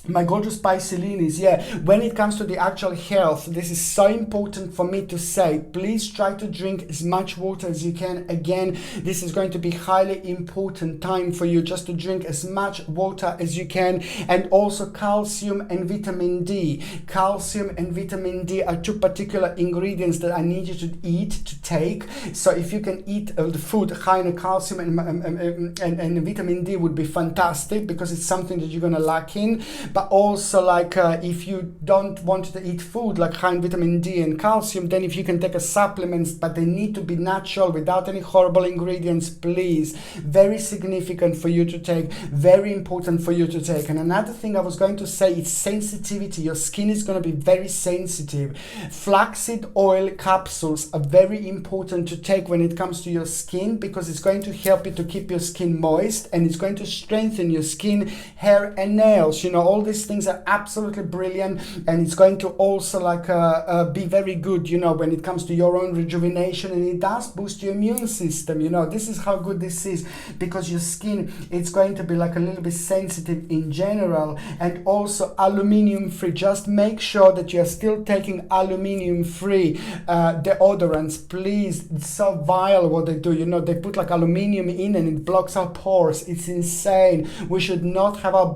my gorgeous Pisceline, when it comes to the actual health, this is so important for me to say. Please try to drink as much water as you can. Again, this is going to be highly important time for you just to drink as much water as you can. And also calcium and vitamin D. Calcium and vitamin D are two particular ingredients that I need you to eat, to take. So if you can eat the food high in calcium and vitamin D would be fantastic, because it's something that you're going to lack in. But also like if you don't want to eat food like high in vitamin D and calcium, then if you can take a supplements, but they need to be natural without any horrible ingredients, please. Very significant for you to take, very important for you to take. And another thing I was going to say is sensitivity. Your skin is going to be very sensitive. Flaxseed oil capsules are very important to take when it comes to your skin, because it's going to help you to keep your skin moist, and it's going to strengthen your skin, hair and nails. You know, all these things are absolutely brilliant, and it's going to also like be very good, you know, when it comes to your own rejuvenation, and it does boost your immune system. You know, this is how good this is, because your skin, it's going to be like a little bit sensitive in general. And also aluminium free. Just make sure that you're still taking aluminium free deodorants, please. It's so vile what they do, you know, they put like aluminium in and it blocks our pores. It's insane. We should not have our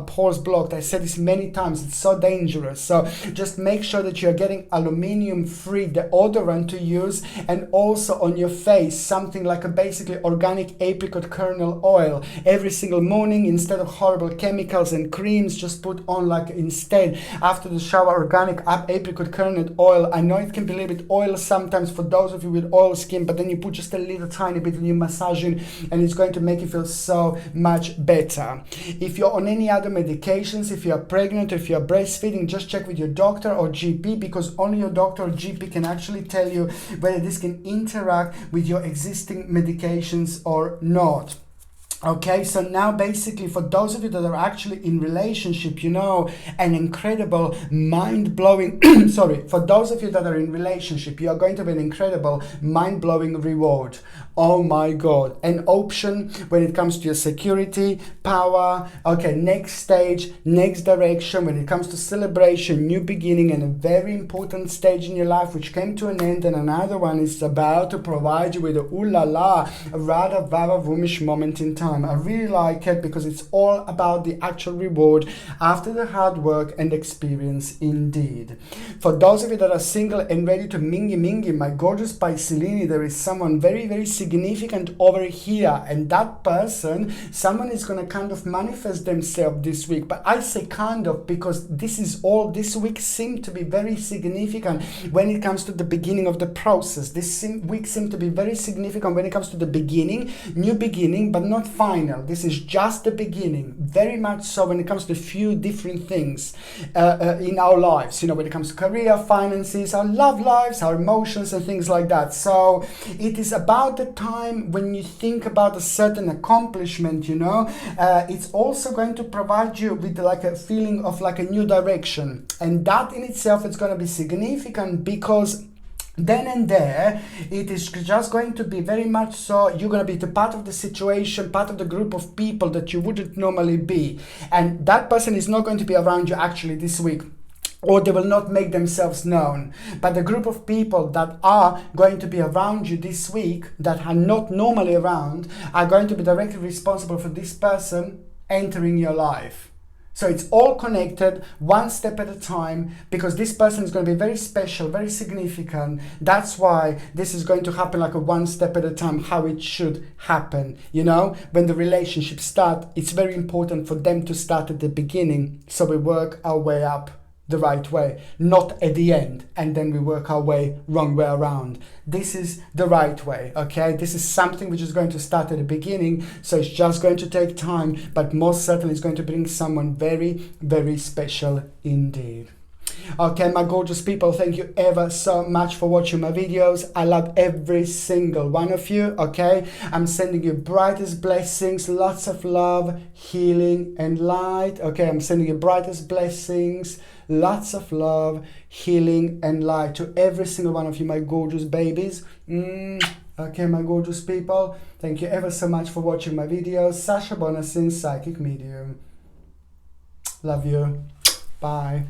pores blocked. I said this many times, it's so dangerous. So just make sure that you're getting aluminium free deodorant to use, and also on your face something like a basically organic apricot kernel oil every single morning. Instead of horrible chemicals and creams, just put on like instead after the shower organic apricot kernel oil. I know it can be a little bit oil sometimes for those of you with oil skin, but then you put just a little tiny bit and you massage it, and it's going to make you feel so much better. If you're on any other medications, if you're pregnant or if you're breastfeeding, just check with your doctor or GP, because only your doctor or GP can actually tell you whether this can interact with your existing medications or not. Okay, so now basically for those of you that are actually in relationship, you know, an incredible mind-blowing for those of you that are in relationship, you are going to have an incredible mind-blowing reward. Oh my God, an option when it comes to your security, power, okay, next stage, next direction, when it comes to celebration, new beginning, and a very important stage in your life which came to an end, and another one is about to provide you with a ooh la la, a rather vava-woomish moment in time. I really like it because it's all about the actual reward after the hard work and experience indeed. For those of you that are single and ready to mingy, my gorgeous Pisceline, there is someone very, very significant over here, and that person, someone is going to kind of manifest themselves this week. But I say kind of because this week seemed to be very significant when it comes to the beginning of the process. This week seemed to be very significant when it comes to the beginning, new beginning, but not final. This is just the beginning, very much so when it comes to a few different things in our lives, you know, when it comes to career, finances, our love lives, our emotions and things like that. So it is about the time when you think about a certain accomplishment, you know, it's also going to provide you with like a feeling of like a new direction, and that in itself is going to be significant, because then and there, it is just going to be very much so, you're going to be the part of the situation, part of the group of people that you wouldn't normally be. And that person is not going to be around you actually this week, or they will not make themselves known. But the group of people that are going to be around you this week, that are not normally around, are going to be directly responsible for this person entering your life. So it's all connected, one step at a time, because this person is going to be very special, very significant. That's why this is going to happen like a one step at a time, how it should happen. You know, when the relationship starts, it's very important for them to start at the beginning, so we work our way up the right way, not at the end and then we work our way wrong way around. This is the right way, okay? This is something which is going to start at the beginning, so it's just going to take time, but most certainly it's going to bring someone very, very special indeed. Okay, my gorgeous people, thank you ever so much for watching my videos. I love every single one of you, okay? I'm sending you brightest blessings, lots of love, healing and light, okay? I'm sending you brightest blessings, lots of love, healing and light to every single one of you, my gorgeous babies. Okay, my gorgeous people, thank you ever so much for watching my videos. Sasha Bonasin, Psychic Medium. Love you. Bye.